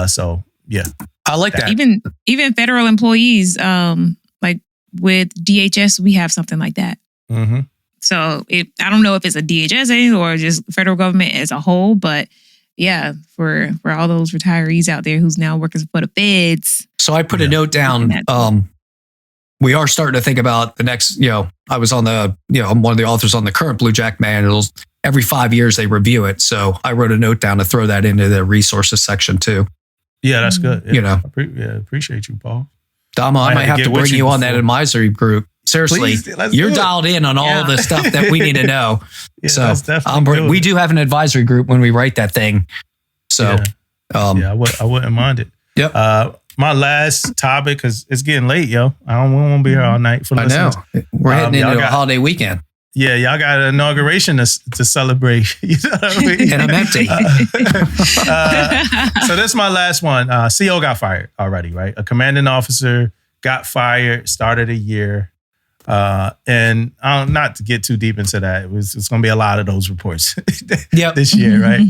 So, yeah. I like that. Even federal employees, like with DHS, we have something like that. So I don't know if it's a DHS thing or just federal government as a whole, but yeah, for all those retirees out there who's now working for the feds. So I put a note down. We are starting to think about the next, I was on I'm one of the authors on the current Blue Jack manuals. Every 5 years they review it. So I wrote a note down to throw that into the resources section too. Yeah, that's good. Yeah. Appreciate you, Paul. Dama, I might have to bring you on that advisory group. Seriously, you're dialed in on all the stuff that we need to know. So we do have an advisory group when we write that thing. So I wouldn't mind it. Yep. My last topic, because it's getting late, yo. We won't be here all night for listeners. I know. We're heading into a holiday weekend. Yeah, y'all got an inauguration to celebrate. You know what I mean? And I'm empty. So this is my last one. CO got fired already, right? A commanding officer got fired, started a year. And not to get too deep into that, it's going to be a lot of those reports this year, right?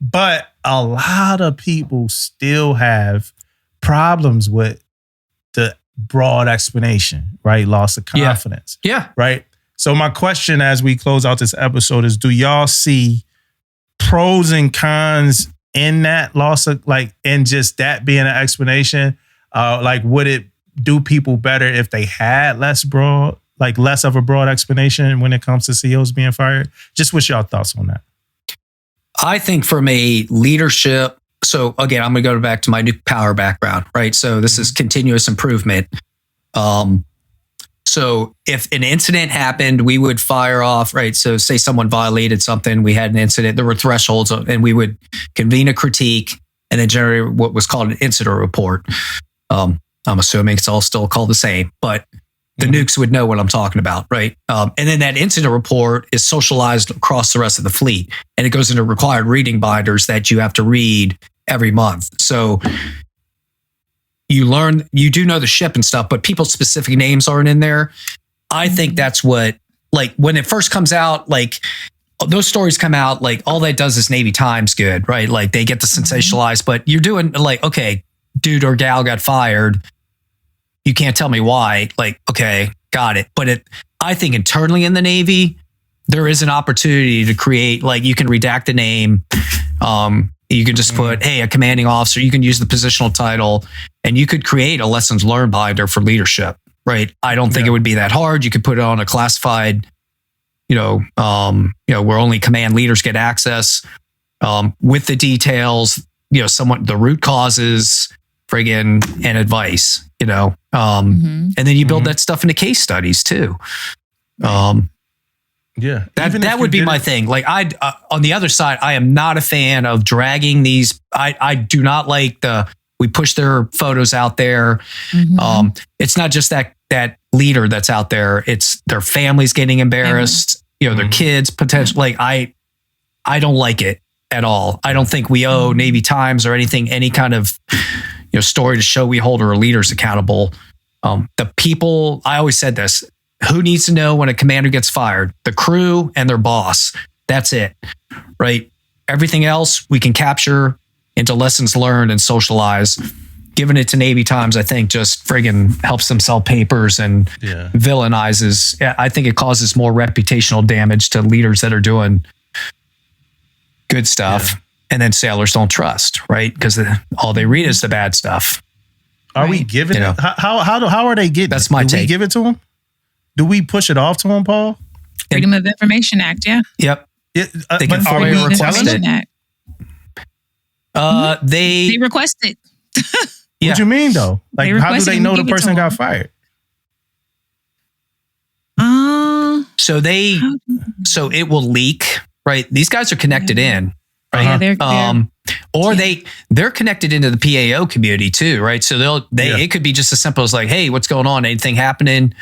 But a lot of people still have problems with the broad explanation, right? Loss of confidence. Yeah. Right? So my question as we close out this episode is, do y'all see pros and cons in that loss of, and just that being an explanation? Would it do people better if they had less of a broad explanation when it comes to CEOs being fired? Just what's y'all thoughts on that? I think from a leadership, so again, I'm going to go back to my new power background, right? So this is continuous improvement. So if an incident happened, we would fire off, right? So say someone violated something, we had an incident, there were thresholds, and we would convene a critique and then generate what was called an incident report. I'm assuming it's all still called the same, but the nukes would know what I'm talking about, right? And then that incident report is socialized across the rest of the fleet, and it goes into required reading binders that you have to read every month. So you do know the ship and stuff, but people's specific names aren't in there. I think that's what, like, when it first comes out, like, those stories come out, like, all that does is Navy Times good, right? Like, they get to sensationalize, but you're doing, like, okay, dude or gal got fired. You can't tell me why. Like, okay, got it. But I think internally in the Navy, there is an opportunity to create, like, you can redact the name. You can just put, hey, a commanding officer. You can use the positional title, and you could create a lessons learned binder for leadership, right? I don't think it would be that hard. You could put it on a classified, where only command leaders get access, with the details, the root causes, friggin', and advice, and then you build that stuff into case studies too. Yeah, that would be my thing. Like, on the other side, I am not a fan of dragging these. I do not like we push their photos out there. It's not just that leader that's out there. It's their families getting embarrassed. Their kids potentially. Like, I don't like it at all. I don't think we owe Navy Times or any kind of story to show we hold our leaders accountable. The people. I always said this. Who needs to know when a commander gets fired? The crew and their boss. That's it, right? Everything else we can capture into lessons learned and socialize. Giving it to Navy Times, I think, just friggin' helps them sell papers and villainizes. I think it causes more reputational damage to leaders that are doing good stuff. And then sailors don't trust, right? Because all they read is the bad stuff. Are we giving it? How are they getting That's my take. take. We give it to them? Do we push it off to them, Paul? Freedom of Information Act, yeah. Yep. They can are we request it. They request it. What you mean, though? Like, how do they know the person got fired? So it will leak, right? These guys are connected in, right? Yeah, they're connected into the PAO community too, right? So it could be just as simple as like, hey, what's going on? Anything happening?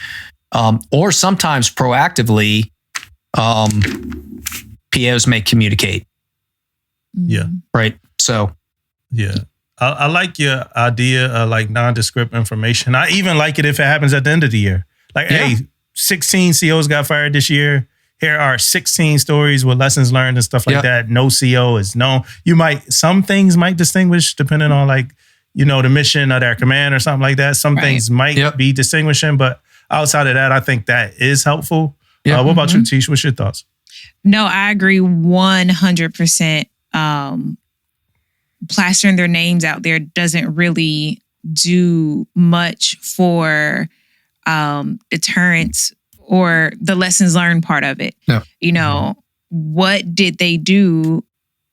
Or sometimes proactively, PAOs may communicate. Yeah. Right. So. Yeah. I like your idea of like nondescript information. I even like it if it happens at the end of the year. Like, hey, 16 COs got fired this year. Here are 16 stories with lessons learned and stuff like that. No CO is known. Some things might distinguish depending on like, the mission of their command or something like that. Some things might be distinguishing, but outside of that, I think that is helpful. What about you, Tish? What's your thoughts? No, I agree 100%. Plastering their names out there doesn't really do much for deterrence or the lessons learned part of it. No. What did they do?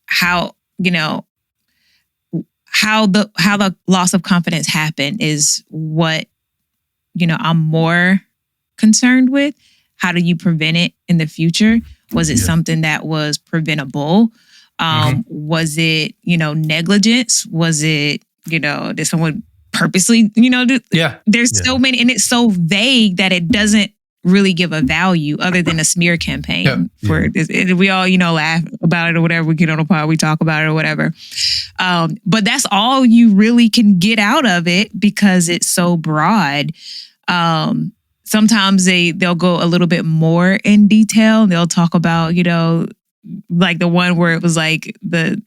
How the loss of confidence happened is what I'm more concerned with. How do you prevent it in the future? Was it something that was preventable? Was it, negligence? Was it, did someone purposely, there's so many, and it's so vague that it doesn't really give a value other than a smear campaign. We all, laugh about it or whatever. We get on a pod, we talk about it or whatever. But that's all you really can get out of it because it's so broad. Sometimes they'll go a little bit more in detail. They'll talk about, like the one where it was like the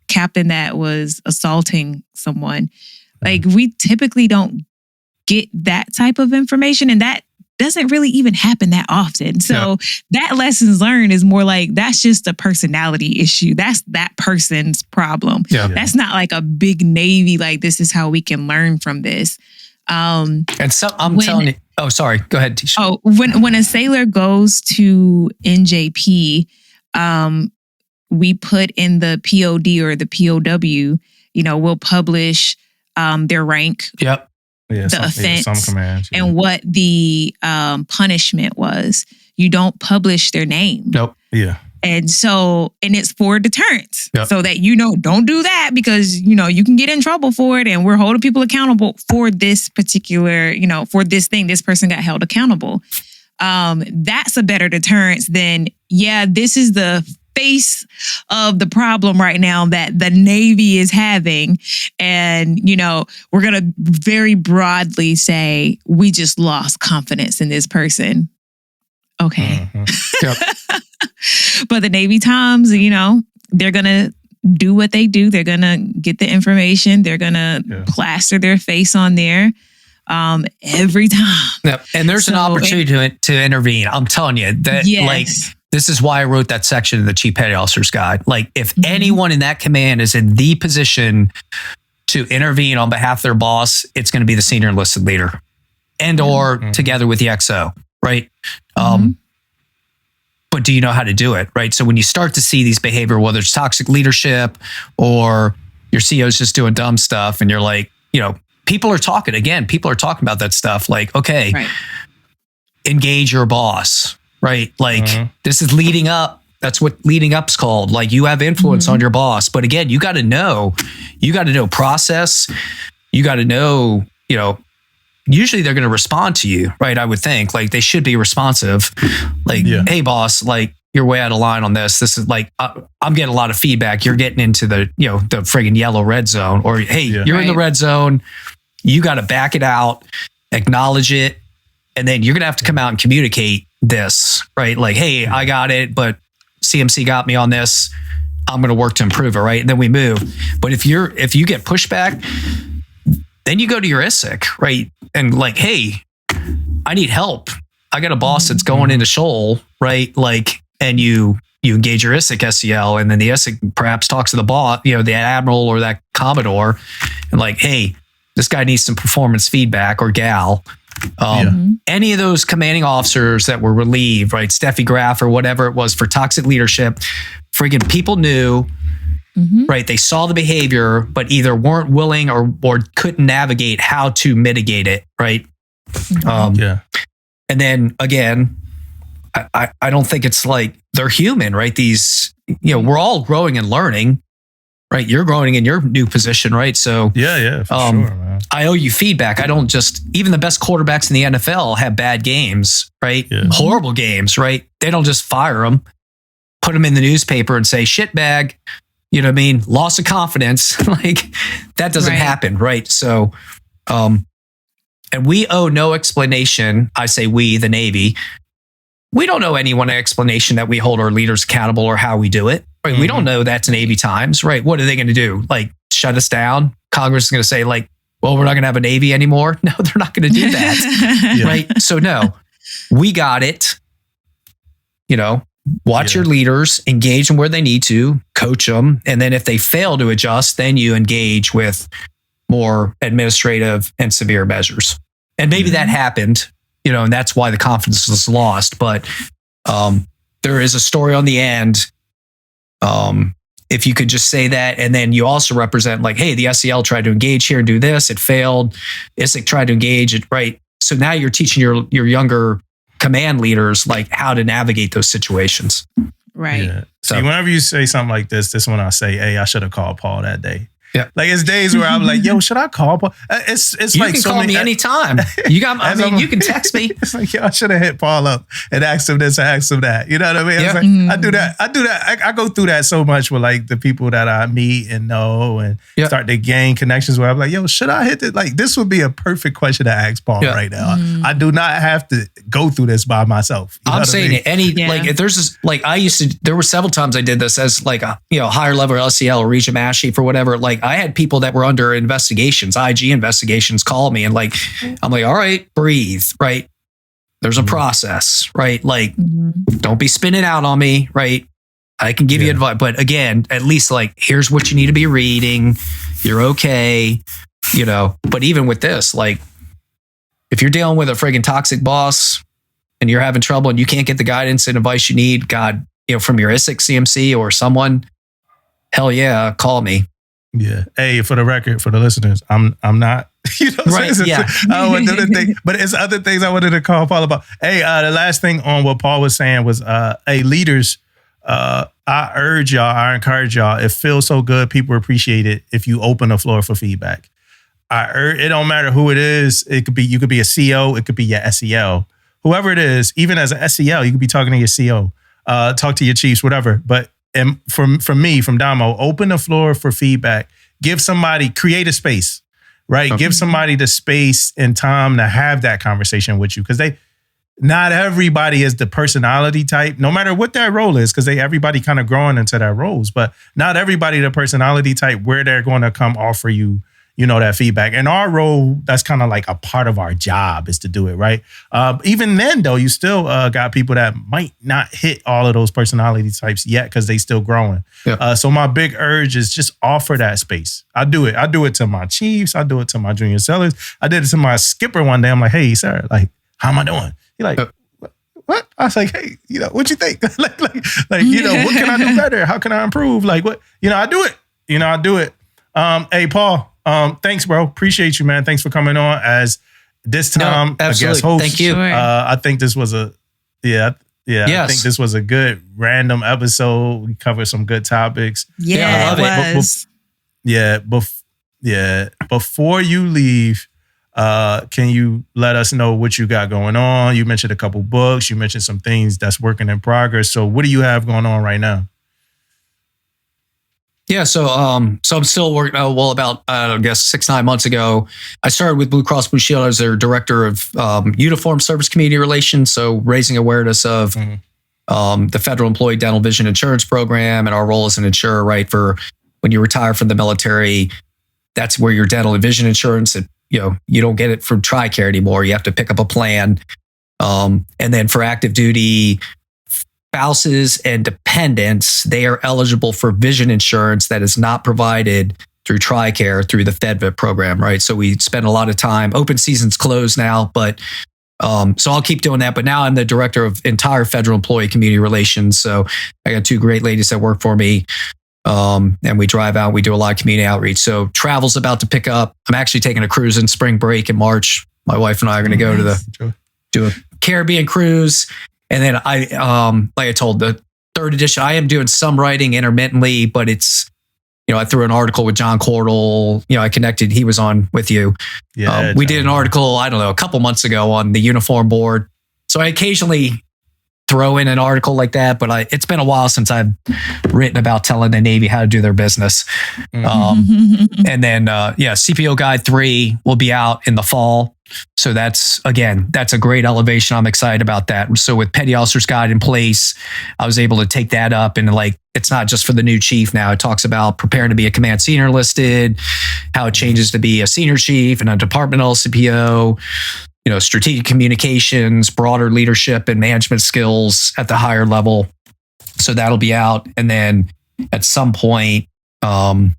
captain that was assaulting someone. Like, we typically don't get that type of information, and that doesn't really even happen that often. So that lessons learned is more like, that's just a personality issue. That's that person's problem. That's not like a big Navy, like, this is how we can learn from this. I'm telling you. Oh, sorry. Go ahead, Tisha. Oh, when a sailor goes to NJP, we put in the POD or the POW, we'll publish their rank, the offense, some commands, and what the punishment was. You don't publish their name. Nope. Yeah. And it's for deterrence. So that, don't do that because, you can get in trouble for it, and we're holding people accountable for this particular, for this thing, this person got held accountable. That's a better deterrence than, this is the face of the problem right now that the Navy is having. And, we're going to very broadly say, we just lost confidence in this person. Okay. But the Navy Times, they're going to do what they do. They're going to get the information. They're going to plaster their face on there every time. Yep. And there's an opportunity to intervene. I'm telling you that, this is why I wrote that section of the Chief Petty Officer's Guide. Like, if anyone in that command is in the position to intervene on behalf of their boss, it's going to be the senior enlisted leader and or together with the XO, right? But do you know how to do it, right? So when you start to see these behavior, whether it's toxic leadership or your CEO's just doing dumb stuff, and you're like, people are talking about that stuff. Like, okay, engage your boss, right? Like, this is leading up. That's what leading up's called. Like, you have influence on your boss. But again, you got to know process. You got to know, usually they're going to respond to you, right? I would think like they should be responsive. Like, hey boss, like you're way out of line on this. This is like, I'm getting a lot of feedback. You're getting into the friggin' yellow red zone, or, hey, you're in the red zone. You got to back it out, acknowledge it. And then you're going to have to come out and communicate this, right? Like, hey, I got it, but CMC got me on this. I'm going to work to improve it, right? And then we move. But if you get pushback, then you go to your ISIC, right? And like, hey, I need help. I got a boss that's going into shoal, right? Like, and you engage your ISIC SEL, and then the ISIC perhaps talks to the boss, the admiral or that commodore, and like, hey, this guy needs some performance feedback, or gal. Any of those commanding officers that were relieved, right? Steffi Graf or whatever it was for toxic leadership, friggin' people knew, right? They saw the behavior, but either weren't willing or couldn't navigate how to mitigate it, right? And then again, I don't think it's like they're human, right? These, we're all growing and learning, right? You're growing in your new position, right? So for sure, man. I owe you feedback. I don't just, even the best quarterbacks in the NFL have bad games, right? Horrible games, right? They don't just fire them, put them in the newspaper and say, shitbag, you know what I mean? Loss of confidence. Like, that doesn't happen, right? So, and we owe no explanation. I say we, the Navy, we don't owe anyone an explanation that we hold our leaders accountable or how we do it. Right? We don't know that's Navy Times, right? What are they going to do? Like, shut us down? Congress is going to say, like, well, we're not going to have a Navy anymore. No, they're not going to do that, right? So no, we got it. Watch your leaders, engage them where they need to, coach them. And then if they fail to adjust, then you engage with more administrative and severe measures. And maybe that happened, and that's why the confidence was lost. But there is a story on the end. If you could just say that, and then you also represent like, hey, the SEL tried to engage here and do this, it failed. ISIC tried to engage it, right? So now you're teaching your younger command leaders like how to navigate those situations. Right. Yeah. So whenever you say something like this one I say, hey, I should have called Paul that day. Yeah. Like, it's days where I'm like, yo, should I call Paul? It's you like, can call me anytime. You can text me. It's like, yo, I should have hit Paul up and asked him this and asked him that. You know what I mean? Yeah. It's like, I do that. I go through that so much with like the people that I meet and know and start to gain connections where I'm like, yo, should I hit it? Like, this would be a perfect question to ask Paul right now. I do not have to go through this by myself. I'm saying it. Like, if there's this, like, there were several times I did this as like a, higher level LCL or region master chief or whatever. Like, I had people that were under investigations, IG investigations, call me and like, I'm like, all right, breathe, right? There's a process, right? Like, don't be spinning out on me, right? I can give you advice, but again, at least like, here's what you need to be reading. You're okay, but even with this, like, if you're dealing with a friggin' toxic boss and you're having trouble and you can't get the guidance and advice you need, from your ISIC CMC or someone, hell yeah, call me. Yeah. Hey, for the record, for the listeners, I'm not, right. Yeah. But it's other things I wanted to call Paul about. Hey, the last thing on what Paul was saying was, hey, leaders, I urge y'all, I encourage y'all, it feels so good. People appreciate it if you open the floor for feedback. It don't matter who it is. You could be a CO, it could be your SEL, whoever it is. Even as an SEL, you could be talking to your CO, talk to your chiefs, whatever. But and from me, from Damo, open the floor for feedback. Create a space, right? Give somebody the space and time to have that conversation with you, because not everybody is the personality type, no matter what that role is, because everybody kind of growing into their roles, but not everybody the personality type where they're going to come offer you, that feedback. And our role, that's kind of like a part of our job, is to do it, right? Even then, though, you still got people that might not hit all of those personality types yet because they still growing. Yeah. So my big urge is just offer that space. I do it. I do it to my chiefs. I do it to my junior sellers. I did it to my skipper one day. I'm like, hey, sir, like, how am I doing? He like, what? I was like, hey, what you think? like, what can I do better? How can I improve? Like, what? I do it. I do it. Hey, Paul. Thanks, bro. Appreciate you, man. Thanks for coming on as this time a guest host. Thank you. I think this was I think this was a good random episode. We covered some good topics. Yeah, it was. Before you leave, can you let us know what you got going on? You mentioned a couple books. You mentioned some things that's working in progress. So what do you have going on right now? Yeah, so I'm still working. About I guess 6-9 months ago, I started with Blue Cross Blue Shield as their director of uniform service community relations. So raising awareness of the federal employee dental vision insurance program and our role as an insurer, right? For when you retire from the military, that's where your dental and vision insurance. You don't get it from TRICARE anymore. You have to pick up a plan, and then for active duty spouses and dependents, they are eligible for vision insurance that is not provided through TRICARE, through the FedVIP program, right? So we spend a lot of time, open season's closed now, but so I'll keep doing that. But now I'm the director of entire federal employee community relations. So I got 2 great ladies that work for me. And we drive out, we do a lot of community outreach. So travel's about to pick up. I'm actually taking a cruise in spring break in March. My wife and I are going to go to do a Caribbean cruise. And then like I told, the 3rd edition, I am doing some writing intermittently, but it's, I threw an article with John Cordell. I connected, he was on with you. Yeah, we did an article, I don't know, a couple months ago on the uniform board. So I occasionally throw in an article like that, but it's been a while since I've written about telling the Navy how to do their business. And then, CPO Guide 3 will be out in the fall. So that's a great elevation. I'm excited about that. So with Petty Officer's Guide in place, I was able to take that up, and it's not just for the new chief now. It talks about preparing to be a command senior enlisted, how it changes to be a senior chief and a departmental CPO, strategic communications, broader leadership and management skills at the higher level. So that'll be out. And then at some point in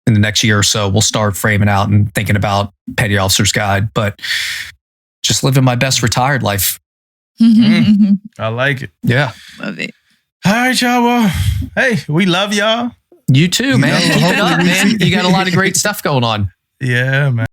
the next year or so, we'll start framing out and thinking about Petty Officer's Guide, but just living my best retired life. I like it. Yeah. Love it. All right, y'all. Well, hey, we love y'all. You too, man. Keep it up, man. You got a lot of great stuff going on. Yeah, man.